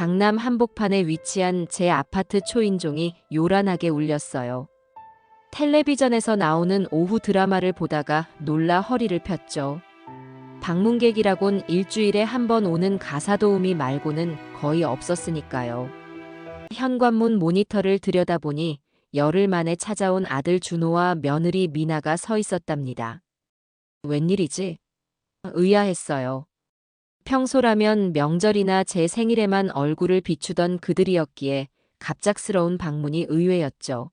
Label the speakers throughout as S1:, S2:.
S1: 강남 한복판에 위치한 제 아파트 초인종이 요란하게 울렸어요. 텔레비전에서 나오는 오후 드라마를 보다가 놀라 허리를 폈죠. 방문객이라곤 일주일에 한 번 오는 가사도우미 말고는 거의 없었으니까요. 현관문 모니터를 들여다보니 열흘 만에 찾아온 아들 준호와 며느리 미나가 서 있었답니다. 웬일이지? 의아했어요. 평소라면 명절이나 제 생일에만 얼굴을 비추던 그들이었기에 갑작스러운 방문이 의외였죠.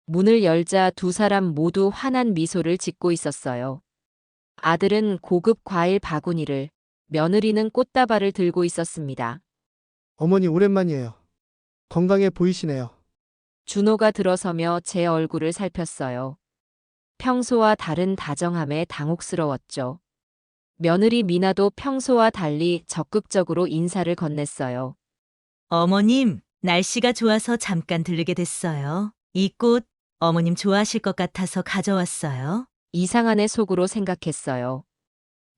S1: 문을 열자 두 사람 모두 환한 미소를 짓고 있었어요. 아들은 고급 과일 바구니를, 며느리는 꽃다발을 들고 있었습니다.
S2: 어머니 오랜만이에요. 건강해 보이시네요.
S1: 준호가 들어서며 제 얼굴을 살폈어요. 평소와 다른 다정함에 당혹스러웠죠. 며느리 미나도 평소와 달리 적극적으로 인사를 건넸어요.
S3: 어머님, 날씨가 좋아서 잠깐 들르게 됐어요. 이 꽃 어머님 좋아하실 것 같아서 가져왔어요.
S1: 이상하네 속으로 생각했어요.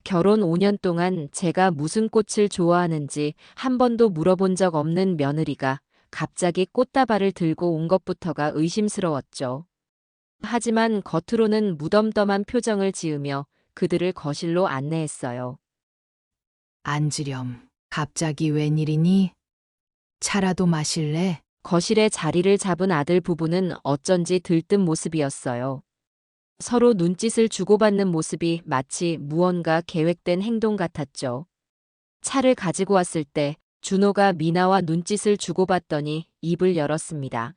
S1: 결혼 5년 동안 제가 무슨 꽃을 좋아하는지 한 번도 물어본 적 없는 며느리가 갑자기 꽃다발을 들고 온 것부터가 의심스러웠죠. 하지만 겉으로는 무덤덤한 표정을 지으며 그들을 거실로 안내했어요.
S4: 앉으렴. 갑자기 웬일이니? 차라도 마실래?
S1: 거실에 자리를 잡은 아들 부부는 어쩐지 들뜬 모습이었어요. 서로 눈짓을 주고받는 모습이 마치 무언가 계획된 행동 같았죠. 차를 가지고 왔을 때 준호가 미나와 눈짓을 주고받더니 입을 열었습니다.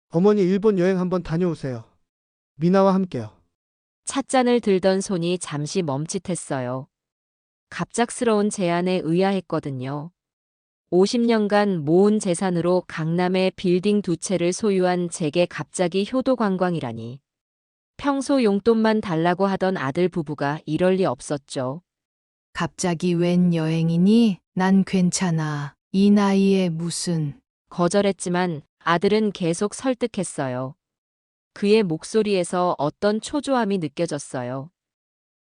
S2: 어머니 일본 여행 한번 다녀오세요. 미나와 함께요.
S1: 찻잔을 들던 손이 잠시 멈칫했어요. 갑작스러운 제안에 의아했거든요. 50년간 모은 재산으로 강남의 빌딩 2채를 소유한 제게 갑자기 효도 관광이라니. 평소 용돈만 달라고 하던 아들 부부가 이럴 리 없었죠.
S4: 갑자기 웬 여행이니? 난 괜찮아. 이 나이에 무슨.
S1: 거절했지만 아들은 계속 설득했어요. 그의 목소리에서 어떤 초조함이 느껴졌어요.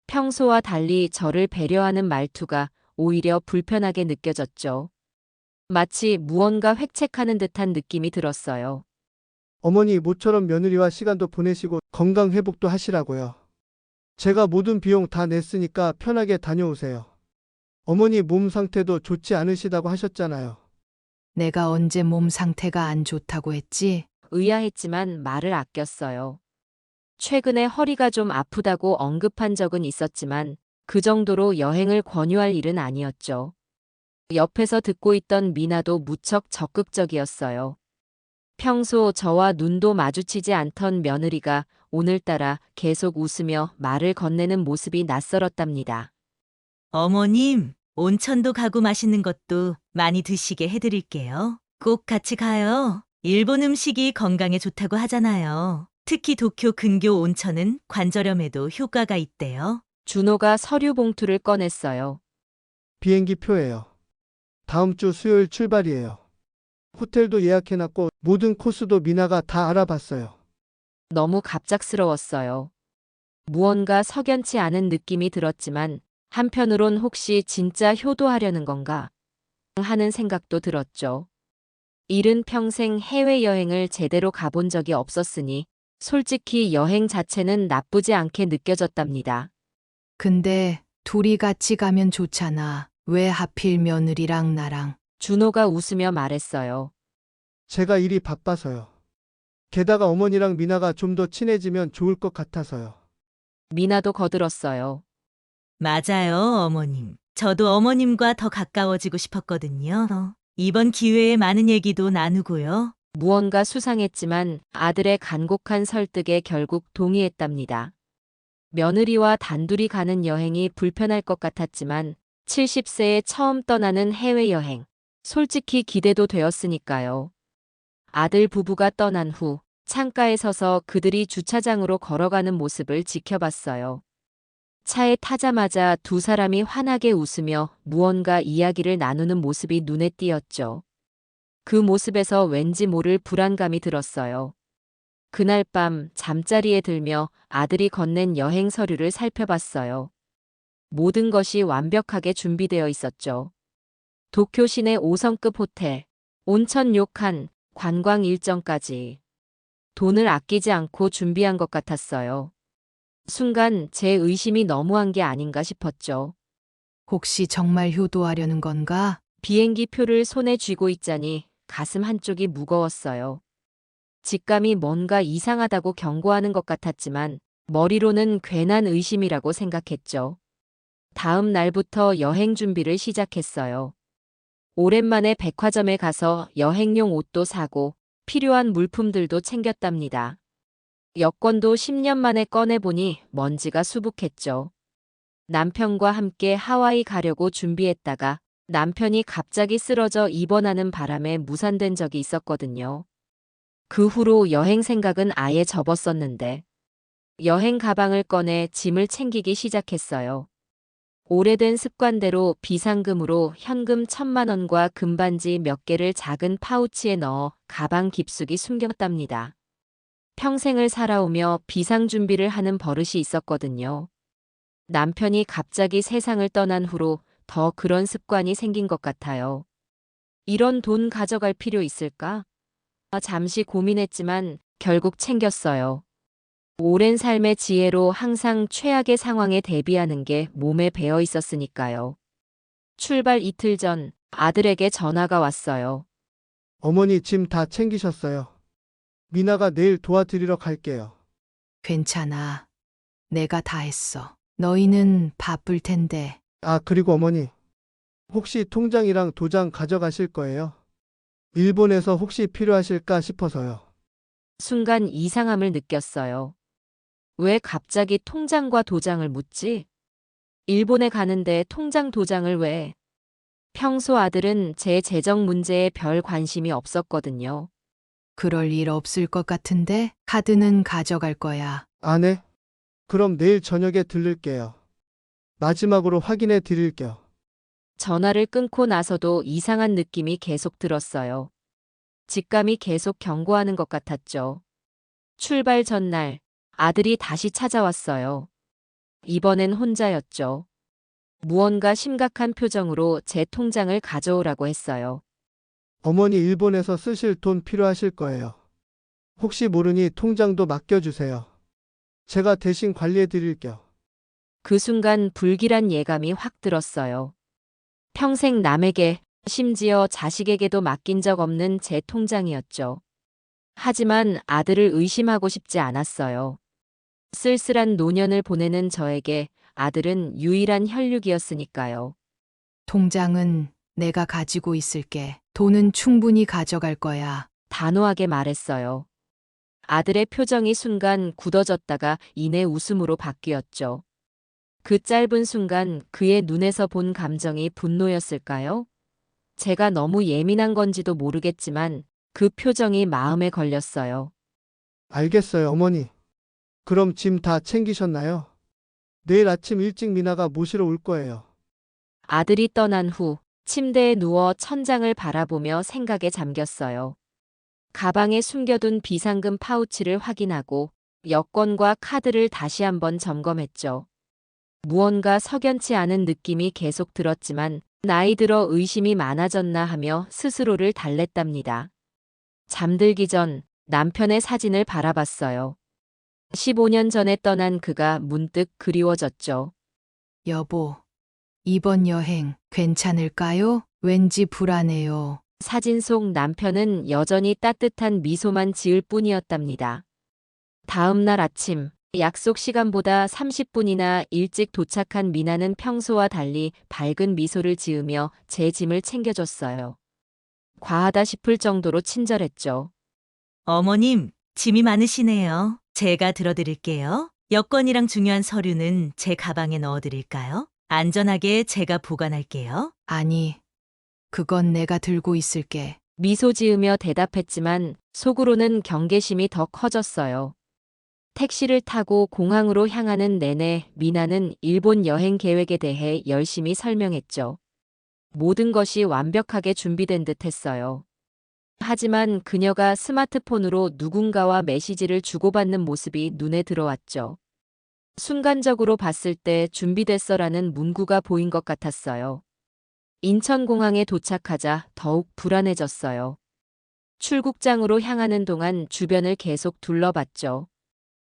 S1: 평소와 달리 저를 배려하는 말투가 오히려 불편하게 느껴졌죠. 마치 무언가 획책하는 듯한 느낌이 들었어요.
S2: 어머니 모처럼 며느리와 시간도 보내시고 건강 회복도 하시라고요. 제가 모든 비용 다 냈으니까 편하게 다녀오세요. 어머니 몸 상태도 좋지 않으시다고 하셨잖아요.
S4: 내가 언제 몸 상태가 안 좋다고 했지?
S1: 의아했지만 말을 아꼈어요. 최근에 허리가 좀 아프다고 언급한 적은 있었지만 그 정도로 여행을 권유할 일은 아니었죠. 옆에서 듣고 있던 미나도 무척 적극적이었어요. 평소 저와 눈도 마주치지 않던 며느리가 오늘따라 계속 웃으며 말을 건네는 모습이 낯설었답니다.
S3: 어머님, 온천도 가고 맛있는 것도 많이 드시게 해드릴게요. 꼭 같이 가요. 일본 음식이 건강에 좋다고 하잖아요. 특히 도쿄 근교 온천은 관절염에도 효과가 있대요.
S1: 준호가 서류 봉투를 꺼냈어요.
S2: 비행기 표예요. 다음 주 수요일 출발이에요. 호텔도 예약해놨고 모든 코스도 미나가 다 알아봤어요.
S1: 너무 갑작스러웠어요. 무언가 석연치 않은 느낌이 들었지만 한편으론 혹시 진짜 효도하려는 건가 하는 생각도 들었죠. 일은 평생 해외여행을 제대로 가본 적이 없었으니 솔직히 여행 자체는 나쁘지 않게 느껴졌답니다.
S4: 근데 둘이 같이 가면 좋잖아. 왜 하필 며느리랑 나랑?
S1: 준호가 웃으며 말했어요.
S2: 제가 일이 바빠서요. 게다가 어머니랑 미나가 좀 더 친해지면 좋을 것 같아서요.
S1: 미나도 거들었어요.
S3: 맞아요, 어머님. 저도 어머님과 더 가까워지고 싶었거든요. 이번 기회에 많은 얘기도 나누고요.
S1: 무언가 수상했지만 아들의 간곡한 설득에 결국 동의했답니다. 며느리와 단둘이 가는 여행이 불편할 것 같았지만 70세에 처음 떠나는 해외여행. 솔직히 기대도 되었으니까요. 아들 부부가 떠난 후 창가에 서서 그들이 주차장으로 걸어가는 모습을 지켜봤어요. 차에 타자마자 두 사람이 환하게 웃으며 무언가 이야기를 나누는 모습이 눈에 띄었죠. 그 모습에서 왠지 모를 불안감이 들었어요. 그날 밤 잠자리에 들며 아들이 건넨 여행 서류를 살펴봤어요. 모든 것이 완벽하게 준비되어 있었죠. 도쿄 시내 5성급 호텔, 온천 료칸, 관광 일정까지. 돈을 아끼지 않고 준비한 것 같았어요. 순간 제 의심이 너무한 게 아닌가 싶었죠.
S4: 혹시 정말 효도하려는 건가?
S1: 비행기 표를 손에 쥐고 있자니 가슴 한쪽이 무거웠어요. 직감이 뭔가 이상하다고 경고하는 것 같았지만 머리로는 괜한 의심이라고 생각했죠. 다음 날부터 여행 준비를 시작했어요. 오랜만에 백화점에 가서 여행용 옷도 사고 필요한 물품들도 챙겼답니다. 여권도 10년 만에 꺼내보니 먼지가 수북했죠. 남편과 함께 하와이 가려고 준비했다가 남편이 갑자기 쓰러져 입원하는 바람에 무산된 적이 있었거든요. 그 후로 여행 생각은 아예 접었었는데 여행 가방을 꺼내 짐을 챙기기 시작했어요. 오래된 습관대로 비상금으로 현금 1,000만 원과 금반지 몇 개를 작은 파우치에 넣어 가방 깊숙이 숨겼답니다. 평생을 살아오며 비상 준비를 하는 버릇이 있었거든요. 남편이 갑자기 세상을 떠난 후로 더 그런 습관이 생긴 것 같아요. 이런 돈 가져갈 필요 있을까? 잠시 고민했지만 결국 챙겼어요. 오랜 삶의 지혜로 항상 최악의 상황에 대비하는 게 몸에 배어 있었으니까요. 출발 이틀 전 아들에게 전화가 왔어요.
S2: 어머니 짐 다 챙기셨어요. 미나가 내일 도와드리러 갈게요.
S4: 괜찮아. 내가 다 했어. 너희는 바쁠 텐데.
S2: 아, 그리고 어머니. 혹시 통장이랑 도장 가져가실 거예요? 일본에서 혹시 필요하실까 싶어서요.
S1: 순간 이상함을 느꼈어요. 왜 갑자기 통장과 도장을 묻지? 일본에 가는데 통장 도장을 왜? 평소 아들은 제 재정 문제에 별 관심이 없었거든요.
S4: 그럴 일 없을 것 같은데 카드는 가져갈 거야.
S2: 아, 네. 그럼 내일 저녁에 들를게요. 마지막으로 확인해 드릴게요.
S1: 전화를 끊고 나서도 이상한 느낌이 계속 들었어요. 직감이 계속 경고하는 것 같았죠. 출발 전날 아들이 다시 찾아왔어요. 이번엔 혼자였죠. 무언가 심각한 표정으로 제 통장을 가져오라고 했어요.
S2: 어머니 일본에서 쓰실 돈 필요하실 거예요. 혹시 모르니 통장도 맡겨주세요. 제가 대신 관리해 드릴게요.
S1: 그 순간 불길한 예감이 확 들었어요. 평생 남에게, 심지어 자식에게도 맡긴 적 없는 제 통장이었죠. 하지만 아들을 의심하고 싶지 않았어요. 쓸쓸한 노년을 보내는 저에게 아들은 유일한 혈육이었으니까요.
S4: 통장은 내가 가지고 있을게. 돈은 충분히 가져갈 거야.
S1: 단호하게 말했어요. 아들의 표정이 순간 굳어졌다가 이내 웃음으로 바뀌었죠. 그 짧은 순간 그의 눈에서 본 감정이 분노였을까요? 제가 너무 예민한 건지도 모르겠지만 그 표정이 마음에 걸렸어요.
S2: 알겠어요, 어머니. 그럼 짐 다 챙기셨나요? 내일 아침 일찍 미나가 모시러 올 거예요.
S1: 아들이 떠난 후 침대에 누워 천장을 바라보며 생각에 잠겼어요. 가방에 숨겨둔 비상금 파우치를 확인하고 여권과 카드를 다시 한번 점검했죠. 무언가 석연치 않은 느낌이 계속 들었지만 나이 들어 의심이 많아졌나 하며 스스로를 달랬답니다. 잠들기 전 남편의 사진을 바라봤어요. 15년 전에 떠난 그가 문득 그리워졌죠.
S4: 여보, 이번 여행 괜찮을까요? 왠지 불안해요.
S1: 사진 속 남편은 여전히 따뜻한 미소만 지을 뿐이었답니다. 다음 날 아침, 약속 시간보다 30분이나 일찍 도착한 미나는 평소와 달리 밝은 미소를 지으며 제 짐을 챙겨줬어요. 과하다 싶을 정도로 친절했죠.
S3: 어머님, 짐이 많으시네요. 제가 들어드릴게요. 여권이랑 중요한 서류는 제 가방에 넣어드릴까요? 안전하게 제가 보관할게요.
S4: 아니, 그건 내가 들고 있을게.
S1: 미소 지으며 대답했지만 속으로는 경계심이 더 커졌어요. 택시를 타고 공항으로 향하는 내내 미나는 일본 여행 계획에 대해 열심히 설명했죠. 모든 것이 완벽하게 준비된 듯 했어요. 하지만 그녀가 스마트폰으로 누군가와 메시지를 주고받는 모습이 눈에 들어왔죠. 순간적으로 봤을 때 준비됐어라는 문구가 보인 것 같았어요. 인천공항에 도착하자 더욱 불안해졌어요. 출국장으로 향하는 동안 주변을 계속 둘러봤죠.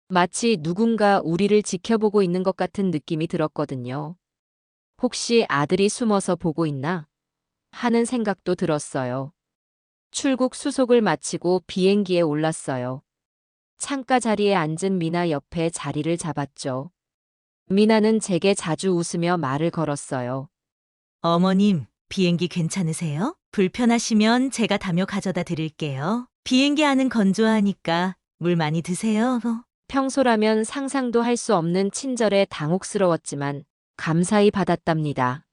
S1: 마치 누군가 우리를 지켜보고 있는 것 같은 느낌이 들었거든요. 혹시 아들이 숨어서 보고 있나? 하는 생각도 들었어요. 출국 수속을 마치고 비행기에 올랐어요. 창가 자리에 앉은 미나 옆에 자리를 잡았죠. 미나는 제게 자주 웃으며 말을 걸었어요.
S3: 어머님, 비행기 괜찮으세요? 불편하시면 제가 담요 가져다 드릴게요. 비행기 안은 건조하니까 물 많이 드세요.
S1: 평소라면 상상도 할 수 없는 친절에 당혹스러웠지만 감사히 받았답니다.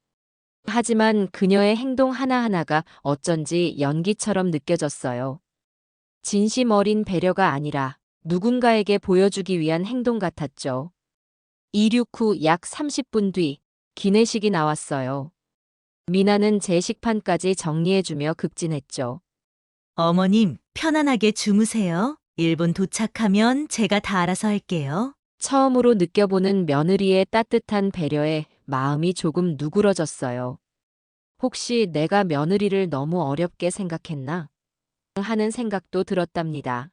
S1: 하지만 그녀의 행동 하나하나가 어쩐지 연기처럼 느껴졌어요. 진심 어린 배려가 아니라 누군가에게 보여주기 위한 행동 같았죠. 이륙 후 약 30분 뒤 기내식이 나왔어요. 미나는 제 식판까지 정리해주며 급진했죠.
S3: 어머님, 편안하게 주무세요. 일본 도착하면 제가 다 알아서 할게요.
S1: 처음으로 느껴보는 며느리의 따뜻한 배려에 마음이 조금 누그러졌어요. 혹시 내가 며느리를 너무 어렵게 생각했나? 하는 생각도 들었답니다.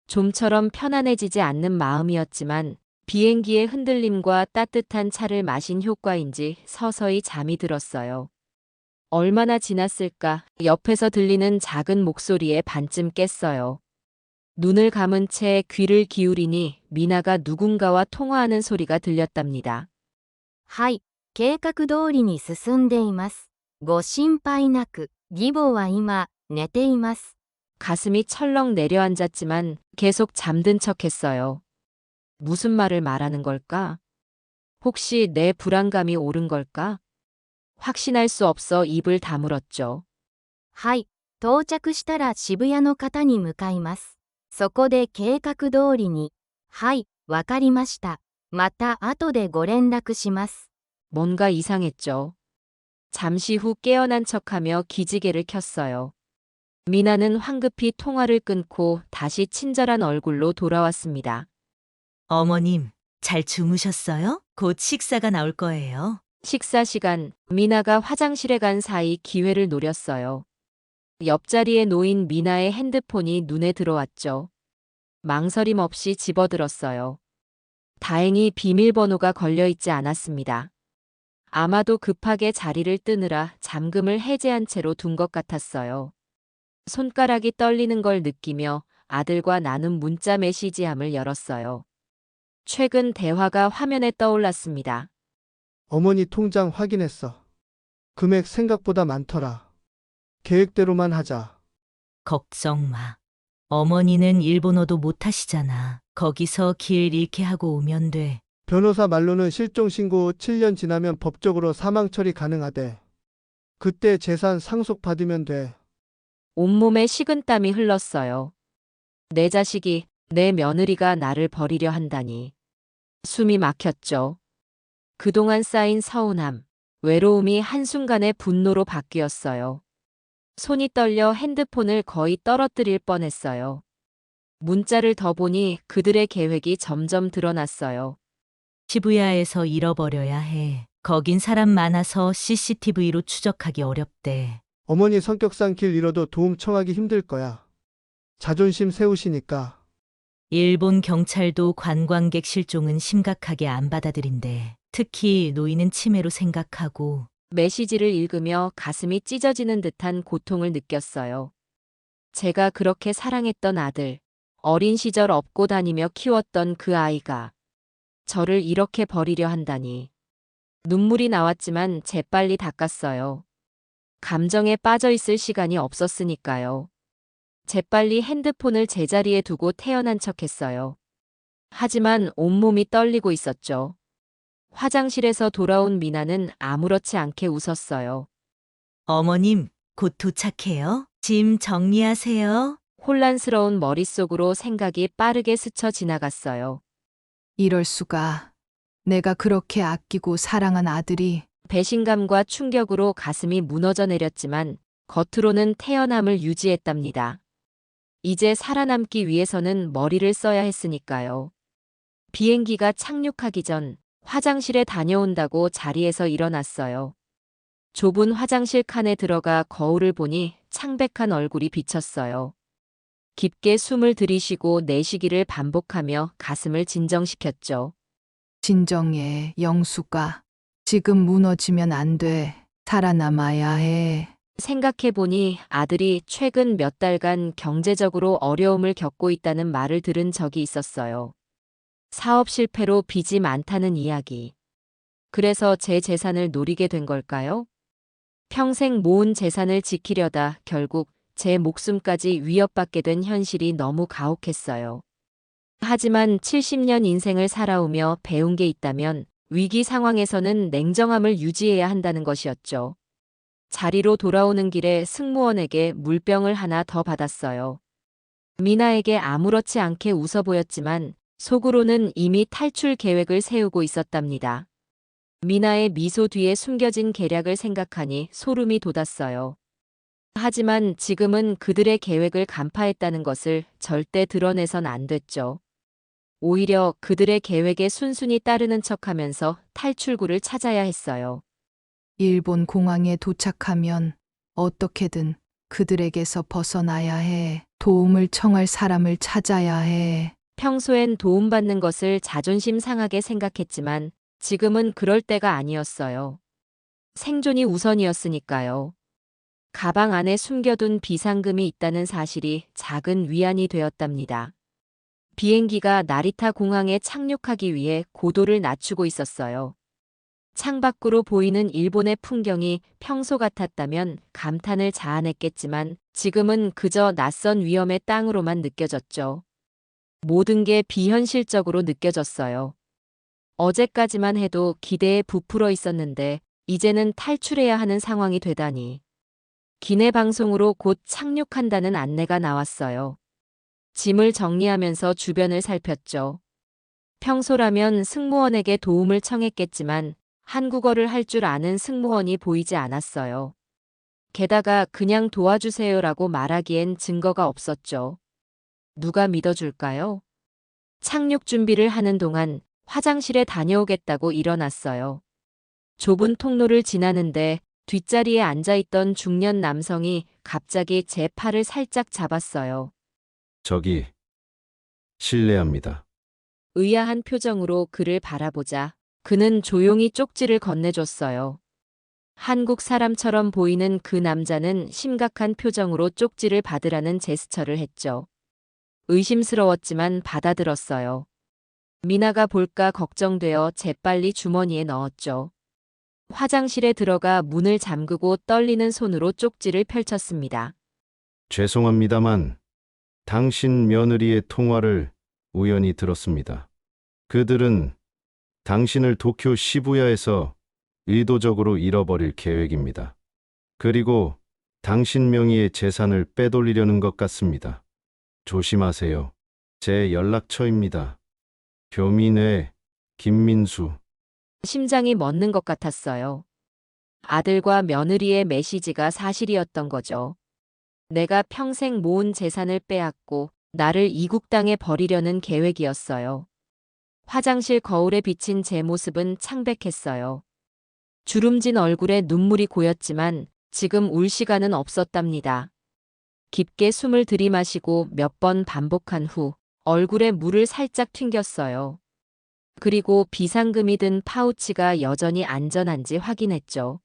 S1: 좀처럼 편안해지지 않는 마음이었지만 비행기의 흔들림과 따뜻한 차를 마신 효과인지 서서히 잠이 들었어요. 얼마나 지났을까 옆에서 들리는 작은 목소리에 반쯤 깼어요. 눈을 감은 채 귀를 기울이니 미나가 누군가와 통화하는 소리가 들렸답니다.
S5: はい、計画通りに進んでいます。ご心配なく、義母は今、寝ています。
S1: 가슴이 철렁 내려앉았지만 계속 잠든 척했어요. 무슨 말을 말하는 걸까? 혹시 내 불안감이 옳은 걸까? 확신할 수 없어 입을 다물었죠.
S5: はい、到着したら渋谷の方に向かいます。そこで計画通りに。はい、わかりました。また後でご連絡します。
S1: 뭔가 이상했죠. 잠시 후 깨어난 척하며 기지개를 켰어요. 미나는 황급히 통화를 끊고 다시 친절한 얼굴로 돌아왔습니다.
S3: 어머님, 잘 주무셨어요? 곧 식사가 나올 거예요.
S1: 식사 시간, 미나가 화장실에 간 사이 기회를 노렸어요. 옆자리에 놓인 미나의 핸드폰이 눈에 들어왔죠. 망설임 없이 집어들었어요. 다행히 비밀번호가 걸려있지 않았습니다. 아마도 급하게 자리를 뜨느라 잠금을 해제한 채로 둔 것 같았어요. 손가락이 떨리는 걸 느끼며 아들과 나눈 문자 메시지함을 열었어요. 최근 대화가 화면에 떠올랐습니다.
S2: 어머니 통장 확인했어. 금액 생각보다 많더라. 계획대로만 하자.
S3: 걱정 마. 어머니는 일본어도 못하시잖아. 거기서 길 잃게 하고 오면 돼.
S2: 변호사 말로는 실종 신고 후 7년 지나면 법적으로 사망 처리 가능하대. 그때 재산 상속받으면 돼.
S1: 온몸에 식은땀이 흘렀어요. 내 자식이, 내 며느리가 나를 버리려 한다니. 숨이 막혔죠. 그동안 쌓인 서운함, 외로움이 한순간에 분노로 바뀌었어요. 손이 떨려 핸드폰을 거의 떨어뜨릴 뻔했어요. 문자를 더 보니 그들의 계획이 점점 드러났어요.
S3: 시부야에서 잃어버려야 해. 거긴 사람 많아서 CCTV로 추적하기 어렵대.
S2: 어머니 성격상 길 잃어도 도움 청하기 힘들 거야. 자존심 세우시니까.
S3: 일본 경찰도 관광객 실종은 심각하게 안 받아들인대. 특히 노인은 치매로 생각하고.
S1: 메시지를 읽으며 가슴이 찢어지는 듯한 고통을 느꼈어요. 제가 그렇게 사랑했던 아들, 어린 시절 업고 다니며 키웠던 그 아이가 저를 이렇게 버리려 한다니. 눈물이 나왔지만 재빨리 닦았어요. 감정에 빠져 있을 시간이 없었으니까요. 재빨리 핸드폰을 제자리에 두고 태어난 척했어요. 하지만 온몸이 떨리고 있었죠. 화장실에서 돌아온 미나는 아무렇지 않게 웃었어요.
S3: 어머님, 곧 도착해요. 짐 정리하세요.
S1: 혼란스러운 머릿속으로 생각이 빠르게 스쳐 지나갔어요.
S4: 이럴 수가. 내가 그렇게 아끼고 사랑한 아들이
S1: 배신감과 충격으로 가슴이 무너져 내렸지만 겉으로는 태연함을 유지했답니다. 이제 살아남기 위해서는 머리를 써야 했으니까요. 비행기가 착륙하기 전 화장실에 다녀온다고 자리에서 일어났어요. 좁은 화장실 칸에 들어가 거울을 보니 창백한 얼굴이 비쳤어요. 깊게 숨을 들이쉬고 내쉬기를 반복하며 가슴을 진정시켰죠.
S4: 진정해, 영수가. 지금 무너지면 안 돼. 살아남아야 해.
S1: 생각해보니 아들이 최근 몇 달간 경제적으로 어려움을 겪고 있다는 말을 들은 적이 있었어요. 사업 실패로 빚이 많다는 이야기. 그래서 제 재산을 노리게 된 걸까요? 평생 모은 재산을 지키려다 결국 제 목숨까지 위협받게 된 현실이 너무 가혹했어요. 하지만 70년 인생을 살아오며 배운 게 있다면 위기 상황에서는 냉정함을 유지해야 한다는 것이었죠. 자리로 돌아오는 길에 승무원에게 물병을 하나 더 받았어요. 미나에게 아무렇지 않게 웃어 보였지만 속으로는 이미 탈출 계획을 세우고 있었답니다. 미나의 미소 뒤에 숨겨진 계략을 생각하니 소름이 돋았어요. 하지만 지금은 그들의 계획을 간파했다는 것을 절대 드러내선 안 됐죠. 오히려 그들의 계획에 순순히 따르는 척하면서 탈출구를 찾아야 했어요.
S4: 일본 공항에 도착하면 어떻게든 그들에게서 벗어나야 해. 도움을 청할 사람을 찾아야 해.
S1: 평소엔 도움받는 것을 자존심 상하게 생각했지만 지금은 그럴 때가 아니었어요. 생존이 우선이었으니까요. 가방 안에 숨겨둔 비상금이 있다는 사실이 작은 위안이 되었답니다. 비행기가 나리타 공항에 착륙하기 위해 고도를 낮추고 있었어요. 창밖으로 보이는 일본의 풍경이 평소 같았다면 감탄을 자아냈겠지만 지금은 그저 낯선 위험의 땅으로만 느껴졌죠. 모든 게 비현실적으로 느껴졌어요. 어제까지만 해도 기대에 부풀어 있었는데 이제는 탈출해야 하는 상황이 되다니. 기내 방송으로 곧 착륙한다는 안내가 나왔어요. 짐을 정리하면서 주변을 살폈죠. 평소라면 승무원에게 도움을 청했겠지만 한국어를 할 줄 아는 승무원이 보이지 않았어요. 게다가 그냥 도와주세요라고 말하기엔 증거가 없었죠. 누가 믿어줄까요? 착륙 준비를 하는 동안 화장실에 다녀오겠다고 일어났어요. 좁은 통로를 지나는데 뒷자리에 앉아있던 중년 남성이 갑자기 제 팔을 살짝 잡았어요.
S6: 저기, 실례합니다.
S1: 의아한 표정으로 그를 바라보자 그는 조용히 쪽지를 건네줬어요. 한국 사람처럼 보이는 그 남자는 심각한 표정으로 쪽지를 받으라는 제스처를 했죠. 의심스러웠지만 받아들었어요. 미나가 볼까 걱정되어 재빨리 주머니에 넣었죠. 화장실에 들어가 문을 잠그고 떨리는 손으로 쪽지를 펼쳤습니다.
S6: 죄송합니다만, 당신 며느리의 통화를 우연히 들었습니다. 그들은 당신을 도쿄 시부야에서 의도적으로 잃어버릴 계획입니다. 그리고 당신 명의의 재산을 빼돌리려는 것 같습니다. 조심하세요. 제 연락처입니다. 교민회 김민수.
S1: 심장이 멎는 것 같았어요. 아들과 며느리의 메시지가 사실이었던 거죠. 내가 평생 모은 재산을 빼앗고 나를 이국 땅에 버리려는 계획이었어요. 화장실 거울에 비친 제 모습은 창백했어요. 주름진 얼굴에 눈물이 고였지만 지금 울 시간은 없었답니다. 깊게 숨을 들이마시고 몇 번 반복한 후 얼굴에 물을 살짝 튕겼어요. 그리고 비상금이 든 파우치가 여전히 안전한지 확인했죠.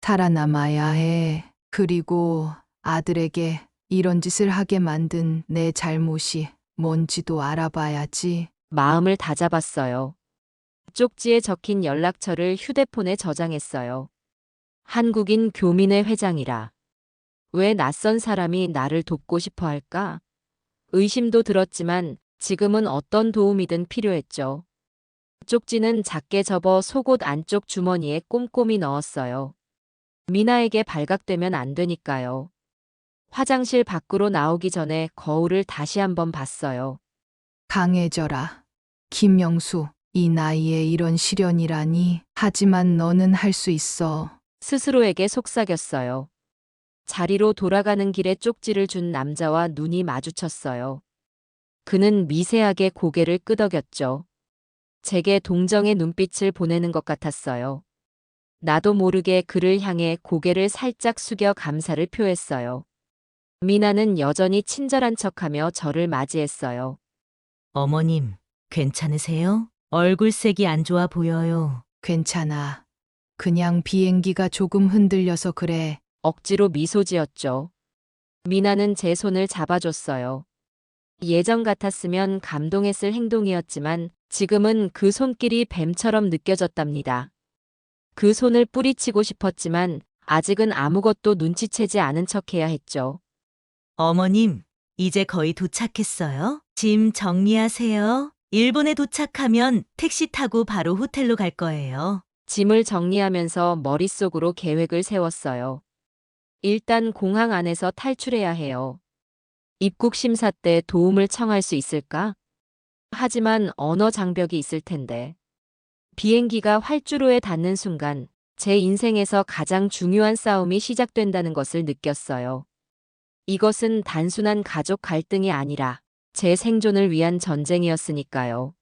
S4: 살아남아야 해. 그리고 아들에게 이런 짓을 하게 만든 내 잘못이 뭔지도 알아봐야지.
S1: 마음을 다잡았어요. 쪽지에 적힌 연락처를 휴대폰에 저장했어요. 한국인 교민회 회장이라. 왜 낯선 사람이 나를 돕고 싶어 할까? 의심도 들었지만 지금은 어떤 도움이든 필요했죠. 쪽지는 작게 접어 속옷 안쪽 주머니에 꼼꼼히 넣었어요. 미나에게 발각되면 안 되니까요. 화장실 밖으로 나오기 전에 거울을 다시 한번 봤어요.
S4: 강해져라. 김영수, 이 나이에 이런 시련이라니. 하지만 너는 할 수 있어.
S1: 스스로에게 속삭였어요. 자리로 돌아가는 길에 쪽지를 준 남자와 눈이 마주쳤어요. 그는 미세하게 고개를 끄덕였죠. 제게 동정의 눈빛을 보내는 것 같았어요. 나도 모르게 그를 향해 고개를 살짝 숙여 감사를 표했어요. 미나는 여전히 친절한 척하며 저를 맞이했어요.
S3: 어머님, 괜찮으세요? 얼굴색이 안 좋아 보여요.
S4: 괜찮아. 그냥 비행기가 조금 흔들려서 그래.
S1: 억지로 미소 지었죠. 미나는 제 손을 잡아줬어요. 예전 같았으면 감동했을 행동이었지만 지금은 그 손길이 뱀처럼 느껴졌답니다. 그 손을 뿌리치고 싶었지만 아직은 아무것도 눈치채지 않은 척해야 했죠.
S3: 어머님, 이제 거의 도착했어요. 짐 정리하세요. 일본에 도착하면 택시 타고 바로 호텔로 갈 거예요.
S1: 짐을 정리하면서 머릿속으로 계획을 세웠어요. 일단 공항 안에서 탈출해야 해요. 입국 심사 때 도움을 청할 수 있을까? 하지만 언어 장벽이 있을 텐데. 비행기가 활주로에 닿는 순간 제 인생에서 가장 중요한 싸움이 시작된다는 것을 느꼈어요. 이것은 단순한 가족 갈등이 아니라 제 생존을 위한 전쟁이었으니까요.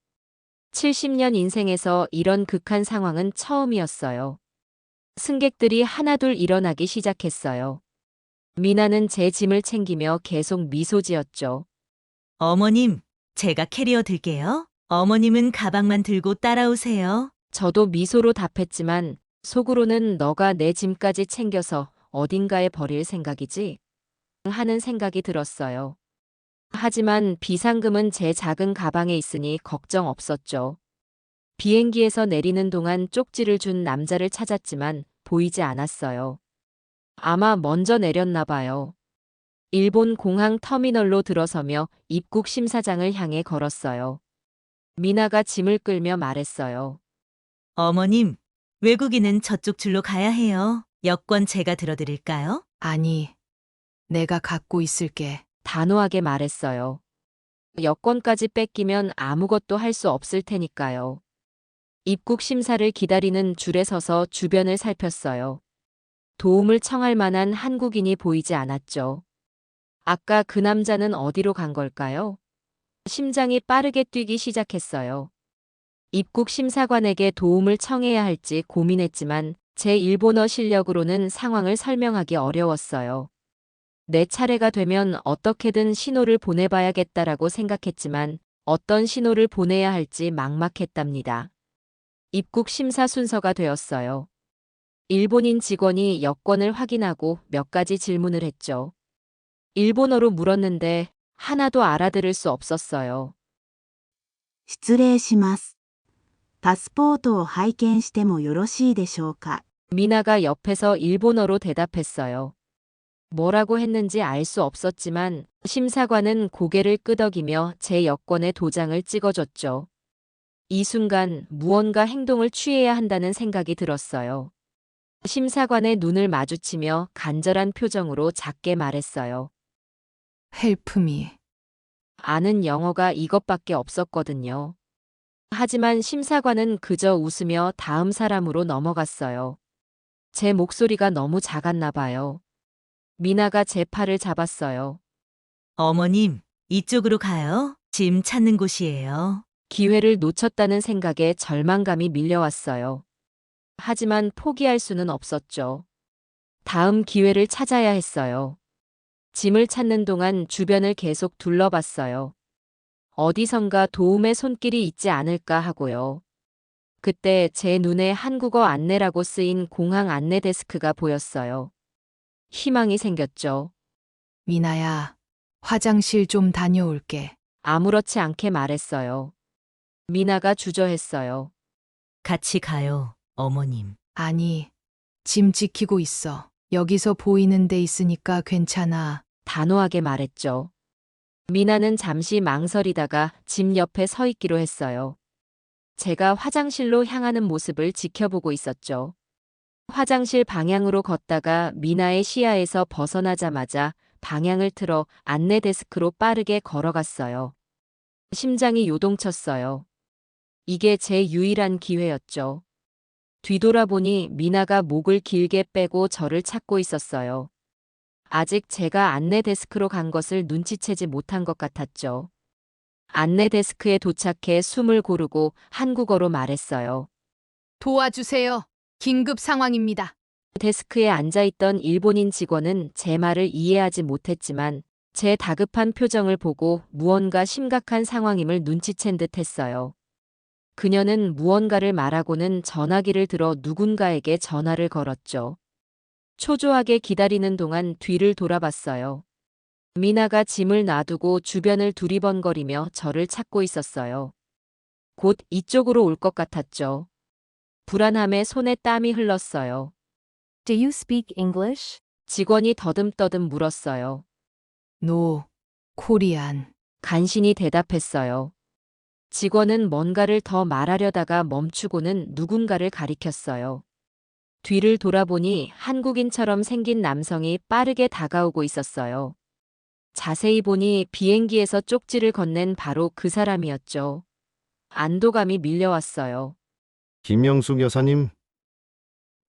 S1: 70년 인생에서 이런 극한 상황은 처음이었어요. 승객들이 하나둘 일어나기 시작했어요. 미나는 제 짐을 챙기며 계속 미소 지었죠.
S3: 어머님, 제가 캐리어 들게요. 어머님은 가방만 들고 따라오세요.
S1: 저도 미소로 답했지만 속으로는 너가 내 짐까지 챙겨서 어딘가에 버릴 생각이지? 하는 생각이 들었어요. 하지만 비상금은 제 작은 가방에 있으니 걱정 없었죠. 비행기에서 내리는 동안 쪽지를 준 남자를 찾았지만 보이지 않았어요. 아마 먼저 내렸나 봐요. 일본 공항 터미널로 들어서며 입국 심사장을 향해 걸었어요. 미나가 짐을 끌며 말했어요.
S3: 어머님, 외국인은 저쪽 줄로 가야 해요. 여권 제가 들어드릴까요?
S4: 아니, 내가 갖고 있을게.
S1: 단호하게 말했어요. 여권까지 뺏기면 아무것도 할 수 없을 테니까요. 입국 심사를 기다리는 줄에 서서 주변을 살폈어요. 도움을 청할 만한 한국인이 보이지 않았죠. 아까 그 남자는 어디로 간 걸까요? 심장이 빠르게 뛰기 시작했어요. 입국 심사관에게 도움을 청해야 할지 고민했지만 제 일본어 실력으로는 상황을 설명하기 어려웠어요. 내 차례가 되면 어떻게든 신호를 보내봐야겠다라고 생각했지만 어떤 신호를 보내야 할지 막막했답니다. 입국 심사 순서가 되었어요. 일본인 직원이 여권을 확인하고 몇 가지 질문을 했죠. 일본어로 물었는데 하나도 알아들을 수 없었어요.
S7: 失礼します。パスポートを拝見してもよろしいでしょうか。
S1: 미나가 옆에서 일본어로 대답했어요. 뭐라고 했는지 알 수 없었지만 심사관은 고개를 끄덕이며 제 여권에 도장을 찍어줬죠. 이 순간 무언가 행동을 취해야 한다는 생각이 들었어요. 심사관의 눈을 마주치며 간절한 표정으로 작게 말했어요.
S4: Help me.
S1: 아는 영어가 이것밖에 없었거든요. 하지만 심사관은 그저 웃으며 다음 사람으로 넘어갔어요. 제 목소리가 너무 작았나 봐요. 미나가 제 팔을 잡았어요.
S3: 어머님, 이쪽으로 가요. 짐 찾는 곳이에요.
S1: 기회를 놓쳤다는 생각에 절망감이 밀려왔어요. 하지만 포기할 수는 없었죠. 다음 기회를 찾아야 했어요. 짐을 찾는 동안 주변을 계속 둘러봤어요. 어디선가 도움의 손길이 있지 않을까 하고요. 그때 제 눈에 한국어 안내라고 쓰인 공항 안내 데스크가 보였어요. 희망이 생겼죠.
S4: 미나야, 화장실 좀 다녀올게.
S1: 아무렇지 않게 말했어요. 미나가 주저했어요.
S3: 같이 가요, 어머님.
S4: 아니, 짐 지키고 있어. 여기서 보이는 데 있으니까 괜찮아.
S1: 단호하게 말했죠. 미나는 잠시 망설이다가 짐 옆에 서 있기로 했어요. 제가 화장실로 향하는 모습을 지켜보고 있었죠. 화장실 방향으로 걷다가 미나의 시야에서 벗어나자마자 방향을 틀어 안내 데스크로 빠르게 걸어갔어요. 심장이 요동쳤어요. 이게 제 유일한 기회였죠. 뒤돌아보니 미나가 목을 길게 빼고 저를 찾고 있었어요. 아직 제가 안내 데스크로 간 것을 눈치채지 못한 것 같았죠. 안내 데스크에 도착해 숨을 고르고 한국어로 말했어요.
S4: 도와주세요. 긴급 상황입니다.
S1: 데스크에 앉아있던 일본인 직원은 제 말을 이해하지 못했지만 제 다급한 표정을 보고 무언가 심각한 상황임을 눈치챈 듯 했어요. 그녀는 무언가를 말하고는 전화기를 들어 누군가에게 전화를 걸었죠. 초조하게 기다리는 동안 뒤를 돌아봤어요. 미나가 짐을 놔두고 주변을 두리번거리며 저를 찾고 있었어요. 곧 이쪽으로 올 것 같았죠. 불안함에 손에 땀이 흘렀어요.
S5: Do you speak English?
S1: 직원이 더듬더듬 물었어요.
S4: 노, 코리안.
S1: 간신히 대답했어요. 직원은 뭔가를 더 말하려다가 멈추고는 누군가를 가리켰어요. 뒤를 돌아보니 한국인처럼 생긴 남성이 빠르게 다가오고 있었어요. 자세히 보니 비행기에서 쪽지를 건넨 바로 그 사람이었죠. 안도감이 밀려왔어요.
S6: 김영숙 여사님,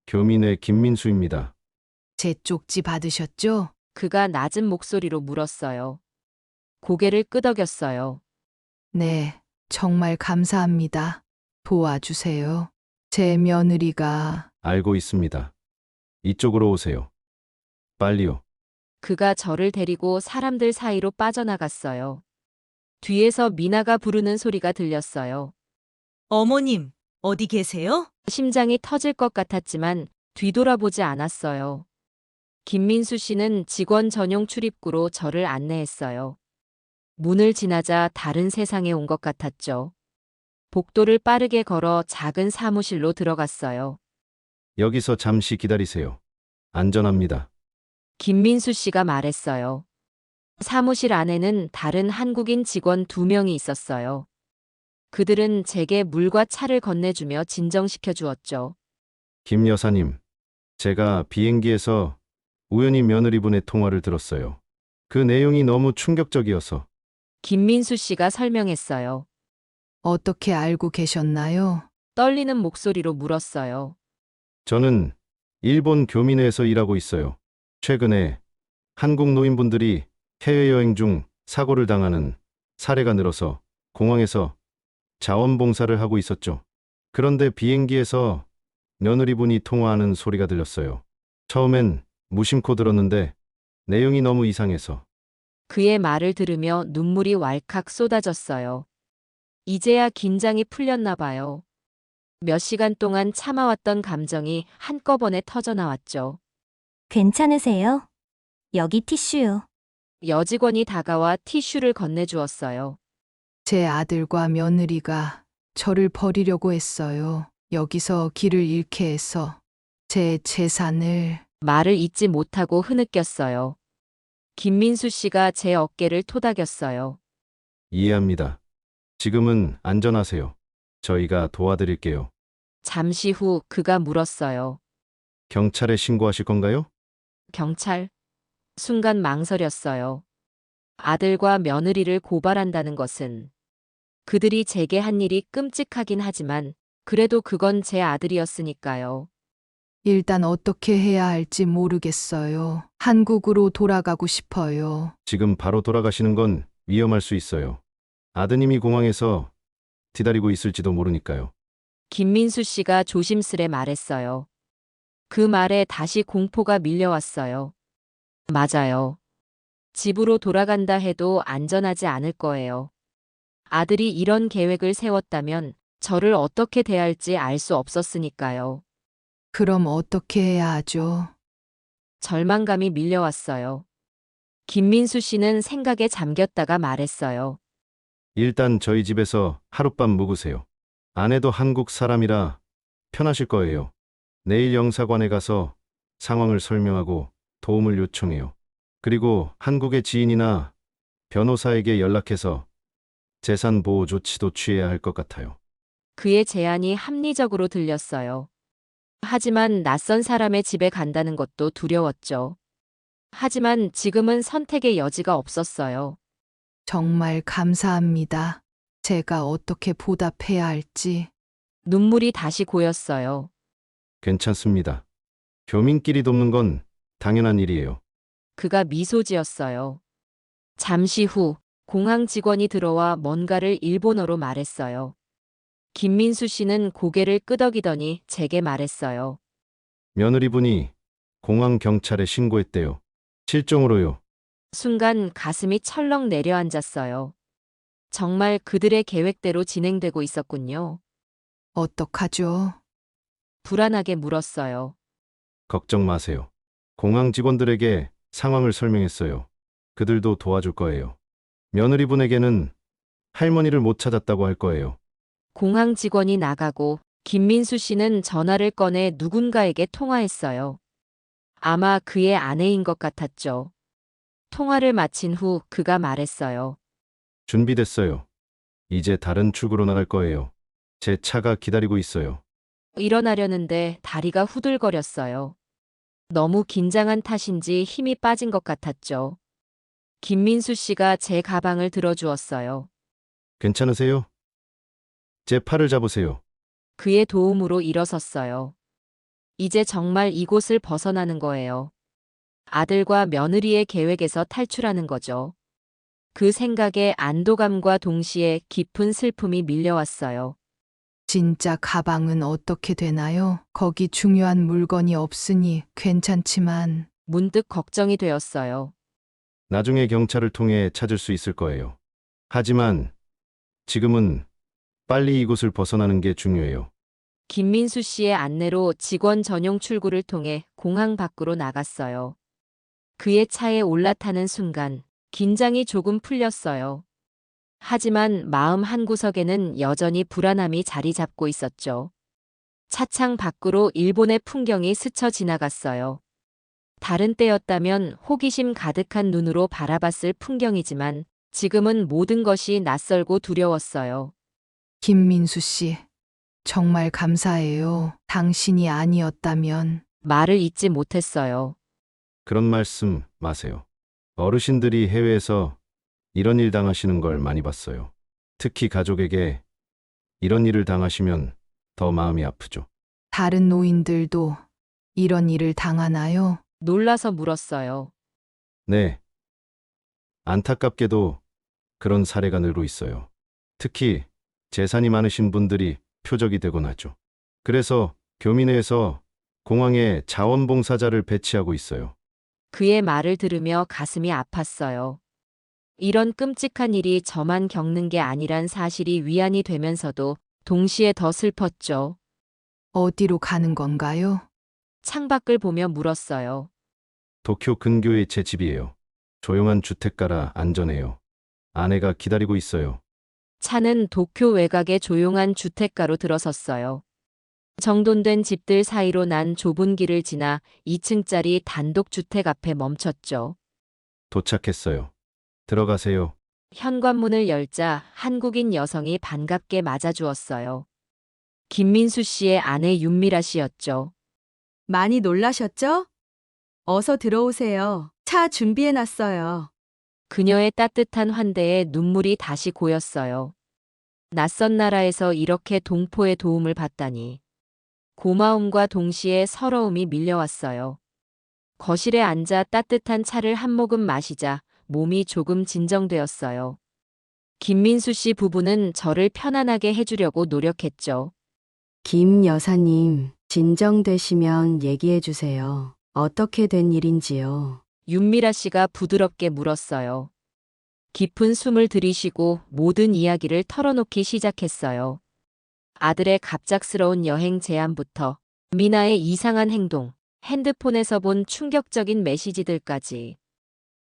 S6: 교민의 김민수입니다.
S4: 제 쪽지 받으셨죠?
S1: 그가 낮은 목소리로 물었어요. 고개를 끄덕였어요.
S4: 네, 정말 감사합니다. 도와주세요. 제 며느리가
S6: 알고 있습니다. 이쪽으로 오세요. 빨리요.
S1: 그가 저를 데리고 사람들 사이로 빠져나갔어요. 뒤에서 미나가 부르는 소리가 들렸어요.
S3: 어머님, 어디 계세요?
S1: 심장이 터질 것 같았지만 뒤돌아보지 않았어요. 김민수 씨는 직원 전용 출입구로 저를 안내했어요. 문을 지나자 다른 세상에 온 것 같았죠. 복도를 빠르게 걸어 작은 사무실로 들어갔어요.
S6: 여기서 잠시 기다리세요. 안전합니다.
S1: 김민수 씨가 말했어요. 사무실 안에는 다른 한국인 직원 2명이 있었어요. 그들은 제게 물과 차를 건네주며 진정시켜 주었죠.
S6: 김 여사님, 제가 비행기에서 우연히 며느리분의 통화를 들었어요. 그 내용이 너무 충격적이어서
S1: 김민수 씨가 설명했어요.
S4: 어떻게 알고 계셨나요?
S1: 떨리는 목소리로 물었어요.
S6: 저는 일본 교민회에서 일하고 있어요. 최근에 한국 노인분들이 해외여행 중 사고를 당하는 사례가 늘어서 공항에서 자원봉사를 하고 있었죠. 그런데 비행기에서 며느리분이 통화하는 소리가 들렸어요. 처음엔 무심코 들었는데 내용이 너무 이상해서
S1: 그의 말을 들으며 눈물이 왈칵 쏟아졌어요. 이제야 긴장이 풀렸나 봐요. 몇 시간 동안 참아왔던 감정이 한꺼번에 터져나왔죠.
S5: 괜찮으세요? 여기 티슈요.
S1: 여직원이 다가와 티슈를 건네주었어요.
S4: 제 아들과 며느리가 저를 버리려고 했어요. 여기서 길을 잃게 해서 제 재산을
S1: 말을 잇지 못하고 흐느꼈어요. 김민수 씨가 제 어깨를 토닥였어요.
S6: 이해합니다. 지금은 안전하세요. 저희가 도와드릴게요.
S1: 잠시 후 그가 물었어요.
S6: 경찰에 신고하실 건가요?
S1: 경찰? 순간 망설였어요. 아들과 며느리를 고발한다는 것은 그들이 제게 한 일이 끔찍하긴 하지만 그래도 그건 제 아들이었으니까요.
S4: 일단 어떻게 해야 할지 모르겠어요. 한국으로 돌아가고 싶어요.
S6: 지금 바로 돌아가시는 건 위험할 수 있어요. 아드님이 공항에서 기다리고 있을지도 모르니까요.
S1: 김민수 씨가 조심스레 말했어요. 그 말에 다시 공포가 밀려왔어요. 맞아요. 집으로 돌아간다 해도 안전하지 않을 거예요. 아들이 이런 계획을 세웠다면 저를 어떻게 대할지 알 수 없었으니까요.
S4: 그럼 어떻게 해야 하죠?
S1: 절망감이 밀려왔어요. 김민수 씨는 생각에 잠겼다가 말했어요.
S6: 일단 저희 집에서 하룻밤 묵으세요. 아내도 한국 사람이라 편하실 거예요. 내일 영사관에 가서 상황을 설명하고 도움을 요청해요. 그리고 한국의 지인이나 변호사에게 연락해서 재산 보호 조치도 취해야 할 것 같아요.
S1: 그의 제안이 합리적으로 들렸어요. 하지만 낯선 사람의 집에 간다는 것도 두려웠죠. 하지만 지금은 선택의 여지가 없었어요.
S4: 정말 감사합니다. 제가 어떻게 보답해야 할지.
S1: 눈물이 다시 고였어요.
S6: 괜찮습니다. 교민끼리 돕는 건 당연한 일이에요.
S1: 그가 미소 지었어요. 잠시 후 공항 직원이 들어와 뭔가를 일본어로 말했어요. 김민수 씨는 고개를 끄덕이더니 제게 말했어요.
S6: 며느리분이 공항 경찰에 신고했대요. 실종으로요.
S1: 순간 가슴이 철렁 내려앉았어요. 정말 그들의 계획대로 진행되고 있었군요.
S4: 어떡하죠?
S1: 불안하게 물었어요.
S6: 걱정 마세요. 공항 직원들에게 상황을 설명했어요. 그들도 도와줄 거예요. 며느리분에게는 할머니를 못 찾았다고 할 거예요.
S1: 공항 직원이 나가고 김민수 씨는 전화를 꺼내 누군가에게 통화했어요. 아마 그의 아내인 것 같았죠. 통화를 마친 후 그가 말했어요.
S6: 준비됐어요. 이제 다른 출구로 나갈 거예요. 제 차가 기다리고 있어요.
S1: 일어나려는데 다리가 후들거렸어요. 너무 긴장한 탓인지 힘이 빠진 것 같았죠. 김민수 씨가 제 가방을 들어주었어요.
S6: 괜찮으세요? 제 팔을 잡으세요.
S1: 그의 도움으로 일어섰어요. 이제 정말 이곳을 벗어나는 거예요. 아들과 며느리의 계획에서 탈출하는 거죠. 그 생각에 안도감과 동시에 깊은 슬픔이 밀려왔어요.
S4: 진짜 가방은 어떻게 되나요? 거기 중요한 물건이 없으니 괜찮지만
S1: 문득 걱정이 되었어요.
S6: 나중에 경찰을 통해 찾을 수 있을 거예요. 하지만 지금은 빨리 이곳을 벗어나는 게 중요해요.
S1: 김민수 씨의 안내로 직원 전용 출구를 통해 공항 밖으로 나갔어요. 그의 차에 올라타는 순간 긴장이 조금 풀렸어요. 하지만 마음 한구석에는 여전히 불안함이 자리 잡고 있었죠. 차창 밖으로 일본의 풍경이 스쳐 지나갔어요. 다른 때였다면 호기심 가득한 눈으로 바라봤을 풍경이지만 지금은 모든 것이 낯설고 두려웠어요.
S4: 김민수 씨, 정말 감사해요. 당신이 아니었다면
S1: 말을 잇지 못했어요.
S6: 그런 말씀 마세요. 어르신들이 해외에서 이런 일 당하시는 걸 많이 봤어요. 특히 가족에게 이런 일을 당하시면 더 마음이 아프죠.
S4: 다른 노인들도 이런 일을 당하나요?
S1: 놀라서 물었어요.
S6: 네. 안타깝게도 그런 사례가 늘고 있어요. 특히 재산이 많으신 분들이 표적이 되곤 하죠. 그래서 교민회에서 공항에 자원봉사자를 배치하고 있어요.
S1: 그의 말을 들으며 가슴이 아팠어요. 이런 끔찍한 일이 저만 겪는 게 아니란 사실이 위안이 되면서도 동시에 더 슬펐죠.
S4: 어디로 가는 건가요?
S1: 창밖을 보며 물었어요.
S6: 도쿄 근교의 제 집이에요. 조용한 주택가라 안전해요. 아내가 기다리고 있어요.
S1: 차는 도쿄 외곽의 조용한 주택가로 들어섰어요. 정돈된 집들 사이로 난 좁은 길을 지나 2층짜리 단독주택 앞에 멈췄죠.
S6: 도착했어요. 들어가세요.
S1: 현관문을 열자 한국인 여성이 반갑게 맞아주었어요. 김민수 씨의 아내 윤미라 씨였죠.
S8: 많이 놀라셨죠? 어서 들어오세요. 차 준비해놨어요.
S1: 그녀의 따뜻한 환대에 눈물이 다시 고였어요. 낯선 나라에서 이렇게 동포의 도움을 받다니. 고마움과 동시에 서러움이 밀려왔어요. 거실에 앉아 따뜻한 차를 한 모금 마시자 몸이 조금 진정되었어요. 김민수 씨 부부는 저를 편안하게 해주려고 노력했죠.
S9: 김 여사님, 진정되시면 얘기해 주세요. 어떻게 된 일인지요.
S1: 윤미라 씨가 부드럽게 물었어요. 깊은 숨을 들이쉬고 모든 이야기를 털어놓기 시작했어요. 아들의 갑작스러운 여행 제안부터 미나의 이상한 행동, 핸드폰에서 본 충격적인 메시지들까지.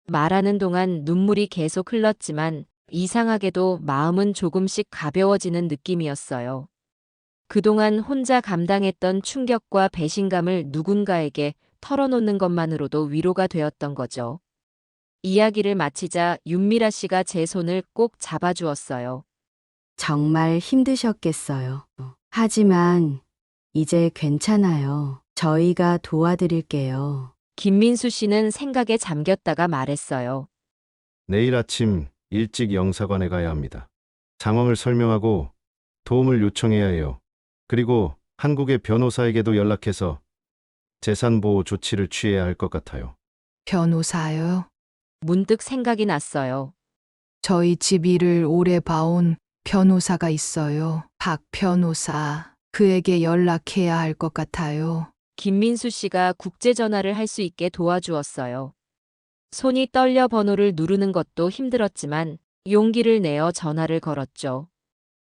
S1: 말하는 동안 눈물이 계속 흘렀지만 이상하게도 마음은 조금씩 가벼워지는 느낌이었어요. 그동안 혼자 감당했던 충격과 배신감을 누군가에게 털어놓는 것만으로도 위로가 되었던 거죠. 이야기를 마치자 윤미라 씨가 제 손을 꼭 잡아주었어요.
S9: 정말 힘드셨겠어요. 하지만 이제 괜찮아요. 저희가 도와드릴게요.
S1: 김민수 씨는 생각에 잠겼다가 말했어요.
S6: 내일 아침 일찍 영사관에 가야 합니다. 상황을 설명하고 도움을 요청해야 해요. 그리고 한국의 변호사에게도 연락해서 재산 보호 조치를 취해야 할 것 같아요.
S4: 변호사요?
S1: 문득 생각이 났어요.
S4: 저희 집 일을 오래 봐온 변호사가 있어요. 박 변호사. 그에게 연락해야 할 것 같아요.
S1: 김민수 씨가 국제 전화를 할 수 있게 도와주었어요. 손이 떨려 번호를 누르는 것도 힘들었지만 용기를 내어 전화를 걸었죠.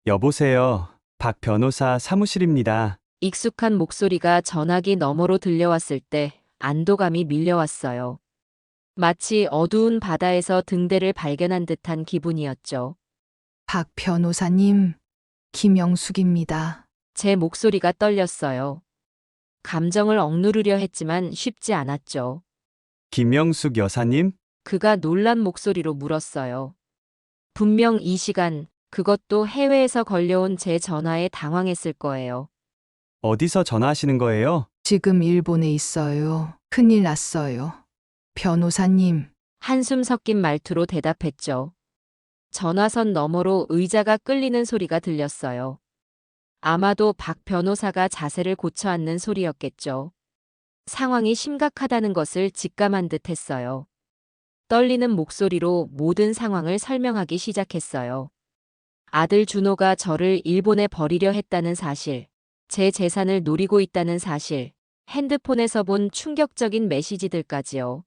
S10: 여보세요. 박 변호사 사무실입니다.
S1: 익숙한 목소리가 전화기 너머로 들려왔을 때 안도감이 밀려왔어요. 마치 어두운 바다에서 등대를 발견한 듯한 기분이었죠.
S4: 박 변호사님, 김영숙입니다.
S1: 제 목소리가 떨렸어요. 감정을 억누르려 했지만 쉽지 않았죠.
S10: 김영숙 여사님?
S1: 그가 놀란 목소리로 물었어요. 분명 이 시간, 그것도 해외에서 걸려온 제 전화에 당황했을 거예요.
S10: 어디서 전화하시는 거예요?
S4: 지금 일본에 있어요. 큰일 났어요. 변호사님,
S1: 한숨 섞인 말투로 대답했죠. 전화선 너머로 의자가 끌리는 소리가 들렸어요. 아마도 박 변호사가 자세를 고쳐 앉는 소리였겠죠. 상황이 심각하다는 것을 직감한 듯 했어요. 떨리는 목소리로 모든 상황을 설명하기 시작했어요. 아들 준호가 저를 일본에 버리려 했다는 사실, 제 재산을 노리고 있다는 사실, 핸드폰에서 본 충격적인 메시지들까지요.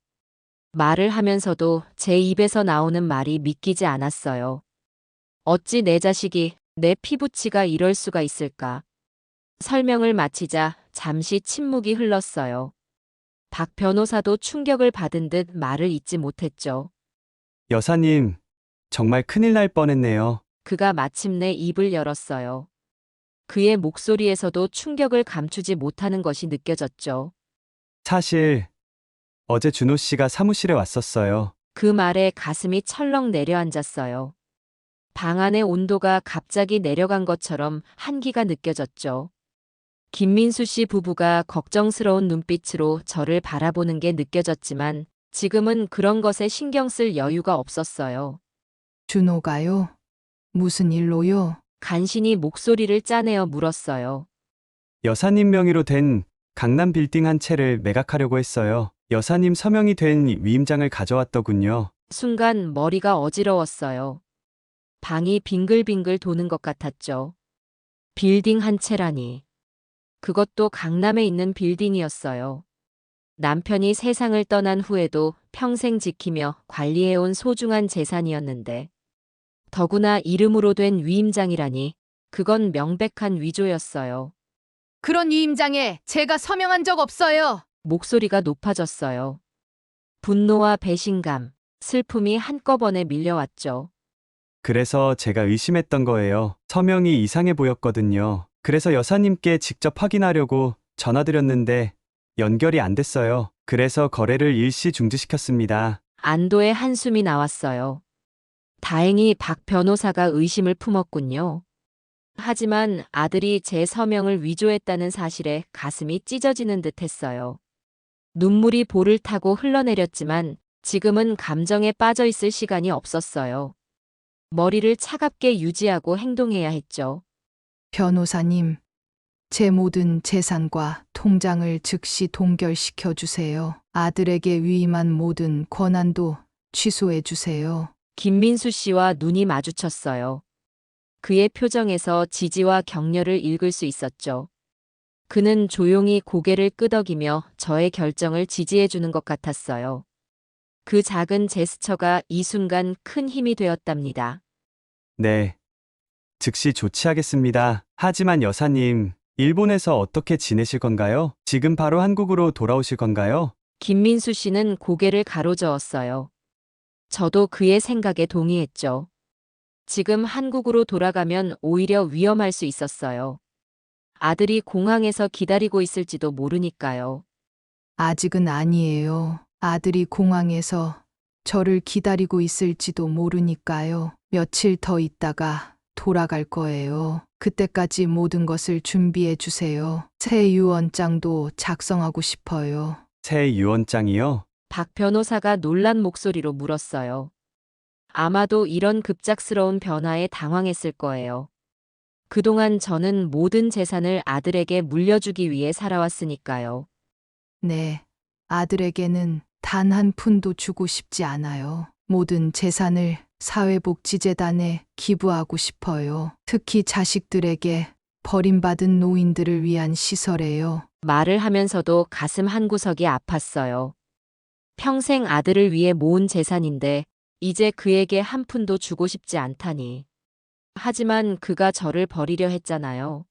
S1: 말을 하면서도 제 입에서 나오는 말이 믿기지 않았어요. 어찌 내 자식이, 내 피부치가 이럴 수가 있을까? 설명을 마치자 잠시 침묵이 흘렀어요. 박 변호사도 충격을 받은 듯 말을 잇지 못했죠.
S10: 여사님, 정말 큰일 날 뻔했네요.
S1: 그가 마침내 입을 열었어요. 그의 목소리에서도 충격을 감추지 못하는 것이 느껴졌죠.
S10: 사실 어제 준호 씨가 사무실에 왔었어요.
S1: 그 말에 가슴이 철렁 내려앉았어요. 방 안의 온도가 갑자기 내려간 것처럼 한기가 느껴졌죠. 김민수 씨 부부가 걱정스러운 눈빛으로 저를 바라보는 게 느껴졌지만 지금은 그런 것에 신경 쓸 여유가 없었어요.
S4: 준호가요? 무슨 일로요?
S1: 간신히 목소리를 짜내어 물었어요.
S10: 여사님 명의로 된 강남 빌딩 한 채를 매각하려고 했어요. 여사님 서명이 된 위임장을 가져왔더군요.
S1: 순간 머리가 어지러웠어요. 방이 빙글빙글 도는 것 같았죠. 빌딩 한 채라니. 그것도 강남에 있는 빌딩이었어요. 남편이 세상을 떠난 후에도 평생 지키며 관리해온 소중한 재산이었는데 더구나 이름으로 된 위임장이라니 그건 명백한 위조였어요.
S4: 그런 위임장에 제가 서명한 적 없어요.
S1: 목소리가 높아졌어요. 분노와 배신감, 슬픔이 한꺼번에 밀려왔죠.
S10: 그래서 제가 의심했던 거예요. 서명이 이상해 보였거든요. 그래서 여사님께 직접 확인하려고 전화드렸는데 연결이 안 됐어요. 그래서 거래를 일시 중지시켰습니다.
S1: 안도의 한숨이 나왔어요. 다행히 박 변호사가 의심을 품었군요. 하지만 아들이 제 서명을 위조했다는 사실에 가슴이 찢어지는 듯 했어요. 눈물이 볼을 타고 흘러내렸지만 지금은 감정에 빠져 있을 시간이 없었어요. 머리를 차갑게 유지하고 행동해야 했죠.
S4: 변호사님, 제 모든 재산과 통장을 즉시 동결시켜 주세요. 아들에게 위임한 모든 권한도 취소해 주세요.
S1: 김민수 씨와 눈이 마주쳤어요. 그의 표정에서 지지와 격려를 읽을 수 있었죠. 그는 조용히 고개를 끄덕이며 저의 결정을 지지해 주는 것 같았어요. 그 작은 제스처가 이 순간 큰 힘이 되었답니다.
S10: 네. 즉시 조치하겠습니다. 하지만 여사님, 일본에서 어떻게 지내실 건가요? 지금 바로 한국으로 돌아오실 건가요?
S1: 김민수 씨는 고개를 가로저었어요. 저도 그의 생각에 동의했죠. 지금 한국으로 돌아가면 오히려 위험할 수 있었어요. 아들이 공항에서 기다리고 있을지도 모르니까요.
S4: 아직은 아니에요. 아들이 공항에서 저를 기다리고 있을지도 모르니까요. 며칠 더 있다가 돌아갈 거예요. 그때까지 모든 것을 준비해 주세요. 새 유언장도 작성하고 싶어요.
S10: 새 유언장이요?
S1: 박 변호사가 놀란 목소리로 물었어요. 아마도 이런 급작스러운 변화에 당황했을 거예요. 그동안 저는 모든 재산을 아들에게 물려주기 위해 살아왔으니까요.
S4: 네, 아들에게는 단 한 푼도 주고 싶지 않아요. 모든 재산을 사회복지재단에 기부하고 싶어요. 특히 자식들에게 버림받은 노인들을 위한 시설에요.
S1: 말을 하면서도 가슴 한구석이 아팠어요. 평생 아들을 위해 모은 재산인데 이제 그에게 한 푼도 주고 싶지 않다니. 하지만 그가 저를 버리려 했잖아요.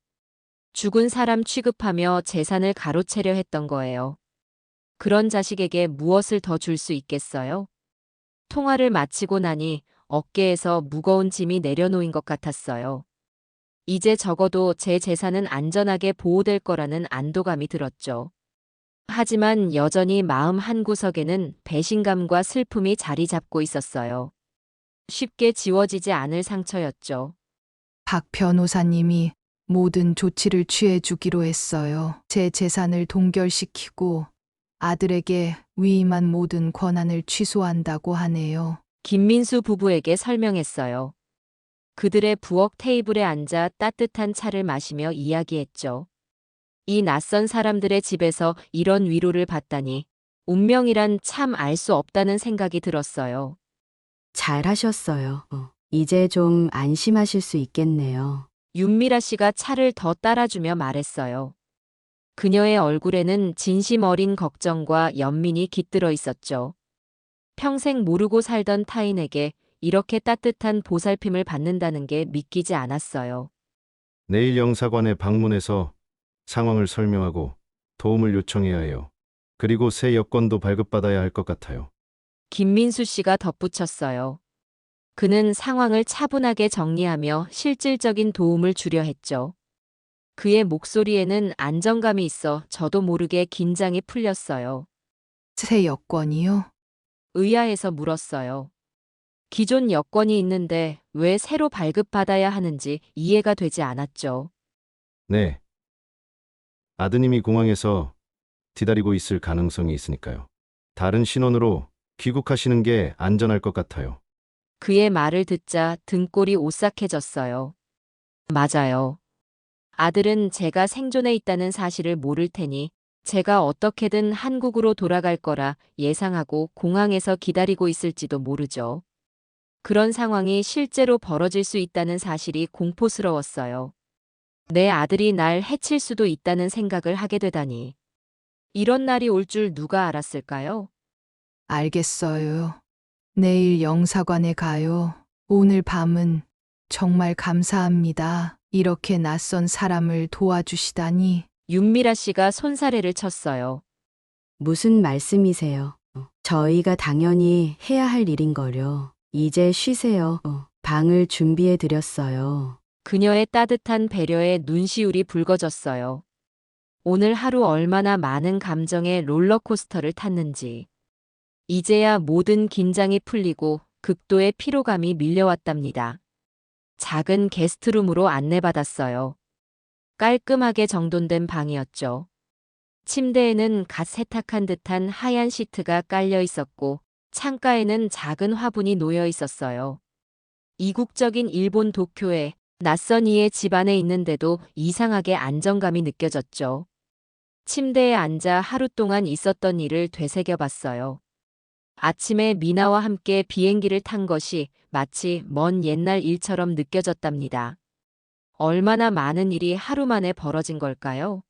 S1: 죽은 사람 취급하며 재산을 가로채려 했던 거예요. 그런 자식에게 무엇을 더 줄 수 있겠어요? 통화를 마치고 나니 어깨에서 무거운 짐이 내려놓인 것 같았어요. 이제 적어도 제 재산은 안전하게 보호될 거라는 안도감이 들었죠. 하지만 여전히 마음 한구석에는 배신감과 슬픔이 자리 잡고 있었어요. 쉽게 지워지지 않을 상처였죠.
S4: 박 변호사님이 모든 조치를 취해 주기로 했어요. 제 재산을 동결시키고 아들에게 위임한 모든 권한을 취소한다고 하네요.
S1: 김민수 부부에게 설명했어요. 그들의 부엌 테이블에 앉아 따뜻한 차를 마시며 이야기했죠. 이 낯선 사람들의 집에서 이런 위로를 받다니 운명이란 참 알 수 없다는 생각이 들었어요.
S9: 잘하셨어요. 이제 좀 안심하실 수 있겠네요.
S1: 윤미라 씨가 차를 더 따라주며 말했어요. 그녀의 얼굴에는 진심 어린 걱정과 연민이 깃들어 있었죠. 평생 모르고 살던 타인에게 이렇게 따뜻한 보살핌을 받는다는 게 믿기지 않았어요.
S6: 내일 영사관에 방문해서 상황을 설명하고 도움을 요청해야 해요. 그리고 새 여권도 발급받아야 할 것 같아요.
S1: 김민수 씨가 덧붙였어요. 그는 상황을 차분하게 정리하며 실질적인 도움을 주려 했죠. 그의 목소리에는 안정감이 있어 저도 모르게 긴장이 풀렸어요.
S4: 새 여권이요?
S1: 의아해서 물었어요. 기존 여권이 있는데 왜 새로 발급받아야 하는지 이해가 되지 않았죠.
S6: 네. 아드님이 공항에서 기다리고 있을 가능성이 있으니까요. 다른 신원으로 귀국하시는 게 안전할 것 같아요.
S1: 그의 말을 듣자 등골이 오싹해졌어요. 맞아요. 아들은 제가 생존해 있다는 사실을 모를 테니 제가 어떻게든 한국으로 돌아갈 거라 예상하고 공항에서 기다리고 있을지도 모르죠. 그런 상황이 실제로 벌어질 수 있다는 사실이 공포스러웠어요. 내 아들이 날 해칠 수도 있다는 생각을 하게 되다니. 이런 날이 올 줄 누가 알았을까요?
S4: 알겠어요. 내일 영사관에 가요. 오늘 밤은 정말 감사합니다. 이렇게 낯선 사람을 도와주시다니.
S1: 윤미라 씨가 손사래를 쳤어요.
S9: 무슨 말씀이세요? 저희가 당연히 해야 할 일인 거려. 이제 쉬세요. 방을 준비해 드렸어요.
S1: 그녀의 따뜻한 배려에 눈시울이 붉어졌어요. 오늘 하루 얼마나 많은 감정의 롤러코스터를 탔는지. 이제야 모든 긴장이 풀리고 극도의 피로감이 밀려왔답니다. 작은 게스트룸으로 안내받았어요. 깔끔하게 정돈된 방이었죠. 침대에는 갓 세탁한 듯한 하얀 시트가 깔려 있었고 창가에는 작은 화분이 놓여 있었어요. 이국적인 일본 도쿄에 낯선 이의 집안에 있는데도 이상하게 안정감이 느껴졌죠. 침대에 앉아 하루 동안 있었던 일을 되새겨봤어요. 아침에 미나와 함께 비행기를 탄 것이 마치 먼 옛날 일처럼 느껴졌답니다. 얼마나 많은 일이 하루 만에 벌어진 걸까요?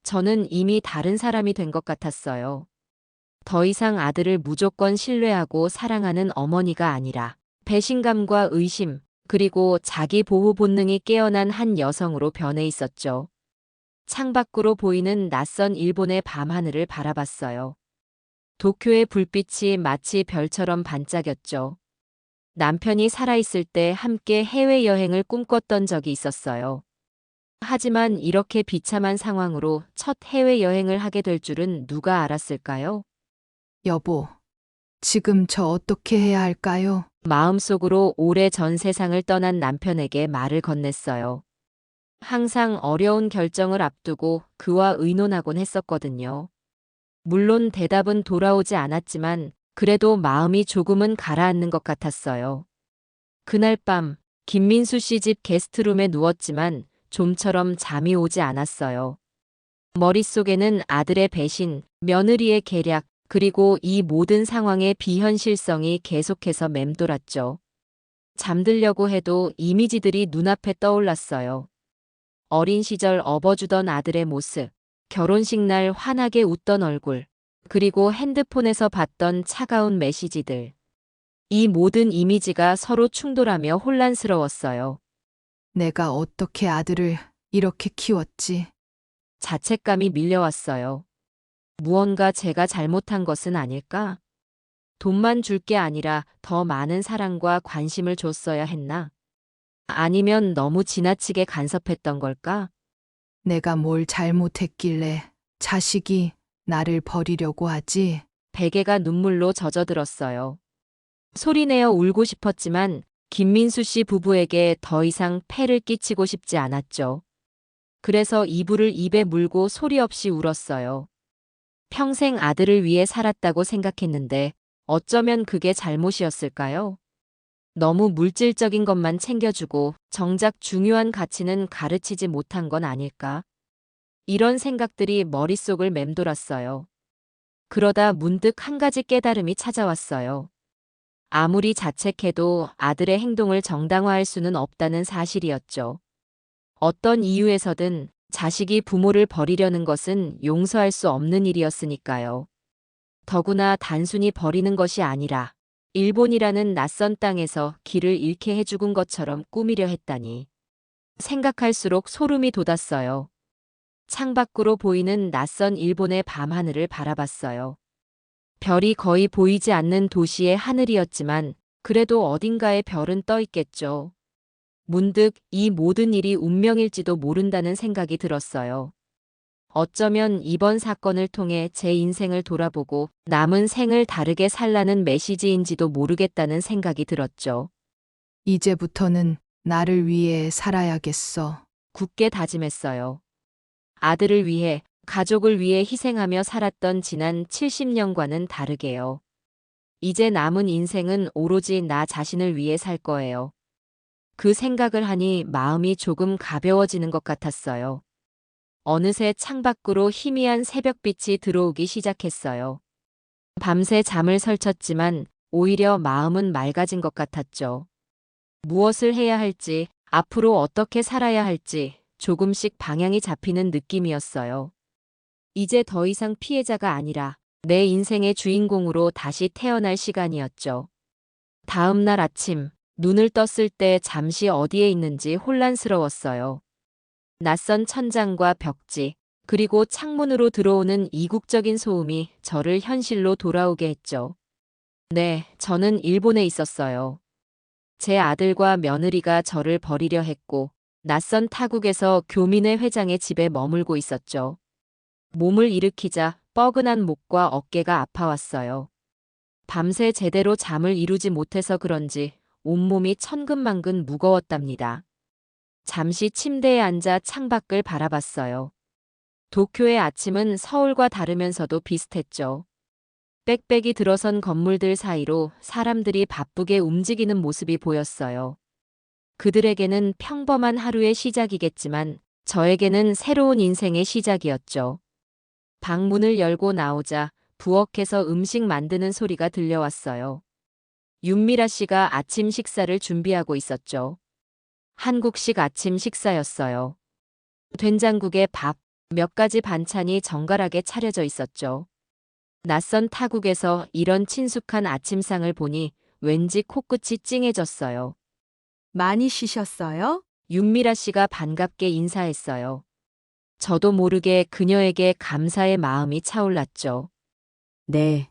S1: 저는 이미 다른 사람이 된 것 같았어요. 더 이상 아들을 무조건 신뢰하고 사랑하는 어머니가 아니라 배신감과 의심, 그리고 자기 보호 본능이 깨어난 한 여성으로 변해 있었죠. 창밖으로 보이는 낯선 일본의 밤하늘을 바라봤어요. 도쿄의 불빛이 마치 별처럼 반짝였죠. 남편이 살아있을 때 함께 해외여행을 꿈꿨던 적이 있었어요. 하지만 이렇게 비참한 상황으로 첫 해외여행을 하게 될 줄은 누가 알았을까요?
S4: 여보, 지금 저 어떻게 해야 할까요?
S1: 마음속으로 오래전 세상을 떠난 남편에게 말을 건넸어요. 항상 어려운 결정을 앞두고 그와 의논하곤 했었거든요. 물론 대답은 돌아오지 않았지만 그래도 마음이 조금은 가라앉는 것 같았어요. 그날 밤 김민수 씨 집 게스트룸에 누웠지만 좀처럼 잠이 오지 않았어요. 머릿속에는 아들의 배신, 며느리의 계략, 그리고 이 모든 상황의 비현실성이 계속해서 맴돌았죠. 잠들려고 해도 이미지들이 눈앞에 떠올랐어요. 어린 시절 업어주던 아들의 모습, 결혼식 날 환하게 웃던 얼굴, 그리고 핸드폰에서 봤던 차가운 메시지들. 이 모든 이미지가 서로 충돌하며 혼란스러웠어요.
S4: 내가 어떻게 아들을 이렇게 키웠지?
S1: 자책감이 밀려왔어요. 무언가 제가 잘못한 것은 아닐까? 돈만 줄 게 아니라 더 많은 사랑과 관심을 줬어야 했나? 아니면 너무 지나치게 간섭했던 걸까?
S4: 내가 뭘 잘못했길래 자식이 나를 버리려고 하지?
S1: 베개가 눈물로 젖어들었어요. 소리내어 울고 싶었지만 김민수 씨 부부에게 더 이상 폐를 끼치고 싶지 않았죠. 그래서 이불을 입에 물고 소리 없이 울었어요. 평생 아들을 위해 살았다고 생각했는데 어쩌면 그게 잘못이었을까요? 너무 물질적인 것만 챙겨주고 정작 중요한 가치는 가르치지 못한 건 아닐까? 이런 생각들이 머릿속을 맴돌았어요. 그러다 문득 한 가지 깨달음이 찾아왔어요. 아무리 자책해도 아들의 행동을 정당화할 수는 없다는 사실이었죠. 어떤 이유에서든 자식이 부모를 버리려는 것은 용서할 수 없는 일이었으니까요. 더구나 단순히 버리는 것이 아니라 일본이라는 낯선 땅에서 길을 잃게 해 죽은 것처럼 꾸미려 했다니. 생각할수록 소름이 돋았어요. 창밖으로 보이는 낯선 일본의 밤하늘을 바라봤어요. 별이 거의 보이지 않는 도시의 하늘이었지만 그래도 어딘가에 별은 떠 있겠죠. 문득 이 모든 일이 운명일지도 모른다는 생각이 들었어요. 어쩌면 이번 사건을 통해 제 인생을 돌아보고 남은 생을 다르게 살라는 메시지인지도 모르겠다는 생각이 들었죠.
S4: 이제부터는 나를 위해 살아야겠어.
S1: 굳게 다짐했어요. 아들을 위해, 가족을 위해 희생하며 살았던 지난 70년과는 다르게요. 이제 남은 인생은 오로지 나 자신을 위해 살 거예요. 그 생각을 하니 마음이 조금 가벼워지는 것 같았어요. 어느새 창밖으로 희미한 새벽빛이 들어오기 시작했어요. 밤새 잠을 설쳤지만 오히려 마음은 맑아진 것 같았죠. 무엇을 해야 할지, 앞으로 어떻게 살아야 할지 조금씩 방향이 잡히는 느낌이었어요. 이제 더 이상 피해자가 아니라 내 인생의 주인공으로 다시 태어날 시간이었죠. 다음 날 아침, 눈을 떴을 때 잠시 어디에 있는지 혼란스러웠어요. 낯선 천장과 벽지, 그리고 창문으로 들어오는 이국적인 소음이 저를 현실로 돌아오게 했죠. 네, 저는 일본에 있었어요. 제 아들과 며느리가 저를 버리려 했고, 낯선 타국에서 교민회 회장의 집에 머물고 있었죠. 몸을 일으키자 뻐근한 목과 어깨가 아파왔어요. 밤새 제대로 잠을 이루지 못해서 그런지 온몸이 천근만근 무거웠답니다. 잠시 침대에 앉아 창밖을 바라봤어요. 도쿄의 아침은 서울과 다르면서도 비슷했죠. 빽빽이 들어선 건물들 사이로 사람들이 바쁘게 움직이는 모습이 보였어요. 그들에게는 평범한 하루의 시작이겠지만 저에게는 새로운 인생의 시작이었죠. 방문을 열고 나오자 부엌에서 음식 만드는 소리가 들려왔어요. 윤미라 씨가 아침 식사를 준비하고 있었죠. 한국식 아침 식사였어요. 된장국에 밥, 몇 가지 반찬이 정갈하게 차려져 있었죠. 낯선 타국에서 이런 친숙한 아침상을 보니 왠지 코끝이 찡해졌어요.
S8: 많이 쉬셨어요?
S1: 윤미라 씨가 반갑게 인사했어요. 저도 모르게 그녀에게 감사의 마음이 차올랐죠.
S9: 네,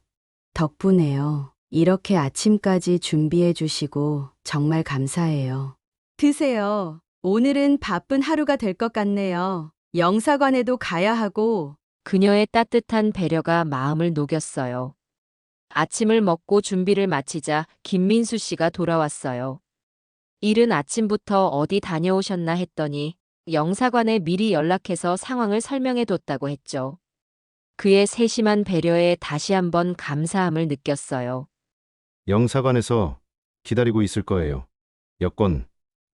S9: 덕분에요. 이렇게 아침까지 준비해 주시고 정말 감사해요.
S8: 드세요. 오늘은 바쁜 하루가 될 것 같네요. 영사관에도 가야 하고.
S1: 그녀의 따뜻한 배려가 마음을 녹였어요. 아침을 먹고 준비를 마치자 김민수 씨가 돌아왔어요. 이른 아침부터 어디 다녀오셨나 했더니 영사관에 미리 연락해서 상황을 설명해뒀다고 했죠. 그의 세심한 배려에 다시 한번 감사함을 느꼈어요.
S6: 영사관에서 기다리고 있을 거예요. 여권,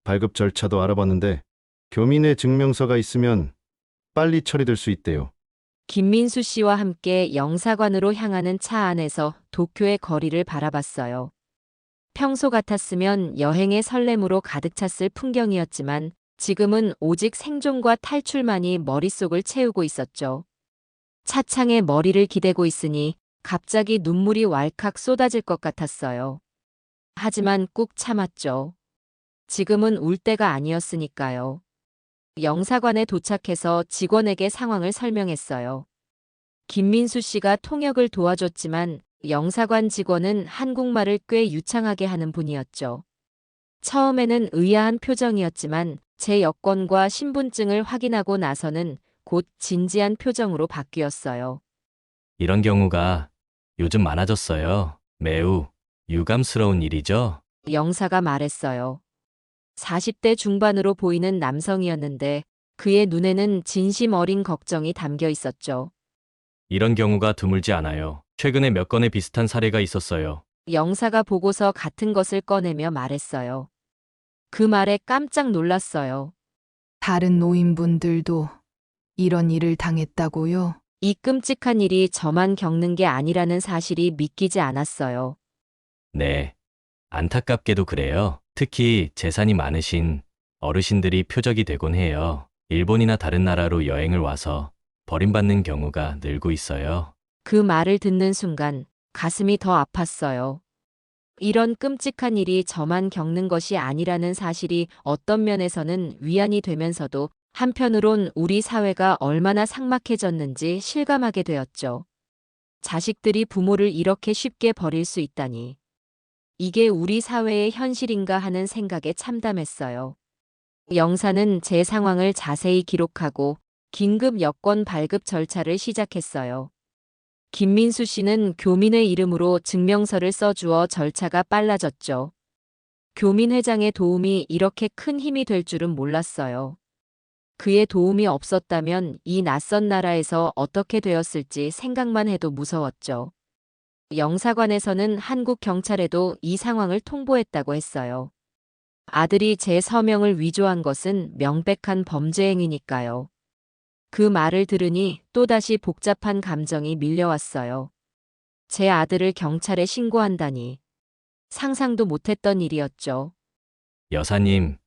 S6: 발급 절차도 알아봤는데 교민의 증명서가 있으면 빨리 처리될 수 있대요.
S1: 김민수 씨와 함께 영사관으로 향하는 차 안에서 도쿄의 거리를 바라봤어요. 평소 같았으면 여행의 설렘으로 가득 찼을 풍경이었지만 지금은 오직 생존과 탈출만이 머릿속을 채우고 있었죠. 차창에 머리를 기대고 있으니 갑자기 눈물이 왈칵 쏟아질 것 같았어요. 하지만 꾹 참았죠. 지금은 울 때가 아니었으니까요. 영사관에 도착해서 직원에게 상황을 설명했어요. 김민수 씨가 통역을 도와줬지만 영사관 직원은 한국말을 꽤 유창하게 하는 분이었죠. 처음에는 의아한 표정이었지만 제 여권과 신분증을 확인하고 나서는 곧 진지한 표정으로 바뀌었어요.
S11: 이런 경우가 요즘 많아졌어요. 매우 유감스러운 일이죠.
S1: 영사가 말했어요. 40대 중반으로 보이는 남성이었는데 그의 눈에는 진심 어린 걱정이 담겨 있었죠.
S11: 이런 경우가 드물지 않아요. 최근에 몇 건의 비슷한 사례가 있었어요.
S1: 영사가 보고서 같은 것을 꺼내며 말했어요. 그 말에 깜짝 놀랐어요.
S4: 다른 노인분들도 이런 일을 당했다고요?
S1: 이 끔찍한 일이 저만 겪는 게 아니라는 사실이 믿기지 않았어요.
S11: 네. 안타깝게도 그래요. 특히 재산이 많으신 어르신들이 표적이 되곤 해요. 일본이나 다른 나라로 여행을 와서 버림받는 경우가 늘고 있어요.
S1: 그 말을 듣는 순간 가슴이 더 아팠어요. 이런 끔찍한 일이 저만 겪는 것이 아니라는 사실이 어떤 면에서는 위안이 되면서도 한편으론 우리 사회가 얼마나 삭막해졌는지 실감하게 되었죠. 자식들이 부모를 이렇게 쉽게 버릴 수 있다니. 이게 우리 사회의 현실인가 하는 생각에 참담했어요. 영사는 제 상황을 자세히 기록하고 긴급 여권 발급 절차를 시작했어요. 김민수 씨는 교민의 이름으로 증명서를 써주어 절차가 빨라졌죠. 교민 회장의 도움이 이렇게 큰 힘이 될 줄은 몰랐어요. 그의 도움이 없었다면 이 낯선 나라에서 어떻게 되었을지 생각만 해도 무서웠죠. 영사관에서는 한국 경찰에도 이 상황을 통보했다고 했어요. 아들이 제 서명을 위조한 것은 명백한 범죄 행위니까요. 그 말을 들으니 또다시 복잡한 감정이 밀려왔어요. 제 아들을 경찰에 신고한다니. 상상도 못했던 일이었죠.
S11: 여사님,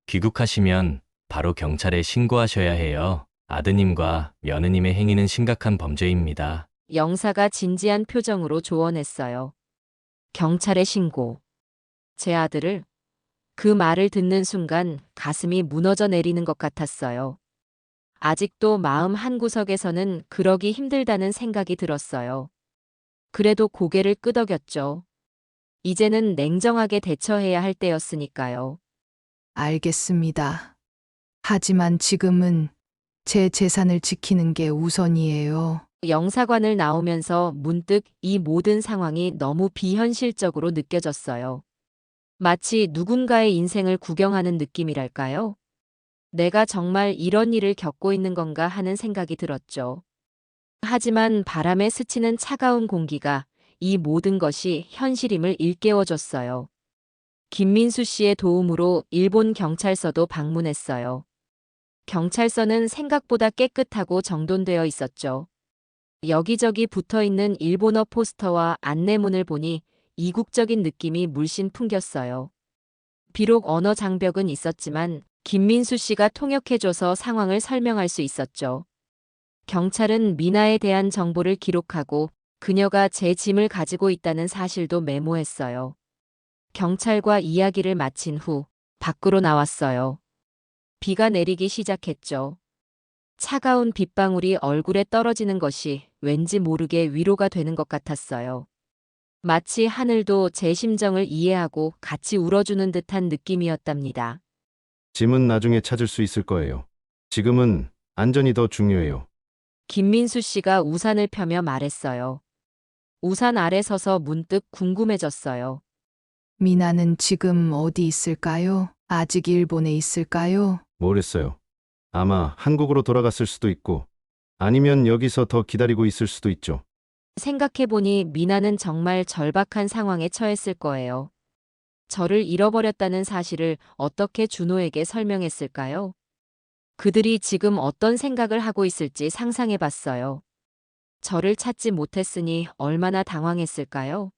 S11: 귀국하시면 바로 경찰에 신고하셔야 해요. 아드님과 며느님의 행위는 심각한 범죄입니다.
S1: 영사가 진지한 표정으로 조언했어요. 경찰에 신고. 제 아들을? 그 말을 듣는 순간 가슴이 무너져 내리는 것 같았어요. 아직도 마음 한구석에서는 그러기 힘들다는 생각이 들었어요. 그래도 고개를 끄덕였죠. 이제는 냉정하게 대처해야 할 때였으니까요.
S4: 알겠습니다. 하지만 지금은 제 재산을 지키는 게 우선이에요.
S1: 영사관을 나오면서 문득 이 모든 상황이 너무 비현실적으로 느껴졌어요. 마치 누군가의 인생을 구경하는 느낌이랄까요? 내가 정말 이런 일을 겪고 있는 건가 하는 생각이 들었죠. 하지만 바람에 스치는 차가운 공기가 이 모든 것이 현실임을 일깨워줬어요. 김민수 씨의 도움으로 일본 경찰서도 방문했어요. 경찰서는 생각보다 깨끗하고 정돈되어 있었죠. 여기저기 붙어있는 일본어 포스터와 안내문을 보니 이국적인 느낌이 물씬 풍겼어요. 비록 언어 장벽은 있었지만 김민수 씨가 통역해줘서 상황을 설명할 수 있었죠. 경찰은 미나에 대한 정보를 기록하고 그녀가 제 짐을 가지고 있다는 사실도 메모했어요. 경찰과 이야기를 마친 후 밖으로 나왔어요. 비가 내리기 시작했죠. 차가운 빗방울이 얼굴에 떨어지는 것이 왠지 모르게 위로가 되는 것 같았어요. 마치 하늘도 제 심정을 이해하고 같이 울어주는 듯한 느낌이었답니다.
S6: 짐은 나중에 찾을 수 있을 거예요. 지금은 안전이 더 중요해요.
S1: 김민수 씨가 우산을 펴며 말했어요. 우산 아래 서서 문득 궁금해졌어요.
S4: 미나는 지금 어디 있을까요? 아직 일본에 있을까요?
S6: 모르겠어요. 아마 한국으로 돌아갔을 수도 있고 아니면 여기서 더 기다리고 있을 수도 있죠.
S1: 생각해보니 미나는 정말 절박한 상황에 처했을 거예요. 저를 잃어버렸다는 사실을 어떻게 준호에게 설명했을까요? 그들이 지금 어떤 생각을 하고 있을지 상상해봤어요. 저를 찾지 못했으니 얼마나 당황했을까요?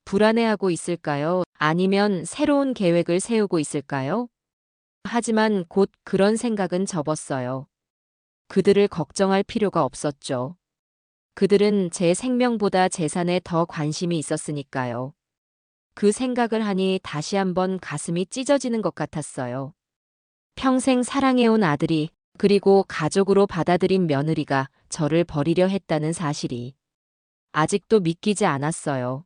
S1: 불안해하고 있을까요? 아니면 새로운 계획을 세우고 있을까요? 하지만 곧 그런 생각은 접었어요. 그들을 걱정할 필요가 없었죠. 그들은 제 생명보다 재산에 더 관심이 있었으니까요. 그 생각을 하니 다시 한번 가슴이 찢어지는 것 같았어요. 평생 사랑해온 아들이, 그리고 가족으로 받아들인 며느리가 저를 버리려 했다는 사실이 아직도 믿기지 않았어요.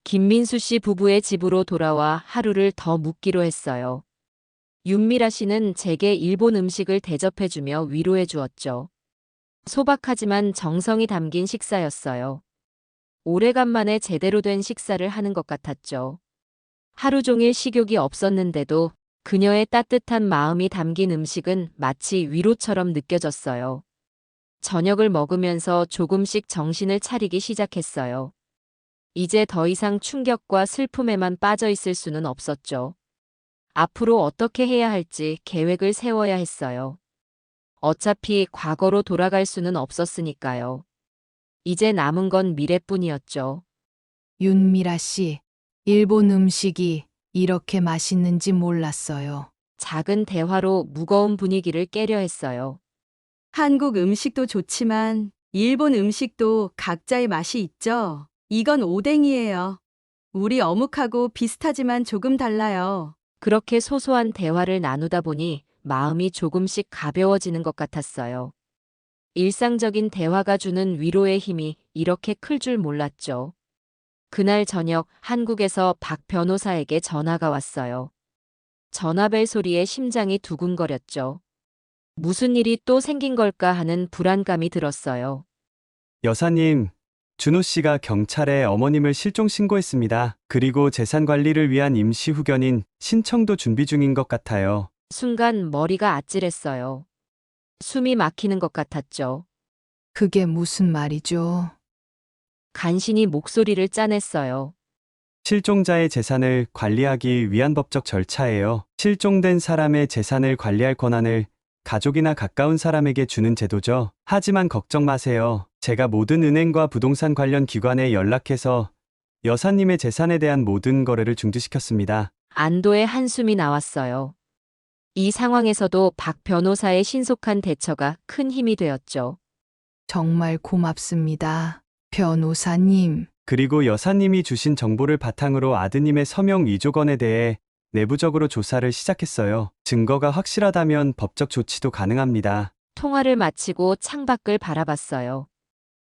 S1: 김민수 씨 부부의 집으로 돌아와 하루를 더 묵기로 했어요. 윤미라 씨는 제게 일본 음식을 대접해주며 위로해 주었죠. 소박하지만 정성이 담긴 식사였어요. 오래간만에 제대로 된 식사를 하는 것 같았죠. 하루 종일 식욕이 없었는데도 그녀의 따뜻한 마음이 담긴 음식은 마치 위로처럼 느껴졌어요. 저녁을 먹으면서 조금씩 정신을 차리기 시작했어요. 이제 더 이상 충격과 슬픔에만 빠져 있을 수는 없었죠. 앞으로 어떻게 해야 할지 계획을 세워야 했어요. 어차피 과거로 돌아갈 수는 없었으니까요. 이제 남은 건 미래뿐이었죠.
S4: 윤미라 씨, 일본 음식이 이렇게 맛있는지 몰랐어요.
S1: 작은 대화로 무거운 분위기를 깨려 했어요.
S8: 한국 음식도 좋지만 일본 음식도 각자의 맛이 있죠. 이건 오뎅이에요. 우리 어묵하고 비슷하지만 조금 달라요.
S1: 그렇게 소소한 대화를 나누다 보니 마음이 조금씩 가벼워지는 것 같았어요. 일상적인 대화가 주는 위로의 힘이 이렇게 클 줄 몰랐죠. 그날 저녁 한국에서 박 변호사에게 전화가 왔어요. 전화벨 소리에 심장이 두근거렸죠. 무슨 일이 또 생긴 걸까 하는 불안감이 들었어요.
S10: 여사님, 준호 씨가 경찰에 어머님을 실종 신고했습니다. 그리고 재산 관리를 위한 임시 후견인 신청도 준비 중인 것 같아요.
S1: 순간 머리가 아찔했어요. 숨이 막히는 것 같았죠.
S4: 그게 무슨 말이죠?
S1: 간신히 목소리를 짜냈어요.
S10: 실종자의 재산을 관리하기 위한 법적 절차예요. 실종된 사람의 재산을 관리할 권한을 가족이나 가까운 사람에게 주는 제도죠. 하지만 걱정 마세요. 제가 모든 은행과 부동산 관련 기관에 연락해서 여사님의 재산에 대한 모든 거래를 중지시켰습니다.
S1: 안도의 한숨이 나왔어요. 이 상황에서도 박 변호사의 신속한 대처가 큰 힘이 되었죠.
S4: 정말 고맙습니다. 변호사님.
S10: 그리고 여사님이 주신 정보를 바탕으로 아드님의 서명 위조건에 대해 내부적으로 조사를 시작했어요. 증거가 확실하다면 법적 조치도 가능합니다.
S1: 통화를 마치고 창밖을 바라봤어요.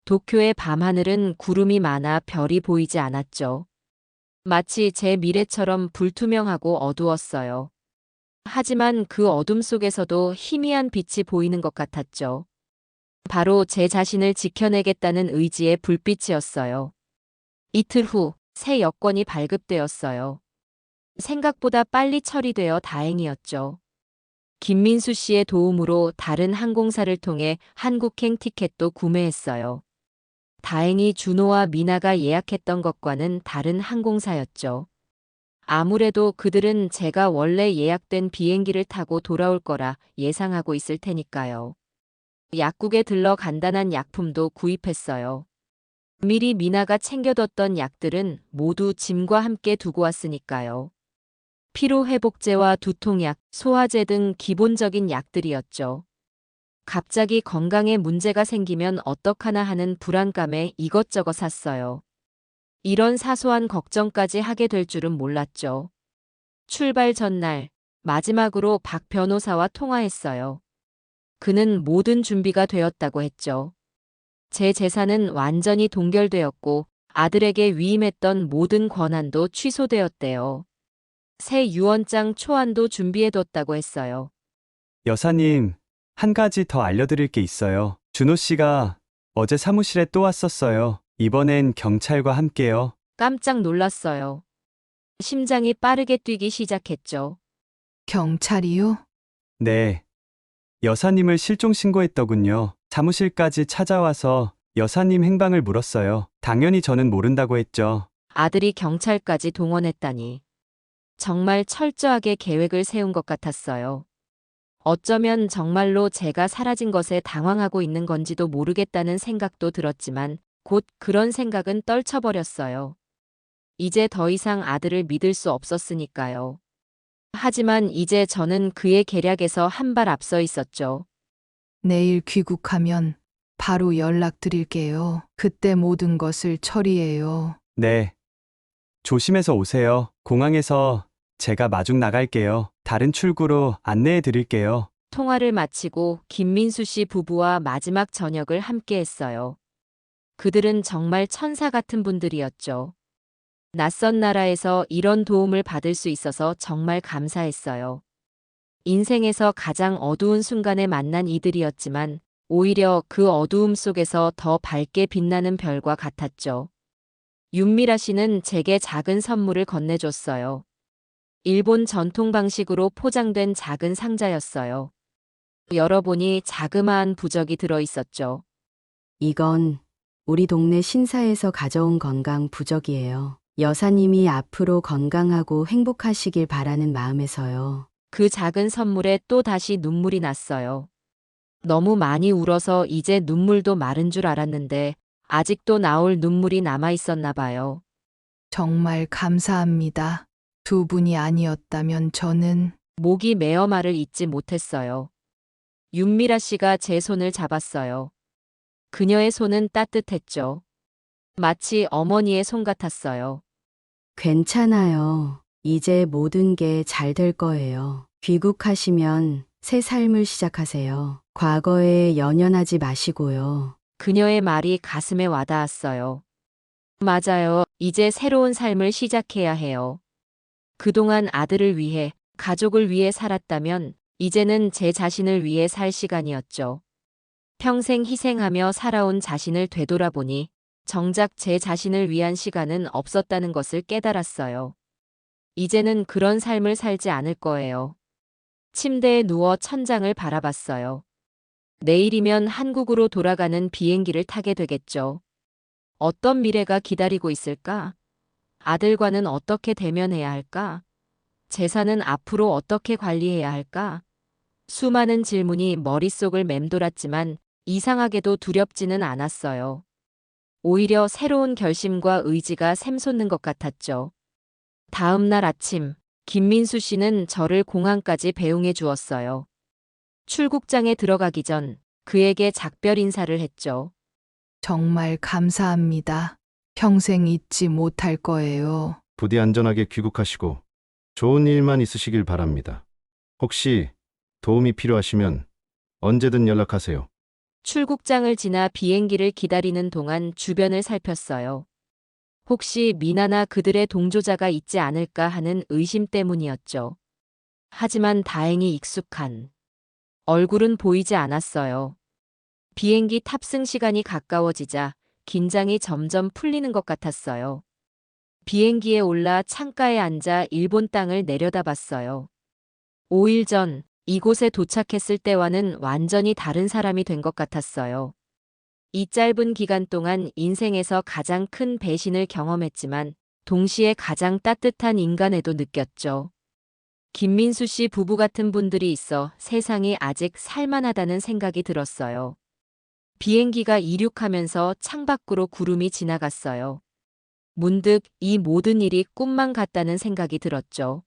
S1: 도쿄의 밤하늘은 구름이 많아 별이 보이지 않았죠. 마치 제 미래처럼 불투명하고 어두웠어요. 하지만 그 어둠 속에서도 희미한 빛이 보이는 것 같았죠. 바로 제 자신을 지켜내겠다는 의지의 불빛이었어요. 이틀 후 새 여권이 발급되었어요. 생각보다 빨리 처리되어 다행이었죠. 김민수 씨의 도움으로 다른 항공사를 통해 한국행 티켓도 구매했어요. 다행히 준호와 미나가 예약했던 것과는 다른 항공사였죠. 아무래도 그들은 제가 원래 예약된 비행기를 타고 돌아올 거라 예상하고 있을 테니까요. 약국에 들러 간단한 약품도 구입했어요. 미리 미나가 챙겨뒀던 약들은 모두 짐과 함께 두고 왔으니까요. 피로회복제와 두통약, 소화제 등 기본적인 약들이었죠. 갑자기 건강에 문제가 생기면 어떡하나 하는 불안감에 이것저것 샀어요. 이런 사소한 걱정까지 하게 될 줄은 몰랐죠. 출발 전날, 마지막으로 박 변호사와 통화했어요. 그는 모든 준비가 되었다고 했죠. 제 재산은 완전히 동결되었고 아들에게 위임했던 모든 권한도 취소되었대요. 새 유언장 초안도 준비해뒀다고 했어요.
S10: 여사님, 한 가지 더 알려드릴 게 있어요. 준호 씨가 어제 사무실에 또 왔었어요. 이번엔 경찰과 함께요.
S1: 깜짝 놀랐어요. 심장이 빠르게 뛰기 시작했죠.
S4: 경찰이요?
S10: 네. 여사님을 실종 신고했더군요. 사무실까지 찾아와서 여사님 행방을 물었어요. 당연히 저는 모른다고 했죠.
S1: 아들이 경찰까지 동원했다니. 정말 철저하게 계획을 세운 것 같았어요. 어쩌면 정말로 제가 사라진 것에 당황하고 있는 건지도 모르겠다는 생각도 들었지만 곧 그런 생각은 떨쳐버렸어요. 이제 더 이상 아들을 믿을 수 없었으니까요. 하지만 이제 저는 그의 계략에서 한 발 앞서 있었죠.
S4: 내일 귀국하면 바로 연락드릴게요. 그때 모든 것을 처리해요.
S10: 네. 조심해서 오세요. 공항에서 제가 마중 나갈게요. 다른 출구로 안내해 드릴게요.
S1: 통화를 마치고 김민수 씨 부부와 마지막 저녁을 함께 했어요. 그들은 정말 천사 같은 분들이었죠. 낯선 나라에서 이런 도움을 받을 수 있어서 정말 감사했어요. 인생에서 가장 어두운 순간에 만난 이들이었지만 오히려 그 어두움 속에서 더 밝게 빛나는 별과 같았죠. 윤미라 씨는 제게 작은 선물을 건네줬어요. 일본 전통 방식으로 포장된 작은 상자였어요. 열어보니 자그마한 부적이 들어있었죠.
S9: 이건 우리 동네 신사에서 가져온 건강 부적이에요. 여사님이 앞으로 건강하고 행복하시길 바라는 마음에서요.
S1: 그 작은 선물에 또 다시 눈물이 났어요. 너무 많이 울어서 이제 눈물도 마른 줄 알았는데 아직도 나올 눈물이 남아 있었나 봐요.
S4: 정말 감사합니다. 두 분이 아니었다면 저는
S1: 목이 메어 말을 잇지 못했어요. 윤미라 씨가 제 손을 잡았어요. 그녀의 손은 따뜻했죠. 마치 어머니의 손 같았어요.
S9: 괜찮아요. 이제 모든 게 잘 될 거예요. 귀국하시면 새 삶을 시작하세요. 과거에 연연하지 마시고요.
S1: 그녀의 말이 가슴에 와닿았어요. 맞아요. 이제 새로운 삶을 시작해야 해요. 그동안 아들을 위해, 가족을 위해 살았다면 이제는 제 자신을 위해 살 시간이었죠. 평생 희생하며 살아온 자신을 되돌아보니 정작 제 자신을 위한 시간은 없었다는 것을 깨달았어요. 이제는 그런 삶을 살지 않을 거예요. 침대에 누워 천장을 바라봤어요. 내일이면 한국으로 돌아가는 비행기를 타게 되겠죠. 어떤 미래가 기다리고 있을까? 아들과는 어떻게 대면해야 할까? 재산은 앞으로 어떻게 관리해야 할까? 수많은 질문이 머릿속을 맴돌았지만 이상하게도 두렵지는 않았어요. 오히려 새로운 결심과 의지가 샘솟는 것 같았죠. 다음 날 아침, 김민수 씨는 저를 공항까지 배웅해 주었어요. 출국장에 들어가기 전 그에게 작별 인사를 했죠.
S4: 정말 감사합니다. 평생 잊지 못할 거예요.
S6: 부디 안전하게 귀국하시고 좋은 일만 있으시길 바랍니다. 혹시 도움이 필요하시면 언제든 연락하세요.
S1: 출국장을 지나 비행기를 기다리는 동안 주변을 살폈어요. 혹시 미나나 그들의 동조자가 있지 않을까 하는 의심 때문이었죠. 하지만 다행히 익숙한 얼굴은 보이지 않았어요. 비행기 탑승 시간이 가까워지자 긴장이 점점 풀리는 것 같았어요. 비행기에 올라 창가에 앉아 일본 땅을 내려다봤어요. 5일 전 이곳에 도착했을 때와는 완전히 다른 사람이 된 것 같았어요. 이 짧은 기간 동안 인생에서 가장 큰 배신을 경험했지만 동시에 가장 따뜻한 인간애도 느꼈죠. 김민수 씨 부부 같은 분들이 있어 세상이 아직 살만하다는 생각이 들었어요. 비행기가 이륙하면서 창밖으로 구름이 지나갔어요. 문득 이 모든 일이 꿈만 같다는 생각이 들었죠.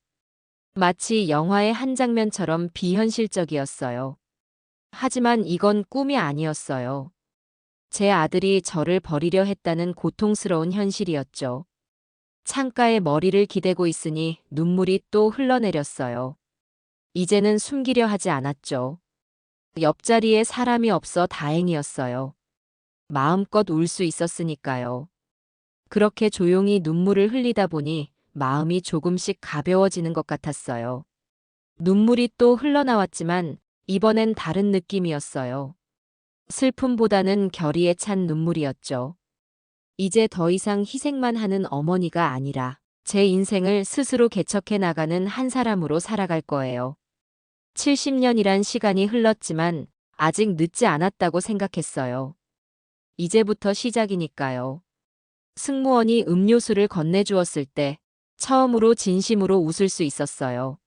S1: 마치 영화의 한 장면처럼 비현실적이었어요. 하지만 이건 꿈이 아니었어요. 제 아들이 저를 버리려 했다는 고통스러운 현실이었죠. 창가에 머리를 기대고 있으니 눈물이 또 흘러내렸어요. 이제는 숨기려 하지 않았죠. 옆자리에 사람이 없어 다행이었어요. 마음껏 울 수 있었으니까요. 그렇게 조용히 눈물을 흘리다 보니 마음이 조금씩 가벼워지는 것 같았어요. 눈물이 또 흘러나왔지만 이번엔 다른 느낌이었어요. 슬픔보다는 결의에 찬 눈물이었죠. 이제 더 이상 희생만 하는 어머니가 아니라 제 인생을 스스로 개척해 나가는 한 사람으로 살아갈 거예요. 70년이란 시간이 흘렀지만 아직 늦지 않았다고 생각했어요. 이제부터 시작이니까요. 승무원이 음료수를 건네주었을 때 처음으로 진심으로 웃을 수 있었어요.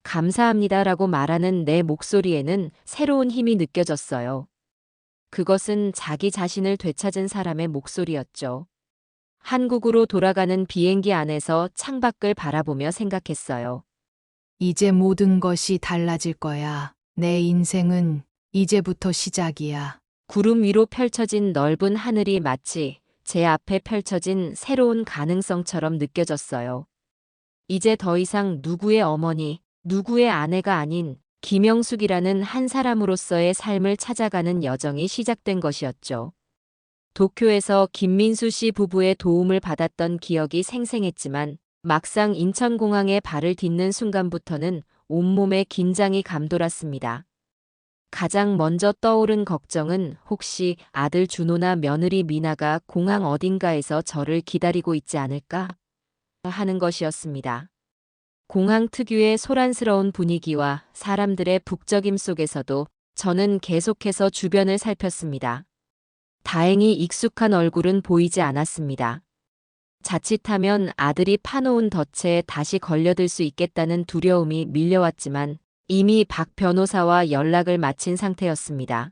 S1: 감사합니다라고 말하는 내 목소리에는 새로운 힘이 느껴졌어요. 그것은 자기 자신을 되찾은 사람의 목소리였죠. 한국으로 돌아가는 비행기 안에서 창밖을 바라보며 생각했어요.
S4: 이제 모든 것이 달라질 거야. 내 인생은 이제부터 시작이야.
S1: 구름 위로 펼쳐진 넓은 하늘이 마치 제 앞에 펼쳐진 새로운 가능성처럼 느껴졌어요. 이제 더 이상 누구의 어머니, 누구의 아내가 아닌 김영숙이라는 한 사람으로서의 삶을 찾아가는 여정이 시작된 것이었죠. 도쿄에서 김민수 씨 부부의 도움을 받았던 기억이 생생했지만 막상 인천공항에 발을 딛는 순간부터는 온몸에 긴장이 감돌았습니다. 가장 먼저 떠오른 걱정은 혹시 아들 준호나 며느리 미나가 공항 어딘가에서 저를 기다리고 있지 않을까 하는 것이었습니다. 공항 특유의 소란스러운 분위기와 사람들의 북적임 속에서도 저는 계속해서 주변을 살폈습니다. 다행히 익숙한 얼굴은 보이지 않았습니다. 자칫하면 아들이 파놓은 덫에 다시 걸려들 수 있겠다는 두려움이 밀려왔지만 이미 박 변호사와 연락을 마친 상태였습니다.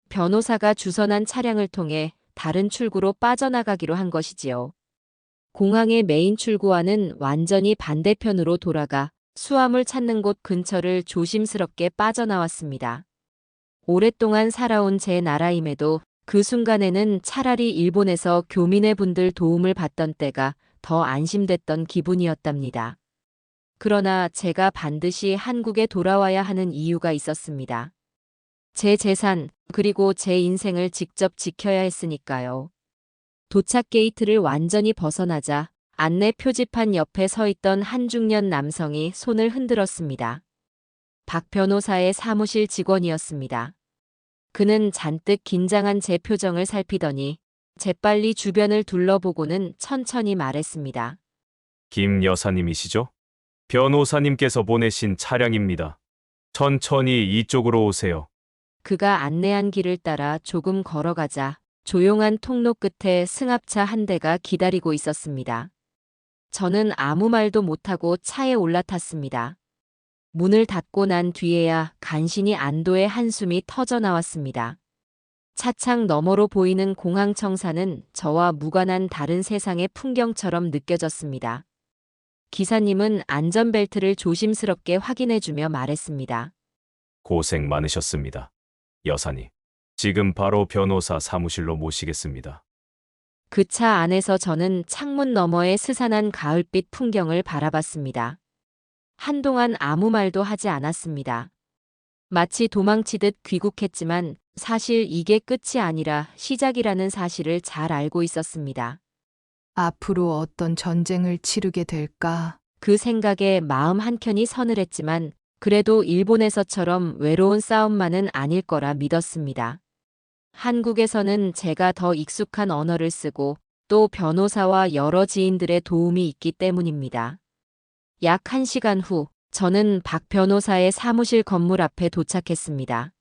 S1: 변호사가 주선한 차량을 통해 다른 출구로 빠져나가기로 한 것이지요. 공항의 메인 출구와는 완전히 반대편으로 돌아가 수화물 찾는 곳 근처를 조심스럽게 빠져나왔습니다. 오랫동안 살아온 제 나라임에도 그 순간에는 차라리 일본에서 교민의 분들 도움을 받던 때가 더 안심됐던 기분이었답니다. 그러나 제가 반드시 한국에 돌아와야 하는 이유가 있었습니다. 제 재산, 그리고 제 인생을 직접 지켜야 했으니까요. 도착 게이트를 완전히 벗어나자 안내 표지판 옆에 서 있던 한 중년 남성이 손을 흔들었습니다. 박 변호사의 사무실 직원이었습니다. 그는 잔뜩 긴장한 제 표정을 살피더니 재빨리 주변을 둘러보고는 천천히 말했습니다.
S12: 김 여사님이시죠? 변호사님께서 보내신 차량입니다. 천천히 이쪽으로 오세요.
S1: 그가 안내한 길을 따라 조금 걸어가자 조용한 통로 끝에 승합차 한 대가 기다리고 있었습니다. 저는 아무 말도 못하고 차에 올라탔습니다. 문을 닫고 난 뒤에야 간신히 안도의 한숨이 터져 나왔습니다. 차창 너머로 보이는 공항 청사는 저와 무관한 다른 세상의 풍경처럼 느껴졌습니다. 기사님은 안전벨트를 조심스럽게 확인해주며 말했습니다.
S12: 고생 많으셨습니다. 여사님, 지금 바로 변호사 사무실로 모시겠습니다.
S1: 그 차 안에서 저는 창문 너머의 스산한 가을빛 풍경을 바라봤습니다. 한동안 아무 말도 하지 않았습니다. 마치 도망치듯 귀국했지만 사실 이게 끝이 아니라 시작이라는 사실을 잘 알고 있었습니다.
S4: 앞으로 어떤 전쟁을 치르게 될까?
S1: 그 생각에 마음 한켠이 서늘했지만 그래도 일본에서처럼 외로운 싸움만은 아닐 거라 믿었습니다. 한국에서는 제가 더 익숙한 언어를 쓰고 또 변호사와 여러 지인들의 도움이 있기 때문입니다. 약 1시간 후 저는 박 변호사의 사무실 건물 앞에 도착했습니다.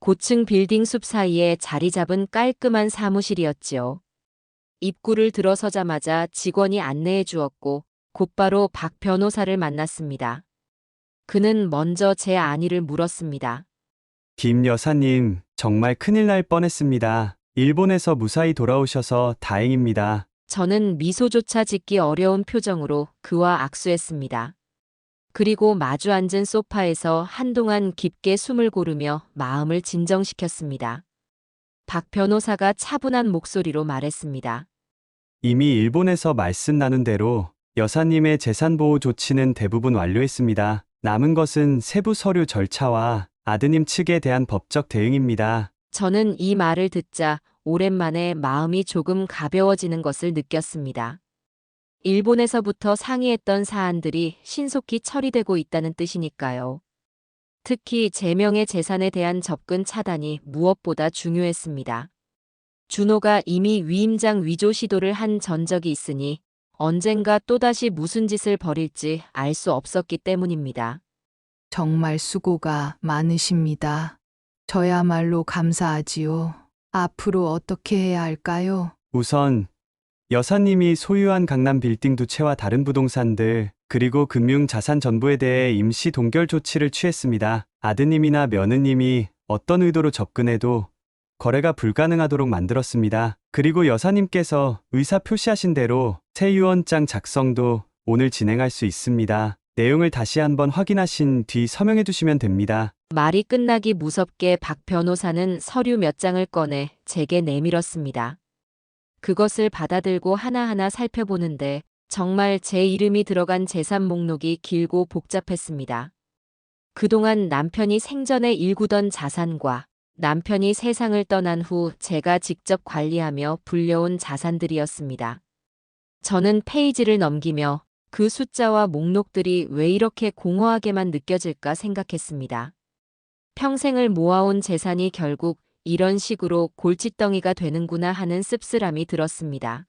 S1: 고층 빌딩 숲 사이에 자리 잡은 깔끔한 사무실이었지요. 입구를 들어서자마자 직원이 안내해 주었고 곧바로 박 변호사를 만났습니다. 그는 먼저 제 안위를 물었습니다.
S10: 김 여사님, 정말 큰일 날 뻔했습니다. 일본에서 무사히 돌아오셔서 다행입니다.
S1: 저는 미소조차 짓기 어려운 표정으로 그와 악수했습니다. 그리고 마주 앉은 소파에서 한동안 깊게 숨을 고르며 마음을 진정시켰습니다. 박 변호사가 차분한 목소리로 말했습니다.
S10: 이미 일본에서 말씀 나눈 대로 여사님의 재산보호 조치는 대부분 완료했습니다. 남은 것은 세부 서류 절차와 아드님 측에 대한 법적 대응입니다.
S1: 저는 이 말을 듣자 오랜만에 마음이 조금 가벼워지는 것을 느꼈습니다. 일본에서부터 상의했던 사안들이 신속히 처리되고 있다는 뜻이니까요. 특히 제명의 재산에 대한 접근 차단이 무엇보다 중요했습니다. 준호가 이미 위임장 위조 시도를 한 전적이 있으니 언젠가 또다시 무슨 짓을 벌일지 알 수 없었기 때문입니다.
S4: 정말 수고가 많으십니다. 저야말로 감사하지요. 앞으로 어떻게 해야 할까요?
S10: 우선 여사님이 소유한 강남 빌딩 두 채와 다른 부동산들 그리고 금융 자산 전부에 대해 임시 동결 조치를 취했습니다. 아드님이나 며느님이 어떤 의도로 접근해도 거래가 불가능하도록 만들었습니다. 그리고 여사님께서 의사 표시하신 대로 새 유언장 작성도 오늘 진행할 수 있습니다. 내용을 다시 한번 확인하신 뒤 서명해 두시면 됩니다.
S1: 말이 끝나기 무섭게 박 변호사는 서류 몇 장을 꺼내 제게 내밀었습니다. 그것을 받아들고 하나하나 살펴보는데 정말 제 이름이 들어간 재산 목록이 길고 복잡했습니다. 그동안 남편이 생전에 일구던 자산과 남편이 세상을 떠난 후 제가 직접 관리하며 불려온 자산들이었습니다. 저는 페이지를 넘기며 그 숫자와 목록들이 왜 이렇게 공허하게만 느껴질까 생각했습니다. 평생을 모아온 재산이 결국 이런 식으로 골칫덩이가 되는구나 하는 씁쓸함이 들었습니다.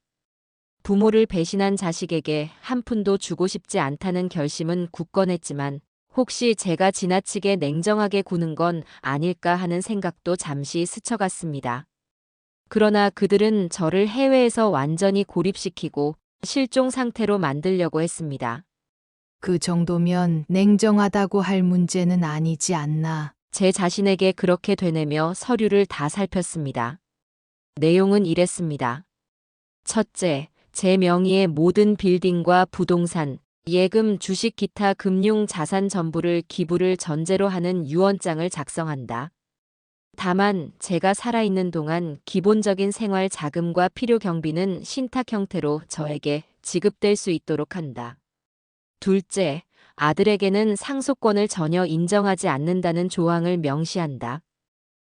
S1: 부모를 배신한 자식에게 한 푼도 주고 싶지 않다는 결심은 굳건했지만 혹시 제가 지나치게 냉정하게 구는 건 아닐까 하는 생각도 잠시 스쳐갔습니다. 그러나 그들은 저를 해외에서 완전히 고립시키고 실종 상태로 만들려고 했습니다.
S4: 그 정도면 냉정하다고 할 문제는 아니지 않나.
S1: 제 자신에게 그렇게 되뇌며 서류를 다 살폈습니다. 내용은 이랬습니다. 첫째, 제 명의의 모든 빌딩과 부동산, 예금, 주식, 기타 금융 자산 전부를 기부를 전제로 하는 유언장을 작성한다. 다만 제가 살아있는 동안 기본적인 생활 자금과 필요 경비는 신탁 형태로 저에게 지급될 수 있도록 한다. 둘째, 아들에게는 상속권을 전혀 인정하지 않는다는 조항을 명시한다.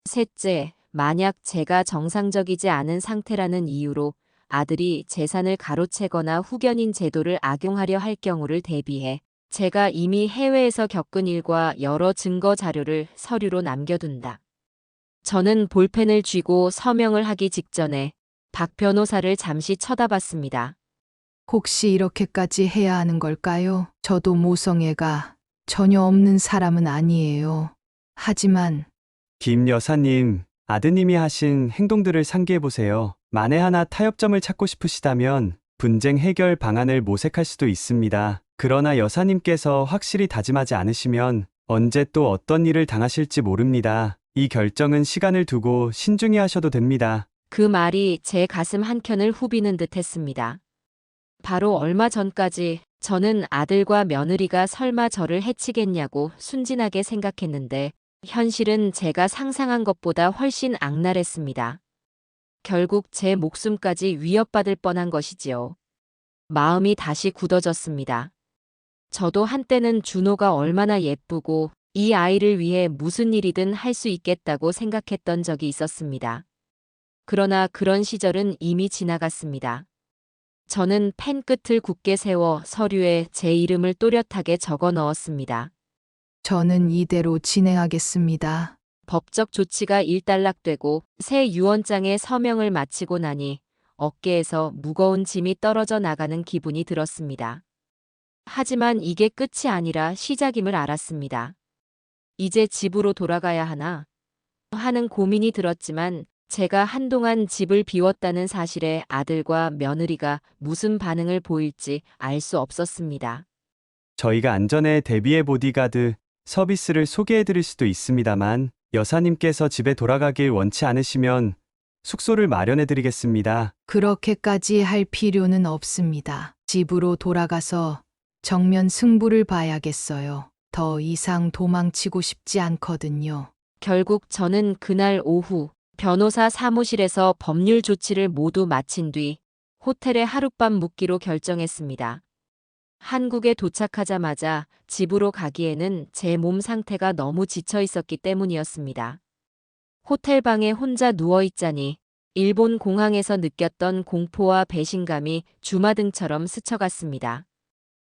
S1: 셋째, 만약 제가 정상적이지 않은 상태라는 이유로 아들이 재산을 가로채거나 후견인 제도를 악용하려 할 경우를 대비해 제가 이미 해외에서 겪은 일과 여러 증거 자료를 서류로 남겨둔다. 저는 볼펜을 쥐고 서명을 하기 직전에 박 변호사를 잠시 쳐다봤습니다.
S4: 혹시 이렇게까지 해야 하는 걸까요? 저도 모성애가 전혀 없는 사람은 아니에요. 하지만
S10: 김 여사님, 아드님이 하신 행동들을 상기해 보세요. 만에 하나 타협점을 찾고 싶으시다면 분쟁 해결 방안을 모색할 수도 있습니다. 그러나 여사님께서 확실히 다짐하지 않으시면 언제 또 어떤 일을 당하실지 모릅니다. 이 결정은 시간을 두고 신중히 하셔도 됩니다.
S1: 그 말이 제 가슴 한켠을 후비는 듯 했습니다. 바로 얼마 전까지 저는 아들과 며느리가 설마 저를 해치겠냐고 순진하게 생각했는데 현실은 제가 상상한 것보다 훨씬 악랄했습니다. 결국 제 목숨까지 위협받을 뻔한 것이지요. 마음이 다시 굳어졌습니다. 저도 한때는 준호가 얼마나 예쁘고 이 아이를 위해 무슨 일이든 할 수 있겠다고 생각했던 적이 있었습니다. 그러나 그런 시절은 이미 지나갔습니다. 저는 펜 끝을 굳게 세워 서류에 제 이름을 또렷하게 적어 넣었습니다.
S4: 저는 이대로 진행하겠습니다.
S1: 법적 조치가 일단락되고 새 유언장에 서명을 마치고 나니 어깨에서 무거운 짐이 떨어져 나가는 기분이 들었습니다. 하지만 이게 끝이 아니라 시작임을 알았습니다. 이제 집으로 돌아가야 하나 하는 고민이 들었지만 제가 한동안 집을 비웠다는 사실에 아들과 며느리가 무슨 반응을 보일지 알 수 없었습니다.
S10: 저희가 안전에 대비해 보디가드 서비스를 소개해 드릴 수도 있습니다만 여사님께서 집에 돌아가길 원치 않으시면 숙소를 마련해 드리겠습니다.
S4: 그렇게까지 할 필요는 없습니다. 집으로 돌아가서 정면 승부를 봐야겠어요. 더 이상 도망치고 싶지 않거든요.
S1: 결국 저는 그날 오후 변호사 사무실에서 법률 조치를 모두 마친 뒤 호텔에 하룻밤 묵기로 결정했습니다. 한국에 도착하자마자 집으로 가기에는 제 몸 상태가 너무 지쳐 있었기 때문이었습니다. 호텔방에 혼자 누워있자니 일본 공항에서 느꼈던 공포와 배신감이 주마등처럼 스쳐갔습니다.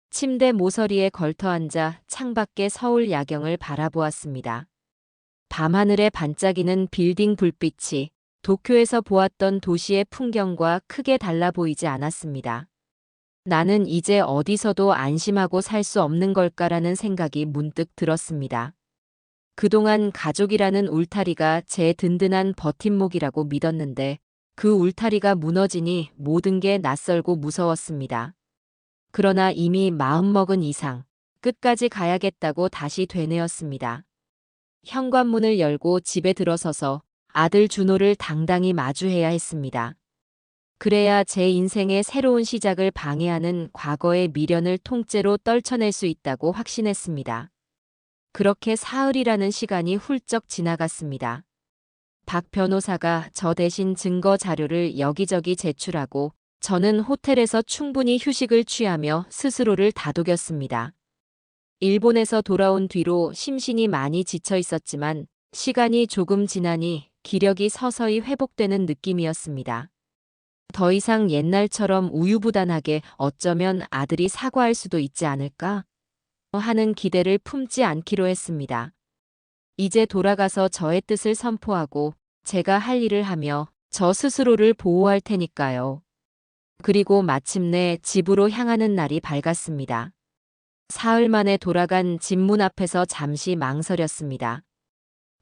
S1: 침대 모서리에 걸터앉아 창밖의 서울 야경을 바라보았습니다. 밤하늘에 반짝이는 빌딩 불빛이 도쿄에서 보았던 도시의 풍경과 크게 달라 보이지 않았습니다. 나는 이제 어디서도 안심하고 살 수 없는 걸까라는 생각이 문득 들었습니다. 그동안 가족이라는 울타리가 제 든든한 버팀목이라고 믿었는데 그 울타리가 무너지니 모든 게 낯설고 무서웠습니다. 그러나 이미 마음먹은 이상 끝까지 가야겠다고 다시 되뇌었습니다. 현관문을 열고 집에 들어서서 아들 준호를 당당히 마주해야 했습니다. 그래야 제 인생의 새로운 시작을 방해하는 과거의 미련을 통째로 떨쳐낼 수 있다고 확신했습니다. 그렇게 사흘이라는 시간이 훌쩍 지나갔습니다. 박 변호사가 저 대신 증거 자료를 여기저기 제출하고 저는 호텔에서 충분히 휴식을 취하며 스스로를 다독였습니다. 일본에서 돌아온 뒤로 심신이 많이 지쳐 있었지만 시간이 조금 지나니 기력이 서서히 회복되는 느낌이었습니다. 더 이상 옛날처럼 우유부단하게 어쩌면 아들이 사과할 수도 있지 않을까 하는 기대를 품지 않기로 했습니다. 이제 돌아가서 저의 뜻을 선포하고 제가 할 일을 하며 저 스스로를 보호할 테니까요. 그리고 마침내 집으로 향하는 날이 밝았습니다. 사흘 만에 돌아간 집 문 앞에서 잠시 망설였습니다.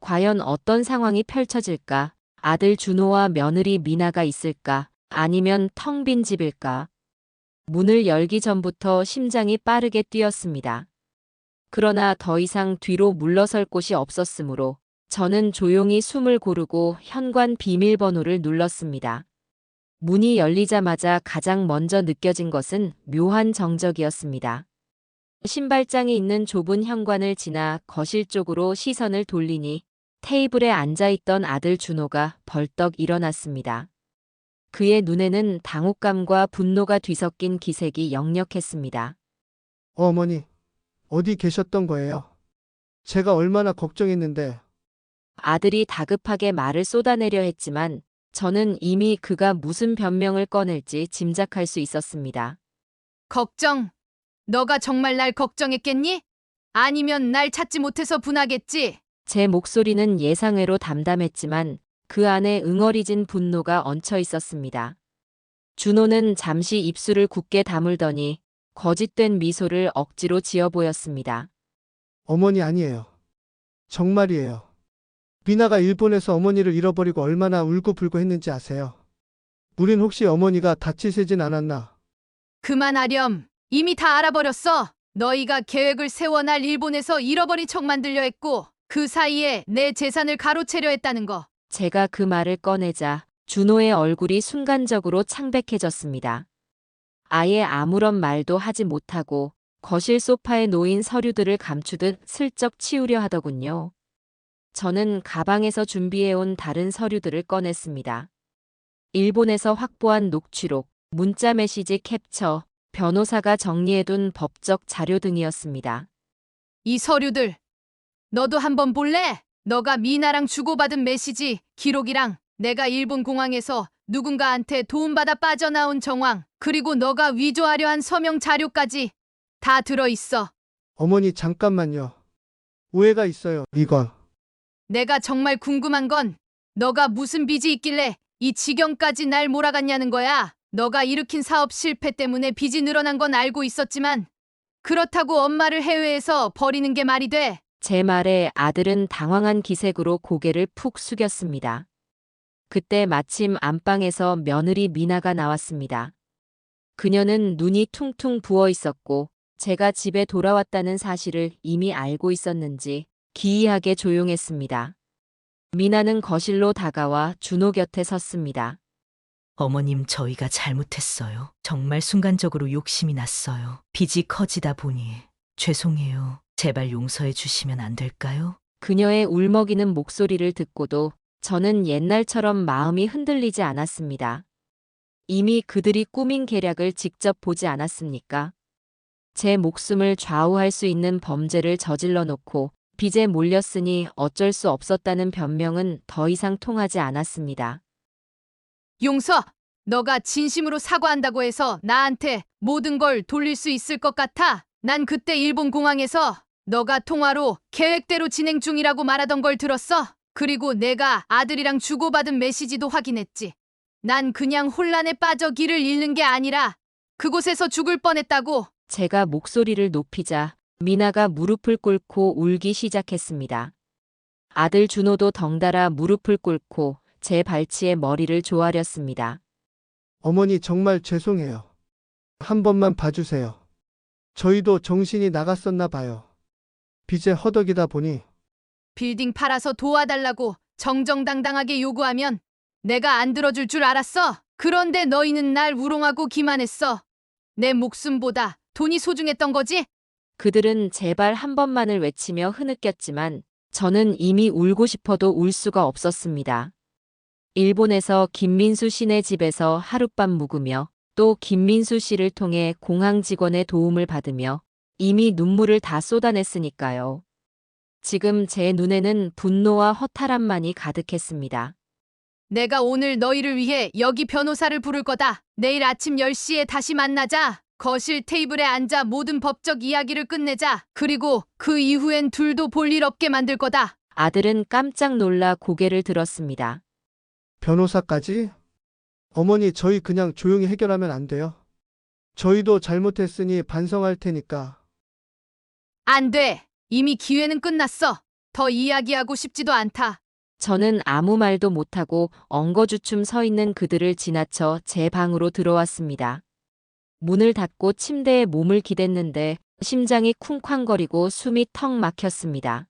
S1: 과연 어떤 상황이 펼쳐질까? 아들 준호와 며느리 미나가 있을까? 아니면 텅 빈 집일까? 문을 열기 전부터 심장이 빠르게 뛰었습니다. 그러나 더 이상 뒤로 물러설 곳이 없었으므로 저는 조용히 숨을 고르고 현관 비밀번호를 눌렀습니다. 문이 열리자마자 가장 먼저 느껴진 것은 묘한 정적이었습니다. 신발장이 있는 좁은 현관을 지나 거실 쪽으로 시선을 돌리니 테이블에 앉아있던 아들 준호가 벌떡 일어났습니다. 그의 눈에는 당혹감과 분노가 뒤섞인 기색이 역력했습니다.
S2: 어머니, 어디 계셨던 거예요? 제가 얼마나 걱정했는데.
S1: 아들이 다급하게 말을 쏟아내려 했지만 저는 이미 그가 무슨 변명을 꺼낼지 짐작할 수 있었습니다.
S4: 걱정? 너가 정말 날 걱정했겠니? 아니면 날 찾지 못해서 분하겠지?
S1: 제 목소리는 예상외로 담담했지만 그 안에 응어리진 분노가 얹혀 있었습니다. 준호는 잠시 입술을 굳게 다물더니 거짓된 미소를 억지로 지어 보였습니다.
S2: 어머니 아니에요. 정말이에요. 미나가 일본에서 어머니를 잃어버리고 얼마나 울고불고 했는지 아세요? 우린 혹시 어머니가 다치시진 않았나?
S4: 그만하렴. 이미 다 알아버렸어. 너희가 계획을 세워 날 일본에서 잃어버린 척 만들려 했고 그 사이에 내 재산을 가로채려 했다는 거.
S1: 제가 그 말을 꺼내자 준호의 얼굴이 순간적으로 창백해졌습니다. 아예 아무런 말도 하지 못하고 거실 소파에 놓인 서류들을 감추듯 슬쩍 치우려 하더군요. 저는 가방에서 준비해온 다른 서류들을 꺼냈습니다. 일본에서 확보한 녹취록, 문자 메시지 캡처, 변호사가 정리해둔 법적 자료 등이었습니다.
S4: 이 서류들 너도 한번 볼래? 너가 미나랑 주고받은 메시지, 기록이랑 내가 일본 공항에서 누군가한테 도움받아 빠져나온 정황, 그리고 너가 위조하려 한 서명 자료까지 다 들어있어.
S2: 어머니 잠깐만요. 오해가 있어요. 이건.
S4: 내가 정말 궁금한 건 너가 무슨 빚이 있길래 이 지경까지 날 몰아갔냐는 거야. 너가 일으킨 사업 실패 때문에 빚이 늘어난 건 알고 있었지만 그렇다고 엄마를 해외에서 버리는 게 말이 돼?
S1: 제 말에 아들은 당황한 기색으로 고개를 푹 숙였습니다. 그때 마침 안방에서 며느리 미나가 나왔습니다. 그녀는 눈이 퉁퉁 부어 있었고 제가 집에 돌아왔다는 사실을 이미 알고 있었는지 기이하게 조용했습니다. 미나는 거실로 다가와 준호 곁에 섰습니다.
S3: 어머님, 저희가 잘못했어요. 정말 순간적으로 욕심이 났어요. 빚이 커지다 보니 죄송해요. 제발 용서해 주시면 안 될까요?
S1: 그녀의 울먹이는 목소리를 듣고도 저는 옛날처럼 마음이 흔들리지 않았습니다. 이미 그들이 꾸민 계략을 직접 보지 않았습니까? 제 목숨을 좌우할 수 있는 범죄를 저질러 놓고 빚에 몰렸으니 어쩔 수 없었다는 변명은 더 이상 통하지 않았습니다.
S4: 용서! 너가 진심으로 사과한다고 해서 나한테 모든 걸 돌릴 수 있을 것 같아? 난 그때 일본 공항에서 너가 통화로 계획대로 진행 중이라고 말하던 걸 들었어. 그리고 내가 아들이랑 주고받은 메시지도 확인했지. 난 그냥 혼란에 빠져 길을 잃는 게 아니라 그곳에서 죽을 뻔했다고.
S1: 제가 목소리를 높이자 미나가 무릎을 꿇고 울기 시작했습니다. 아들 준호도 덩달아 무릎을 꿇고 제 발치에 머리를 조아렸습니다.
S2: 어머니 정말 죄송해요. 한 번만 봐주세요. 저희도 정신이 나갔었나 봐요. 빚에 허덕이다 보니.
S4: 빌딩 팔아서 도와달라고 정정당당하게 요구하면 내가 안 들어줄 줄 알았어? 그런데 너희는 날 우롱하고 기만했어. 내 목숨보다 돈이 소중했던 거지?
S1: 그들은 제발 한 번만을 외치며 흐느꼈지만 저는 이미 울고 싶어도 울 수가 없었습니다. 일본에서 김민수 씨네 집에서 하룻밤 묵으며 또 김민수 씨를 통해 공항 직원의 도움을 받으며 이미 눈물을 다 쏟아냈으니까요. 지금 제 눈에는 분노와 허탈함만이 가득했습니다.
S4: 내가 오늘 너희를 위해 여기 변호사를 부를 거다. 내일 아침 10시에 다시 만나자. 거실 테이블에 앉아 모든 법적 이야기를 끝내자. 그리고 그 이후엔 둘도 볼 일 없게 만들 거다.
S1: 아들은 깜짝 놀라 고개를 들었습니다.
S2: 변호사까지? 어머니, 저희 그냥 조용히 해결하면 안 돼요? 저희도 잘못했으니 반성할 테니까.
S4: 안 돼. 이미 기회는 끝났어. 더 이야기하고 싶지도 않다.
S1: 저는 아무 말도 못하고 엉거주춤 서 있는 그들을 지나쳐 제 방으로 들어왔습니다. 문을 닫고 침대에 몸을 기댔는데 심장이 쿵쾅거리고 숨이 턱 막혔습니다.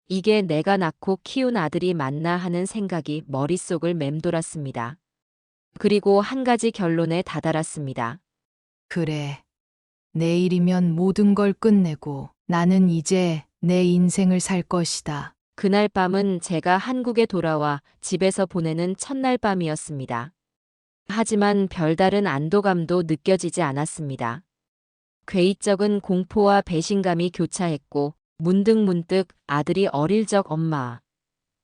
S1: 이게 내가 낳고 키운 아들이 맞나 하는 생각이 머릿속을 맴돌았습니다. 그리고 한 가지 결론에 다다랐습니다.
S4: 그래. 내일이면 모든 걸 끝내고 나는 이제 내 인생을 살 것이다.
S1: 그날 밤은 제가 한국에 돌아와 집에서 보내는 첫날 밤이었습니다. 하지만 별다른 안도감도 느껴지지 않았습니다. 괴이적은 공포와 배신감이 교차했고 문득문득 아들이 어릴 적 엄마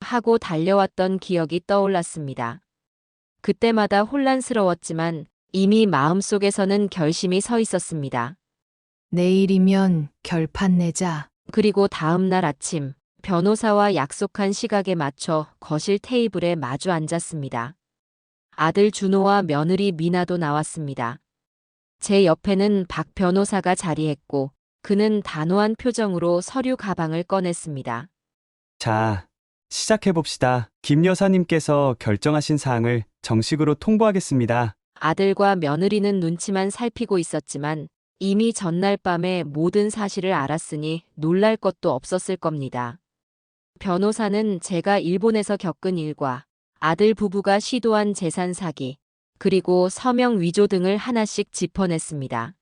S1: 하고 달려왔던 기억이 떠올랐습니다. 그때마다 혼란스러웠지만 이미 마음속에서는 결심이 서 있었습니다.
S4: 내일이면 결판 내자.
S1: 그리고 다음 날 아침 변호사와 약속한 시각에 맞춰 거실 테이블에 마주 앉았습니다. 아들 준호와 며느리 미나도 나왔습니다. 제 옆에는 박 변호사가 자리했고 그는 단호한 표정으로 서류 가방을 꺼냈습니다.
S10: 자, 시작해봅시다. 김 여사님께서 결정하신 사항을 정식으로 통보하겠습니다.
S1: 아들과 며느리는 눈치만 살피고 있었지만 이미 전날 밤에 모든 사실을 알았으니 놀랄 것도 없었을 겁니다. 변호사는 제가 일본에서 겪은 일과 아들 부부가 시도한 재산 사기, 그리고 서명 위조 등을 하나씩 짚어냈습니다.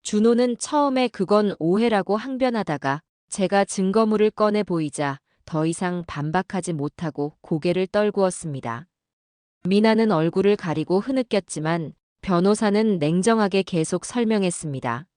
S1: 준호는 처음에 그건 오해라고 항변하다가 제가 증거물을 꺼내 보이자 더 이상 반박하지 못하고 고개를 떨구었습니다. 미나는 얼굴을 가리고 흐느꼈지만 변호사는 냉정하게 계속 설명했습니다.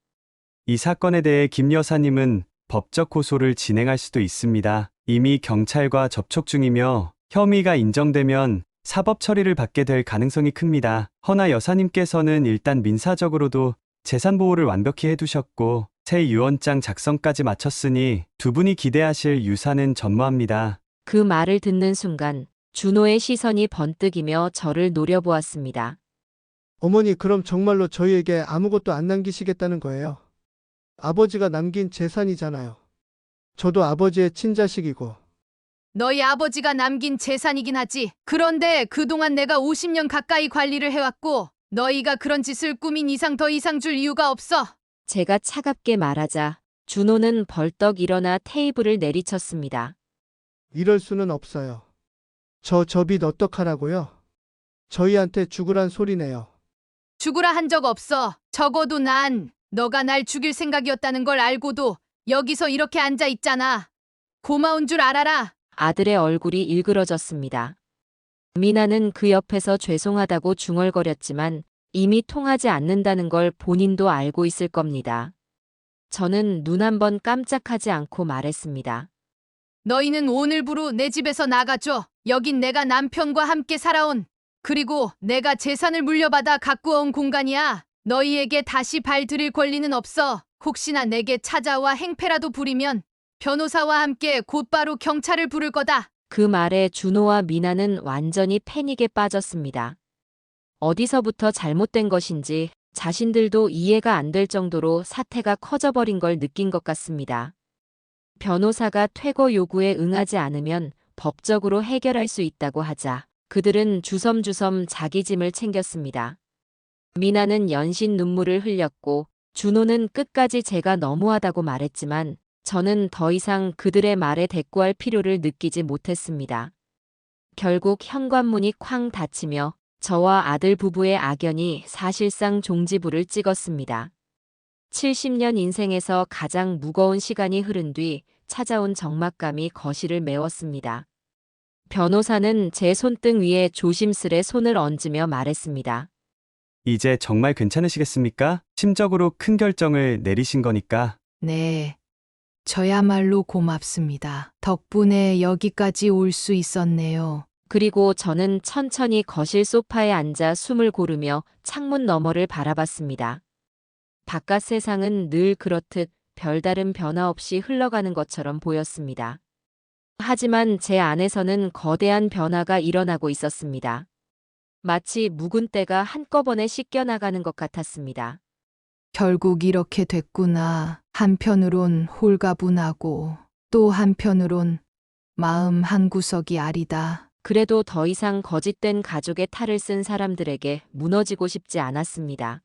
S10: 이 사건에 대해 김 여사님은 법적 고소를 진행할 수도 있습니다. 이미 경찰과 접촉 중이며 혐의가 인정되면 사법 처리를 받게 될 가능성이 큽니다. 허나 여사님께서는 일단 민사적으로도 재산 보호를 완벽히 해두셨고 새 유언장 작성까지 마쳤으니 두 분이 기대하실 유산은 전무합니다.
S1: 그 말을 듣는 순간 준호의 시선이 번뜩이며 저를 노려보았습니다.
S2: 어머니, 그럼 정말로 저희에게 아무것도 안 남기시겠다는 거예요? 아버지가 남긴 재산이잖아요. 저도 아버지의 친자식이고.
S4: 너희 아버지가 남긴 재산이긴 하지. 그런데 그동안 내가 50년 가까이 관리를 해왔고 너희가 그런 짓을 꾸민 이상 더 이상 줄 이유가 없어.
S1: 제가 차갑게 말하자 준호는 벌떡 일어나 테이블을 내리쳤습니다.
S2: 이럴 수는 없어요. 저 빚 어떡하라고요? 저희한테 죽으란 소리네요.
S4: 죽으라 한 적 없어. 적어도 난 너가 날 죽일 생각이었다는 걸 알고도 여기서 이렇게 앉아 있잖아. 고마운 줄 알아라.
S1: 아들의 얼굴이 일그러졌습니다. 미나는 그 옆에서 죄송하다고 중얼거렸지만 이미 통하지 않는다는 걸 본인도 알고 있을 겁니다. 저는 눈 한 번 깜짝하지 않고 말했습니다.
S4: 너희는 오늘부로 내 집에서 나가줘. 여긴 내가 남편과 함께 살아온, 그리고 내가 재산을 물려받아 갖고 온 공간이야. 너희에게 다시 발 들일 권리는 없어. 혹시나 내게 찾아와 행패라도 부리면 변호사와 함께 곧바로 경찰을 부를 거다.
S1: 그 말에 준호와 미나는 완전히 패닉에 빠졌습니다. 어디서부터 잘못된 것인지 자신들도 이해가 안 될 정도로 사태가 커져버린 걸 느낀 것 같습니다. 변호사가 퇴거 요구에 응하지 않으면 법적으로 해결할 수 있다고 하자 그들은 주섬주섬 자기 짐을 챙겼습니다. 미나는 연신 눈물을 흘렸고 준호는 끝까지 제가 너무하다고 말했지만 저는 더 이상 그들의 말에 대꾸할 필요를 느끼지 못했습니다. 결국 현관문이 쾅 닫히며 저와 아들 부부의 악연이 사실상 종지부를 찍었습니다. 70년 인생에서 가장 무거운 시간이 흐른 뒤 찾아온 적막감이 거실을 메웠습니다. 변호사는 제 손등 위에 조심스레 손을 얹으며 말했습니다.
S10: 이제 정말 괜찮으시겠습니까? 심적으로 큰 결정을 내리신 거니까.
S4: 네. 저야말로 고맙습니다. 덕분에 여기까지 올 수 있었네요.
S1: 그리고 저는 천천히 거실 소파에 앉아 숨을 고르며 창문 너머를 바라봤습니다. 바깥 세상은 늘 그렇듯 별다른 변화 없이 흘러가는 것처럼 보였습니다. 하지만 제 안에서는 거대한 변화가 일어나고 있었습니다. 마치 묵은 때가 한꺼번에 씻겨나가는 것 같았습니다.
S4: 결국 이렇게 됐구나. 한편으론 홀가분하고 또 한편으론 마음 한구석이 아리다.
S1: 그래도 더 이상 거짓된 가족의 탈을 쓴 사람들에게 무너지고 싶지 않았습니다.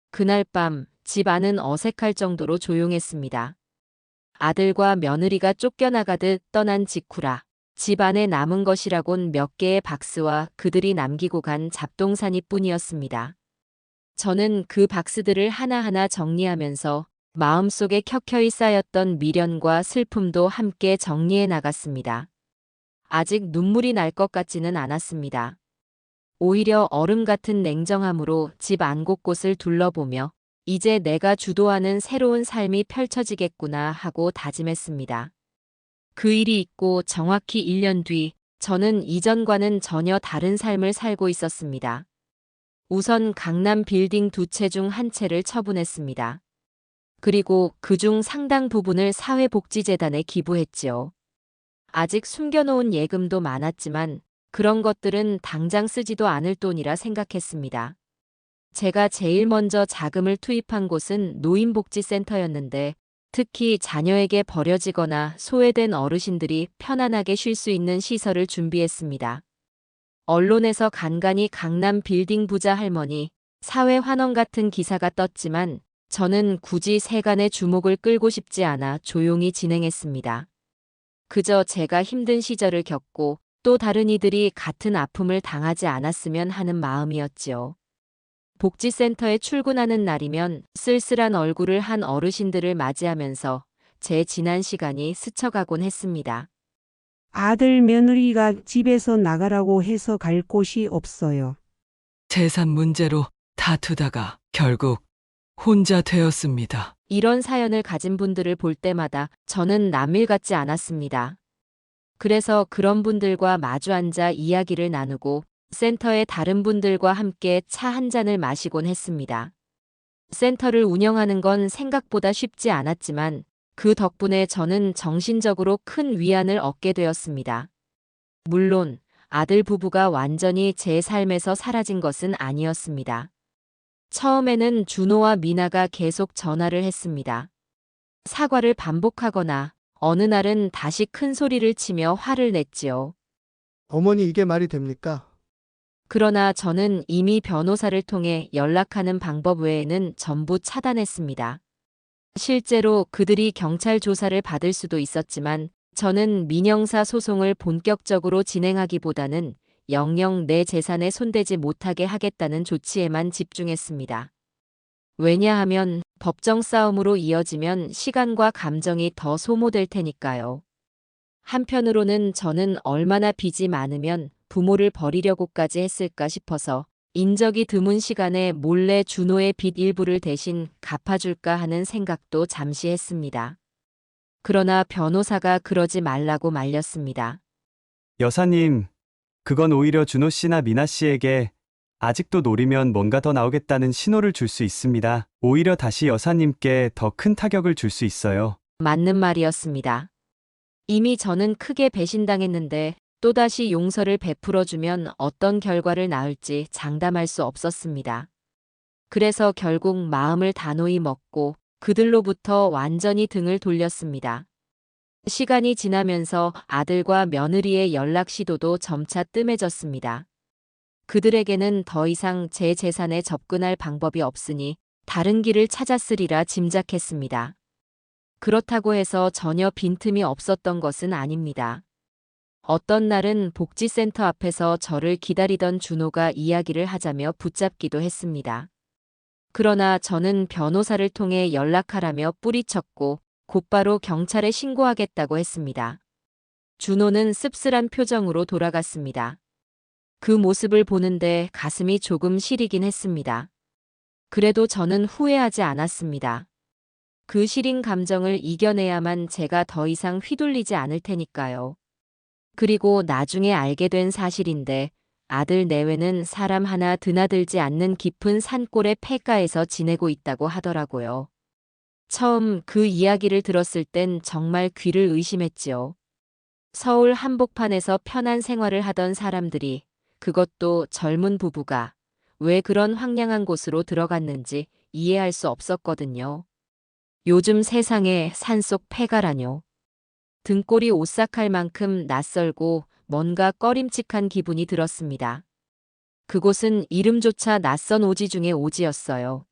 S1: 그날 밤 집 안은 어색할 정도로 조용했습니다. 아들과 며느리가 쫓겨나가듯 떠난 직후라 집 안에 남은 것이라곤 몇 개의 박스와 그들이 남기고 간 잡동사니 뿐이었습니다. 저는 그 박스들을 하나하나 정리하면서 마음속에 켜켜이 쌓였던 미련과 슬픔도 함께 정리해 나갔습니다. 아직 눈물이 날 것 같지는 않았습니다. 오히려 얼음 같은 냉정함으로 집 안 곳곳을 둘러보며 이제 내가 주도하는 새로운 삶이 펼쳐지겠구나 하고 다짐했습니다. 그 일이 있고 정확히 1년 뒤 저는 이전과는 전혀 다른 삶을 살고 있었습니다. 우선 강남 빌딩 2채 중 1채를 처분했습니다. 그리고 그중 상당 부분을 사회복지재단에 기부했지요. 아직 숨겨놓은 예금도 많았지만 그런 것들은 당장 쓰지도 않을 돈이라 생각했습니다. 제가 제일 먼저 자금을 투입한 곳은 노인복지센터였는데 특히 자녀에게 버려지거나 소외된 어르신들이 편안하게 쉴 수 있는 시설을 준비했습니다. 언론에서 간간히 강남 빌딩 부자 할머니, 사회 환원 같은 기사가 떴지만 저는 굳이 세간의 주목을 끌고 싶지 않아 조용히 진행했습니다. 그저 제가 힘든 시절을 겪고 또 다른 이들이 같은 아픔을 당하지 않았으면 하는 마음이었지요. 복지센터에 출근하는 날이면 쓸쓸한 얼굴을 한 어르신들을 맞이하면서 제 지난 시간이 스쳐가곤 했습니다.
S13: 아들 며느리가 집에서 나가라고 해서 갈 곳이 없어요.
S14: 재산 문제로 다투다가 결국 혼자 되었습니다.
S1: 이런 사연을 가진 분들을 볼 때마다 저는 남일 같지 않았습니다. 그래서 그런 분들과 마주 앉아 이야기를 나누고 센터의 다른 분들과 함께 차 한 잔을 마시곤 했습니다. 센터를 운영하는 건 생각보다 쉽지 않았지만 그 덕분에 저는 정신적으로 큰 위안을 얻게 되었습니다. 물론 아들 부부가 완전히 제 삶에서 사라진 것은 아니었습니다. 처음에는 준호와 미나가 계속 전화를 했습니다. 사과를 반복하거나 어느 날은 다시 큰 소리를 치며 화를 냈지요.
S2: 어머니 이게 말이 됩니까?
S1: 그러나 저는 이미 변호사를 통해 연락하는 방법 외에는 전부 차단했습니다. 실제로 그들이 경찰 조사를 받을 수도 있었지만 저는 민형사 소송을 본격적으로 진행하기보다는 영영 내 재산에 손대지 못하게 하겠다는 조치에만 집중했습니다. 왜냐하면 법정 싸움으로 이어지면 시간과 감정이 더 소모될 테니까요. 한편으로는 저는 얼마나 빚이 많으면 부모를 버리려고까지 했을까 싶어서 인적이 드문 시간에 몰래 준호의 빚 일부를 대신 갚아줄까 하는 생각도 잠시 했습니다. 그러나 변호사가 그러지 말라고 말렸습니다.
S10: 여사님, 그건 오히려 준호 씨나 미나 씨에게 아직도 노리면 뭔가 더 나오겠다는 신호를 줄 수 있습니다. 오히려 다시 여사님께 더 큰 타격을 줄 수 있어요.
S1: 맞는 말이었습니다. 이미 저는 크게 배신당했는데 또다시 용서를 베풀어주면 어떤 결과를 낳을지 장담할 수 없었습니다. 그래서 결국 마음을 단호히 먹고 그들로부터 완전히 등을 돌렸습니다. 시간이 지나면서 아들과 며느리의 연락 시도도 점차 뜸해졌습니다. 그들에게는 더 이상 제 재산에 접근할 방법이 없으니 다른 길을 찾았으리라 짐작했습니다. 그렇다고 해서 전혀 빈틈이 없었던 것은 아닙니다. 어떤 날은 복지센터 앞에서 저를 기다리던 준호가 이야기를 하자며 붙잡기도 했습니다. 그러나 저는 변호사를 통해 연락하라며 뿌리쳤고 곧바로 경찰에 신고하겠다고 했습니다. 준호는 씁쓸한 표정으로 돌아갔습니다. 그 모습을 보는데 가슴이 조금 시리긴 했습니다. 그래도 저는 후회하지 않았습니다. 그 시린 감정을 이겨내야만 제가 더 이상 휘둘리지 않을 테니까요. 그리고 나중에 알게 된 사실인데 아들 내외는 사람 하나 드나들지 않는 깊은 산골의 폐가에서 지내고 있다고 하더라고요. 처음 그 이야기를 들었을 땐 정말 귀를 의심했지요. 서울 한복판에서 편한 생활을 하던 사람들이, 그것도 젊은 부부가 왜 그런 황량한 곳으로 들어갔는지 이해할 수 없었거든요. 요즘 세상에 산속 폐가라뇨. 등골이 오싹할 만큼 낯설고 뭔가 꺼림칙한 기분이 들었습니다. 그곳은 이름조차 낯선 오지 중의 오지였어요.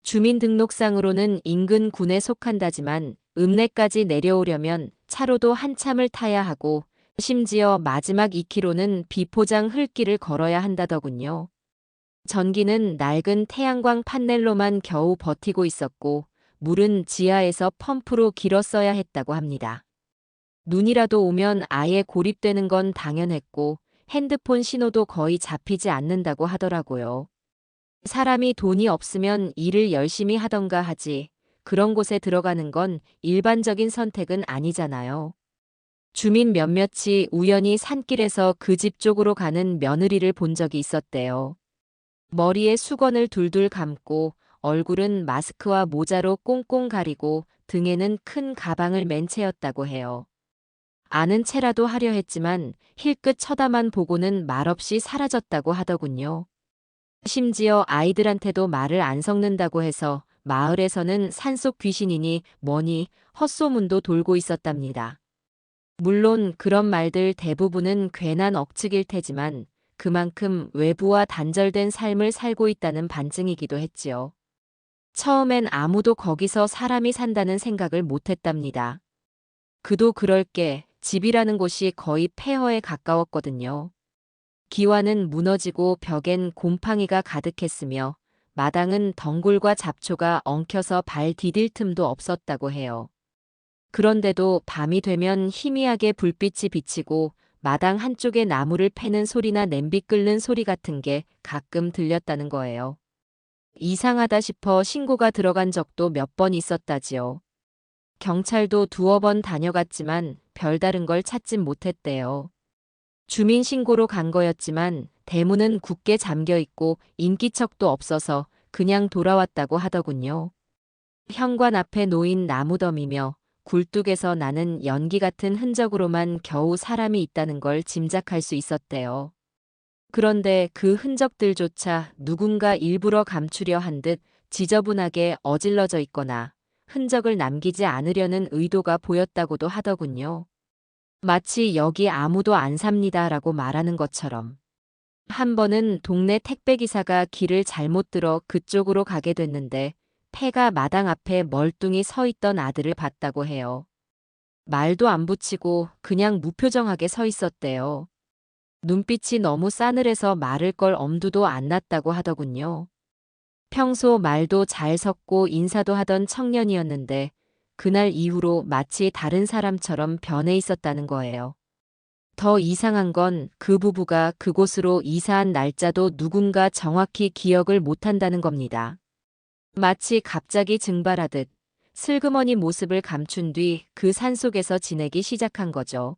S1: 주민등록상으로는 인근 군에 속한다지만 읍내까지 내려오려면 차로도 한참을 타야 하고 심지어 마지막 2km는 비포장 흙길을 걸어야 한다더군요. 전기는 낡은 태양광 판넬로만 겨우 버티고 있었고 물은 지하에서 펌프로 길어 써야 했다고 합니다. 눈이라도 오면 아예 고립되는 건 당연했고 핸드폰 신호도 거의 잡히지 않는다고 하더라고요. 사람이 돈이 없으면 일을 열심히 하던가 하지 그런 곳에 들어가는 건 일반적인 선택은 아니잖아요. 주민 몇몇이 우연히 산길에서 그 집 쪽으로 가는 며느리를 본 적이 있었대요. 머리에 수건을 둘둘 감고 얼굴은 마스크와 모자로 꽁꽁 가리고 등에는 큰 가방을 맨 채였다고 해요. 아는 체라도 하려 했지만 힐끗 쳐다만 보고는 말없이 사라졌다고 하더군요. 심지어 아이들한테도 말을 안 섞는다고 해서 마을에서는 산속 귀신이니 뭐니 헛소문도 돌고 있었답니다. 물론 그런 말들 대부분은 괜한 억측일 테지만 그만큼 외부와 단절된 삶을 살고 있다는 반증이기도 했지요. 처음엔 아무도 거기서 사람이 산다는 생각을 못했답니다. 그도 그럴 게 집이라는 곳이 거의 폐허에 가까웠거든요. 기와는 무너지고 벽엔 곰팡이가 가득했으며 마당은 덩굴과 잡초가 엉켜서 발 디딜 틈도 없었다고 해요. 그런데도 밤이 되면 희미하게 불빛이 비치고 마당 한쪽에 나무를 패는 소리나 냄비 끓는 소리 같은 게 가끔 들렸다는 거예요. 이상하다 싶어 신고가 들어간 적도 몇 번 있었다지요. 경찰도 두어 번 다녀갔지만 별다른 걸 찾진 못했대요. 주민신고로 간 거였지만 대문은 굳게 잠겨있고 인기척도 없어서 그냥 돌아왔다고 하더군요. 현관 앞에 놓인 나무더미며 굴뚝에서 나는 연기 같은 흔적으로만 겨우 사람이 있다는 걸 짐작할 수 있었대요. 그런데 그 흔적들조차 누군가 일부러 감추려 한 듯 지저분하게 어질러져 있거나 흔적을 남기지 않으려는 의도가 보였다고도 하더군요. 마치 여기 아무도 안 삽니다라고 말하는 것처럼. 한 번은 동네 택배기사가 길을 잘못 들어 그쪽으로 가게 됐는데 폐가 마당 앞에 멀뚱히 서 있던 아들을 봤다고 해요. 말도 안 붙이고 그냥 무표정하게 서 있었대요. 눈빛이 너무 싸늘해서 말을 걸 엄두도 안 났다고 하더군요. 평소 말도 잘 섞고 인사도 하던 청년이었는데 그날 이후로 마치 다른 사람처럼 변해 있었다는 거예요. 더 이상한 건 그 부부가 그곳으로 이사한 날짜도 누군가 정확히 기억을 못한다는 겁니다. 마치 갑자기 증발하듯 슬그머니 모습을 감춘 뒤 그 산속에서 지내기 시작한 거죠.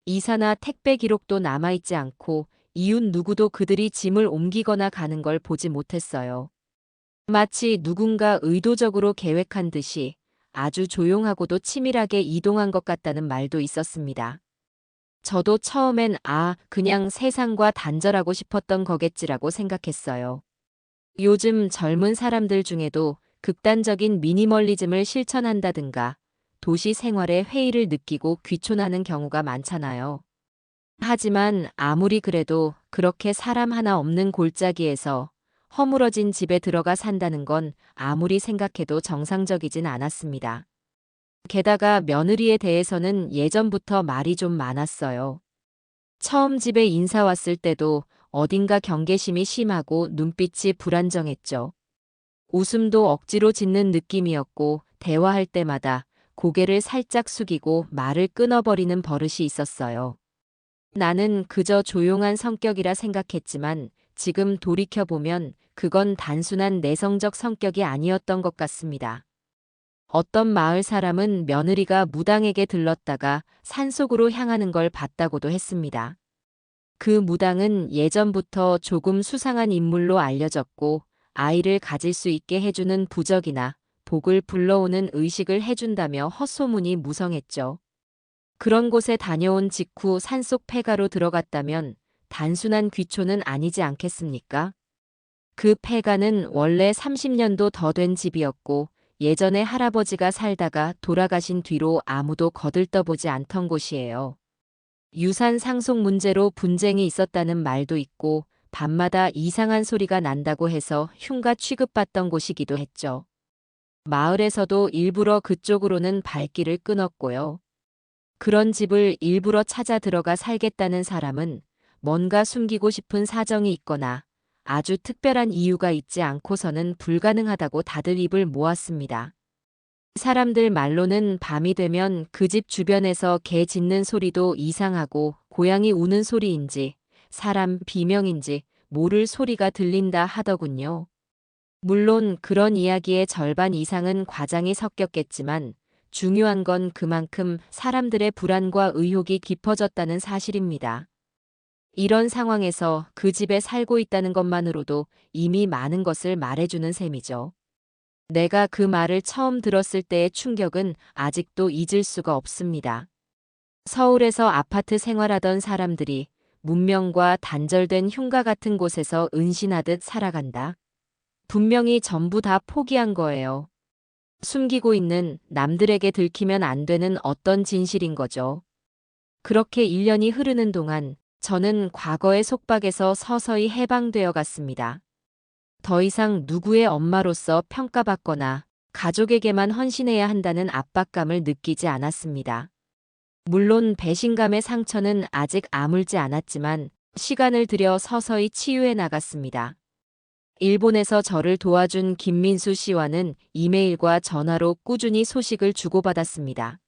S1: 이사나 택배 기록도 남아있지 않고 이웃 누구도 그들이 짐을 옮기거나 가는 걸 보지 못했어요. 마치 누군가 의도적으로 계획한 듯이 아주 조용하고도 치밀하게 이동한 것 같다는 말도 있었습니다. 저도 처음엔 그냥 세상과 단절하고 싶었던 거겠지라고 생각했어요. 요즘 젊은 사람들 중에도 극단적인 미니멀리즘을 실천한다든가 도시 생활에 회의를 느끼고 귀촌하는 경우가 많잖아요. 하지만 아무리 그래도 그렇게 사람 하나 없는 골짜기에서 허물어진 집에 들어가 산다는 건 아무리 생각해도 정상적이진 않았습니다. 게다가 며느리에 대해서는 예전부터 말이 좀 많았어요. 처음 집에 인사 왔을 때도 어딘가 경계심이 심하고 눈빛이 불안정했죠. 웃음도 억지로 짓는 느낌이었고 대화할 때마다 고개를 살짝 숙이고 말을 끊어버리는 버릇이 있었어요. 나는 그저 조용한 성격이라 생각했지만 지금 돌이켜보면 그건 단순한 내성적 성격이 아니었던 것 같습니다. 어떤 마을 사람은 며느리가 무당에게 들렀다가 산속으로 향하는 걸 봤다고도 했습니다. 그 무당은 예전부터 조금 수상한 인물로 알려졌고 아이를 가질 수 있게 해주는 부적이나 복을 불러오는 의식을 해준다며 헛소문이 무성했죠. 그런 곳에 다녀온 직후 산속 폐가로 들어갔다면 단순한 귀초는 아니지 않겠습니까? 그 폐가는 원래 30년도 더 된 집이었고 예전에 할아버지가 살다가 돌아가신 뒤로 아무도 거들떠보지 않던 곳이에요. 유산 상속 문제로 분쟁이 있었다는 말도 있고 밤마다 이상한 소리가 난다고 해서 흉가 취급받던 곳이기도 했죠. 마을에서도 일부러 그쪽으로는 발길을 끊었고요. 그런 집을 일부러 찾아 들어가 살겠다는 사람은 뭔가 숨기고 싶은 사정이 있거나 아주 특별한 이유가 있지 않고서는 불가능하다고 다들 입을 모았습니다. 사람들 말로는 밤이 되면 그 집 주변에서 개 짖는 소리도 이상하고 고양이 우는 소리인지 사람 비명인지 모를 소리가 들린다 하더군요. 물론 그런 이야기의 절반 이상은 과장이 섞였겠지만 중요한 건 그만큼 사람들의 불안과 의혹이 깊어졌다는 사실입니다. 이런 상황에서 그 집에 살고 있다는 것만으로도 이미 많은 것을 말해주는 셈이죠. 내가 그 말을 처음 들었을 때의 충격은 아직도 잊을 수가 없습니다. 서울에서 아파트 생활하던 사람들이 문명과 단절된 흉가 같은 곳에서 은신하듯 살아간다. 분명히 전부 다 포기한 거예요. 숨기고 있는 남들에게 들키면 안 되는 어떤 진실인 거죠. 그렇게 1년이 흐르는 동안 저는 과거의 속박에서 서서히 해방되어 갔습니다. 더 이상 누구의 엄마로서 평가받거나 가족에게만 헌신해야 한다는 압박감을 느끼지 않았습니다. 물론 배신감의 상처는 아직 아물지 않았지만 시간을 들여 서서히 치유해 나갔습니다. 일본에서 저를 도와준 김민수 씨와는 이메일과 전화로 꾸준히 소식을 주고받았습니다.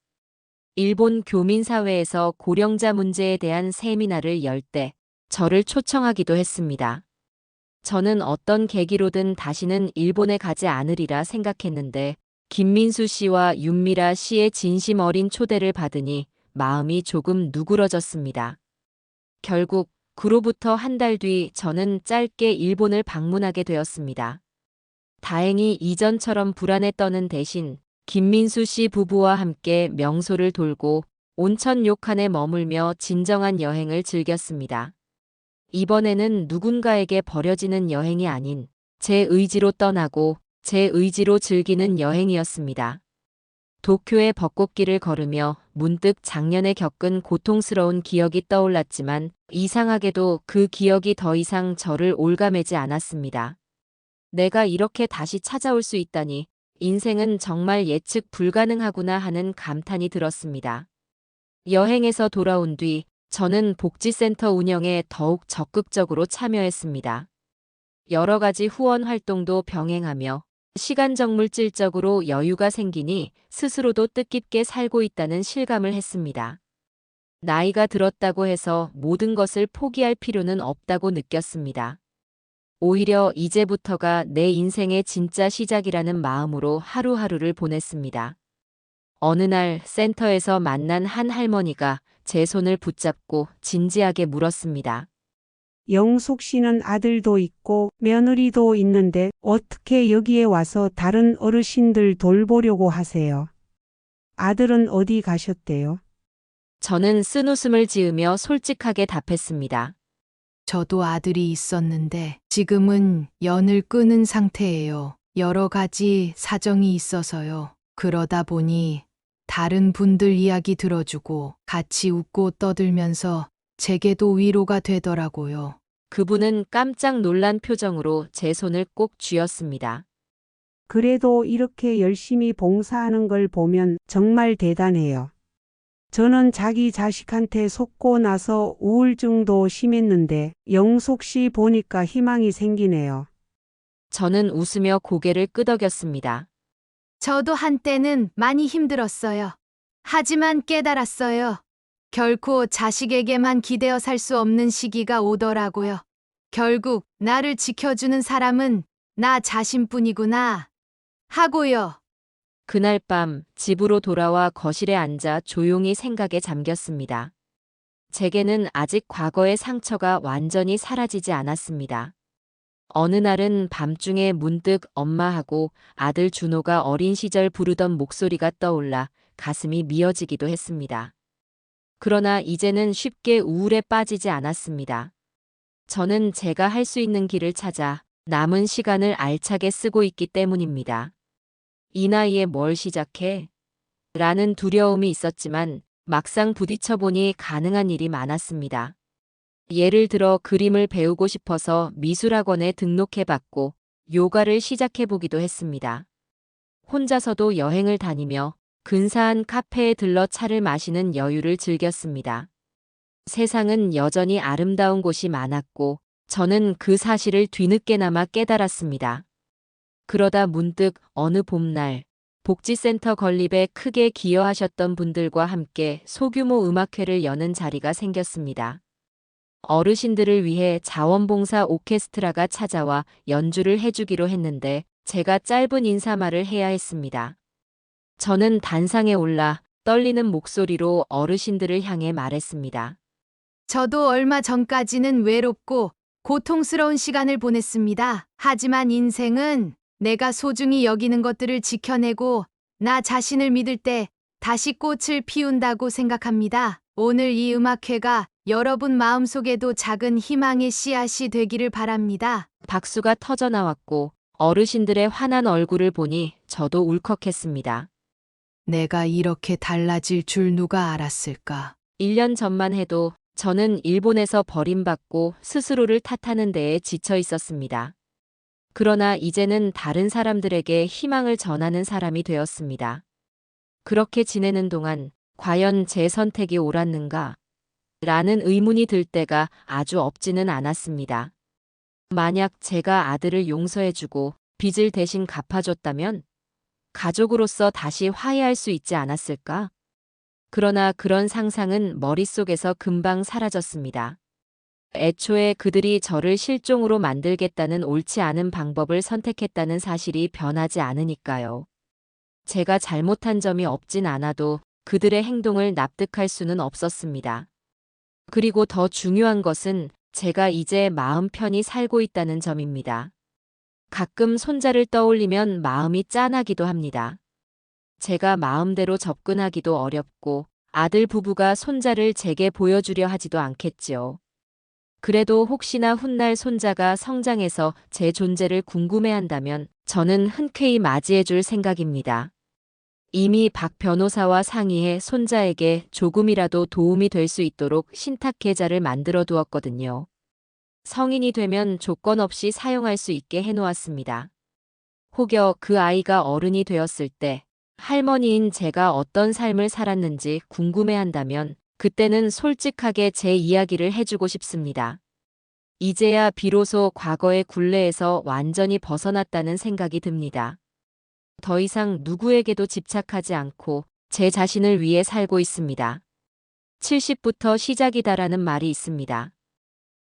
S1: 일본 교민사회에서 고령자 문제에 대한 세미나를 열 때 저를 초청하기도 했습니다. 저는 어떤 계기로든 다시는 일본에 가지 않으리라 생각했는데 김민수 씨와 윤미라 씨의 진심 어린 초대를 받으니 마음이 조금 누그러졌습니다. 결국 그로부터 한 달 뒤 저는 짧게 일본을 방문하게 되었습니다. 다행히 이전처럼 불안에 떠는 대신 김민수 씨 부부와 함께 명소를 돌고 온천 료칸에 머물며 진정한 여행을 즐겼습니다. 이번에는 누군가에게 버려지는 여행이 아닌 제 의지로 떠나고 제 의지로 즐기는 여행이었습니다. 도쿄의 벚꽃길을 걸으며 문득 작년에 겪은 고통스러운 기억이 떠올랐지만 이상하게도 그 기억이 더 이상 저를 올가매지 않았습니다. 내가 이렇게 다시 찾아올 수 있다니 인생은 정말 예측 불가능하구나 하는 감탄이 들었습니다. 여행에서 돌아온 뒤 저는 복지센터 운영에 더욱 적극적으로 참여했습니다. 여러 가지 후원 활동도 병행하며 시간적 물질적으로 여유가 생기니 스스로도 뜻깊게 살고 있다는 실감을 했습니다. 나이가 들었다고 해서 모든 것을 포기할 필요는 없다고 느꼈습니다. 오히려 이제부터가 내 인생의 진짜 시작이라는 마음으로 하루하루를 보냈습니다. 어느 날 센터에서 만난 한 할머니가 제 손을 붙잡고 진지하게 물었습니다.
S13: 영숙 씨는 아들도 있고 며느리도 있는데 어떻게 여기에 와서 다른 어르신들 돌보려고 하세요? 아들은 어디 가셨대요?
S1: 저는 쓴웃음을 지으며 솔직하게 답했습니다.
S4: 저도 아들이 있었는데 지금은 연을 끊은 상태예요. 여러 가지 사정이 있어서요. 그러다 보니 다른 분들 이야기 들어주고 같이 웃고 떠들면서 제게도 위로가 되더라고요.
S1: 그분은 깜짝 놀란 표정으로 제 손을 꼭 쥐었습니다.
S13: 그래도 이렇게 열심히 봉사하는 걸 보면 정말 대단해요. 저는 자기 자식한테 속고 나서 우울증도 심했는데 영숙 씨 보니까 희망이 생기네요.
S1: 저는 웃으며 고개를 끄덕였습니다.
S4: 저도 한때는 많이 힘들었어요. 하지만 깨달았어요. 결코 자식에게만 기대어 살 수 없는 시기가 오더라고요. 결국 나를 지켜주는 사람은 나 자신뿐이구나 하고요.
S1: 그날 밤 집으로 돌아와 거실에 앉아 조용히 생각에 잠겼습니다. 제게는 아직 과거의 상처가 완전히 사라지지 않았습니다. 어느 날은 밤중에 문득 엄마하고 아들 준호가 어린 시절 부르던 목소리가 떠올라 가슴이 미어지기도 했습니다. 그러나 이제는 쉽게 우울에 빠지지 않았습니다. 저는 제가 할 수 있는 길을 찾아 남은 시간을 알차게 쓰고 있기 때문입니다. 이 나이에 뭘 시작해? 라는 두려움이 있었지만 막상 부딪혀보니 가능한 일이 많았습니다. 예를 들어 그림을 배우고 싶어서 미술학원에 등록해봤고 요가를 시작해보기도 했습니다. 혼자서도 여행을 다니며 근사한 카페에 들러 차를 마시는 여유를 즐겼습니다. 세상은 여전히 아름다운 곳이 많았고 저는 그 사실을 뒤늦게나마 깨달았습니다. 그러다 문득 어느 봄날 복지센터 건립에 크게 기여하셨던 분들과 함께 소규모 음악회를 여는 자리가 생겼습니다. 어르신들을 위해 자원봉사 오케스트라가 찾아와 연주를 해주기로 했는데 제가 짧은 인사말을 해야 했습니다. 저는 단상에 올라 떨리는 목소리로 어르신들을 향해 말했습니다.
S4: 저도 얼마 전까지는 외롭고 고통스러운 시간을 보냈습니다. 하지만 인생은 내가 소중히 여기는 것들을 지켜내고 나 자신을 믿을 때 다시 꽃을 피운다고 생각합니다. 오늘 이 음악회가 여러분 마음속에도 작은 희망의 씨앗이 되기를 바랍니다.
S1: 박수가 터져 나왔고 어르신들의 환한 얼굴을 보니 저도 울컥했습니다.
S4: 내가 이렇게 달라질 줄 누가 알았을까?
S1: 1년 전만 해도 저는 일본에서 버림받고 스스로를 탓하는 데에 지쳐 있었습니다. 그러나 이제는 다른 사람들에게 희망을 전하는 사람이 되었습니다. 그렇게 지내는 동안 과연 제 선택이 옳았는가? 라는 의문이 들 때가 아주 없지는 않았습니다. 만약 제가 아들을 용서해주고 빚을 대신 갚아줬다면 가족으로서 다시 화해할 수 있지 않았을까? 그러나 그런 상상은 머릿속에서 금방 사라졌습니다. 애초에 그들이 저를 실종으로 만들겠다는 옳지 않은 방법을 선택했다는 사실이 변하지 않으니까요. 제가 잘못한 점이 없진 않아도 그들의 행동을 납득할 수는 없었습니다. 그리고 더 중요한 것은 제가 이제 마음 편히 살고 있다는 점입니다. 가끔 손자를 떠올리면 마음이 짠하기도 합니다. 제가 마음대로 접근하기도 어렵고 아들 부부가 손자를 제게 보여주려 하지도 않겠지요. 그래도 혹시나 훗날 손자가 성장해서 제 존재를 궁금해한다면 저는 흔쾌히 맞이해줄 생각입니다. 이미 박 변호사와 상의해 손자에게 조금이라도 도움이 될 수 있도록 신탁 계좌를 만들어 두었거든요. 성인이 되면 조건 없이 사용할 수 있게 해놓았습니다. 혹여 그 아이가 어른이 되었을 때 할머니인 제가 어떤 삶을 살았는지 궁금해한다면 그때는 솔직하게 제 이야기를 해주고 싶습니다. 이제야 비로소 과거의 굴레에서 완전히 벗어났다는 생각이 듭니다. 더 이상 누구에게도 집착하지 않고 제 자신을 위해 살고 있습니다. 70부터 시작이다라는 말이 있습니다.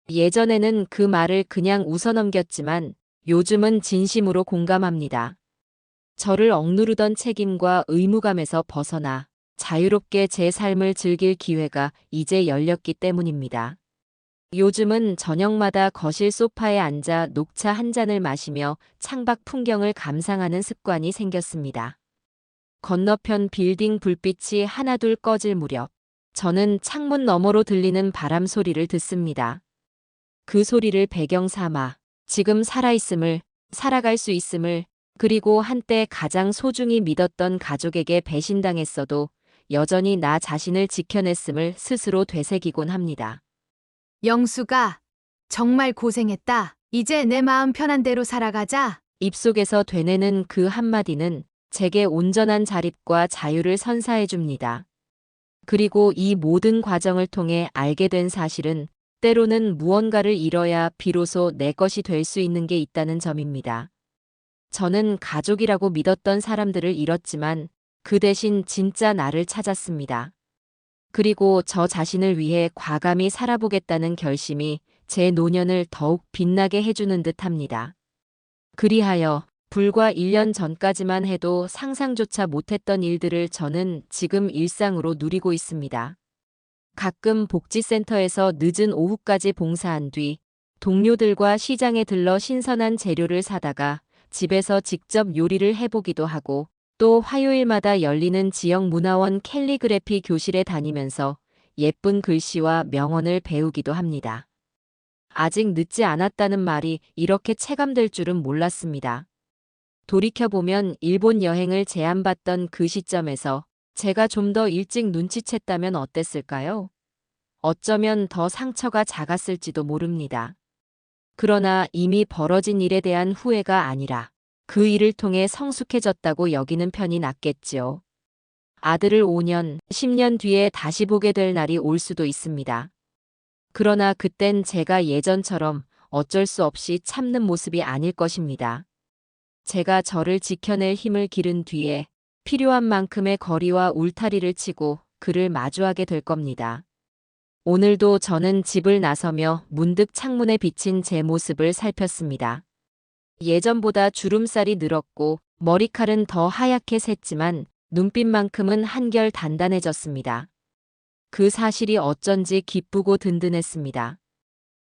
S1: 예전에는 그 말을 그냥 웃어넘겼지만 요즘은 진심으로 공감합니다. 저를 억누르던 책임과 의무감에서 벗어나 자유롭게 제 삶을 즐길 기회가 이제 열렸기 때문입니다. 요즘은 저녁마다 거실 소파에 앉아 녹차 한 잔을 마시며 창밖 풍경을 감상하는 습관이 생겼습니다. 건너편 빌딩 불빛이 하나둘 꺼질 무렵 저는 창문 너머로 들리는 바람 소리를 듣습니다. 그 소리를 배경 삼아 지금 살아있음을, 살아갈 수 있음을, 그리고 한때 가장 소중히 믿었던 가족에게 배신당했어도 여전히 나 자신을 지켜냈음을 스스로 되새기곤 합니다.
S4: 영수가 정말 고생했다. 이제 내 마음 편한 대로 살아가자.
S1: 입속에서 되뇌는 그 한마디는 제게 온전한 자립과 자유를 선사해 줍니다. 그리고 이 모든 과정을 통해 알게 된 사실은 때로는 무언가를 잃어야 비로소 내 것이 될 수 있는 게 있다는 점입니다. 저는 가족이라고 믿었던 사람들을 잃었지만 그 대신 진짜 나를 찾았습니다. 그리고 저 자신을 위해 과감히 살아보겠다는 결심이 제 노년을 더욱 빛나게 해주는 듯합니다. 그리하여 불과 1년 전까지만 해도 상상조차 못했던 일들을 저는 지금 일상으로 누리고 있습니다. 가끔 복지센터에서 늦은 오후까지 봉사한 뒤 동료들과 시장에 들러 신선한 재료를 사다가 집에서 직접 요리를 해보기도 하고 또 화요일마다 열리는 지역 문화원 캘리그래피 교실에 다니면서 예쁜 글씨와 명언을 배우기도 합니다. 아직 늦지 않았다는 말이 이렇게 체감될 줄은 몰랐습니다. 돌이켜보면 일본 여행을 제안받던 그 시점에서 제가 좀 더 일찍 눈치챘다면 어땠을까요? 어쩌면 더 상처가 작았을지도 모릅니다. 그러나 이미 벌어진 일에 대한 후회가 아니라 그 일을 통해 성숙해졌다고 여기는 편이 낫겠지요. 아들을 5년, 10년 뒤에 다시 보게 될 날이 올 수도 있습니다. 그러나 그땐 제가 예전처럼 어쩔 수 없이 참는 모습이 아닐 것입니다. 제가 저를 지켜낼 힘을 기른 뒤에 필요한 만큼의 거리와 울타리를 치고 그를 마주하게 될 겁니다. 오늘도 저는 집을 나서며 문득 창문에 비친 제 모습을 살폈습니다. 예전보다 주름살이 늘었고 머리칼은 더 하얗게 샜지만 눈빛만큼은 한결 단단해졌습니다. 그 사실이 어쩐지 기쁘고 든든했습니다.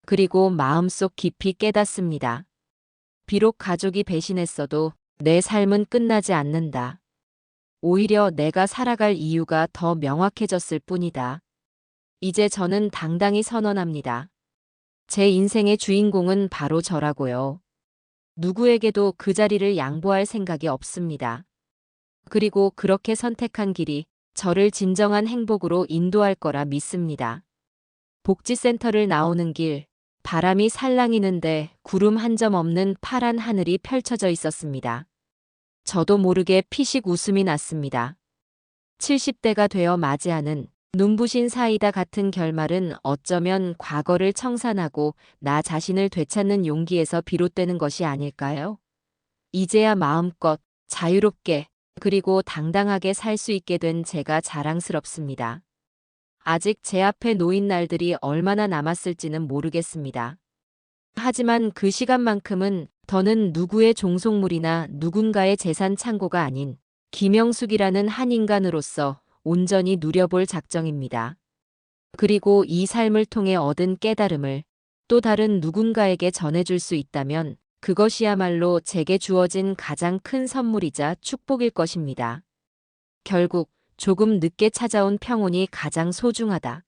S1: 그리고 마음속 깊이 깨닫습니다. 비록 가족이 배신했어도 내 삶은 끝나지 않는다. 오히려 내가 살아갈 이유가 더 명확해졌을 뿐이다. 이제 저는 당당히 선언합니다. 제 인생의 주인공은 바로 저라고요. 누구에게도 그 자리를 양보할 생각이 없습니다. 그리고 그렇게 선택한 길이 저를 진정한 행복으로 인도할 거라 믿습니다. 복지센터를 나오는 길, 바람이 살랑이는데 구름 한 점 없는 파란 하늘이 펼쳐져 있었습니다. 저도 모르게 피식 웃음이 났습니다. 70대가 되어 맞이하는 눈부신 사이다 같은 결말은 어쩌면 과거를 청산하고 나 자신을 되찾는 용기에서 비롯되는 것이 아닐까요? 이제야 마음껏 자유롭게 그리고 당당하게 살 수 있게 된 제가 자랑스럽습니다. 아직 제 앞에 놓인 날들이 얼마나 남았을지는 모르겠습니다. 하지만 그 시간만큼은 더는 누구의 종속물이나 누군가의 재산 창고가 아닌 김영숙이라는 한 인간으로서 온전히 누려볼 작정입니다. 그리고 이 삶을 통해 얻은 깨달음을 또 다른 누군가에게 전해줄 수 있다면 그것이야말로 제게 주어진 가장 큰 선물이자 축복일 것입니다. 결국 조금 늦게 찾아온 평온이 가장 소중하다.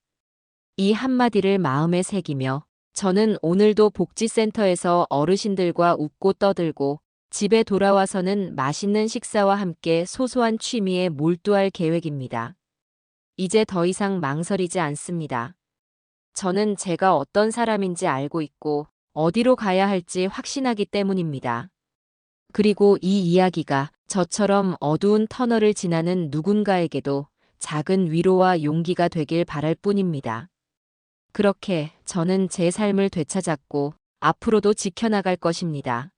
S1: 이 한마디를 마음에 새기며 저는 오늘도 복지센터에서 어르신들과 웃고 떠들고 집에 돌아와서는 맛있는 식사와 함께 소소한 취미에 몰두할 계획입니다. 이제 더 이상 망설이지 않습니다. 저는 제가 어떤 사람인지 알고 있고 어디로 가야 할지 확신하기 때문입니다. 그리고 이 이야기가 저처럼 어두운 터널을 지나는 누군가에게도 작은 위로와 용기가 되길 바랄 뿐입니다. 그렇게 저는 제 삶을 되찾았고 앞으로도 지켜나갈 것입니다.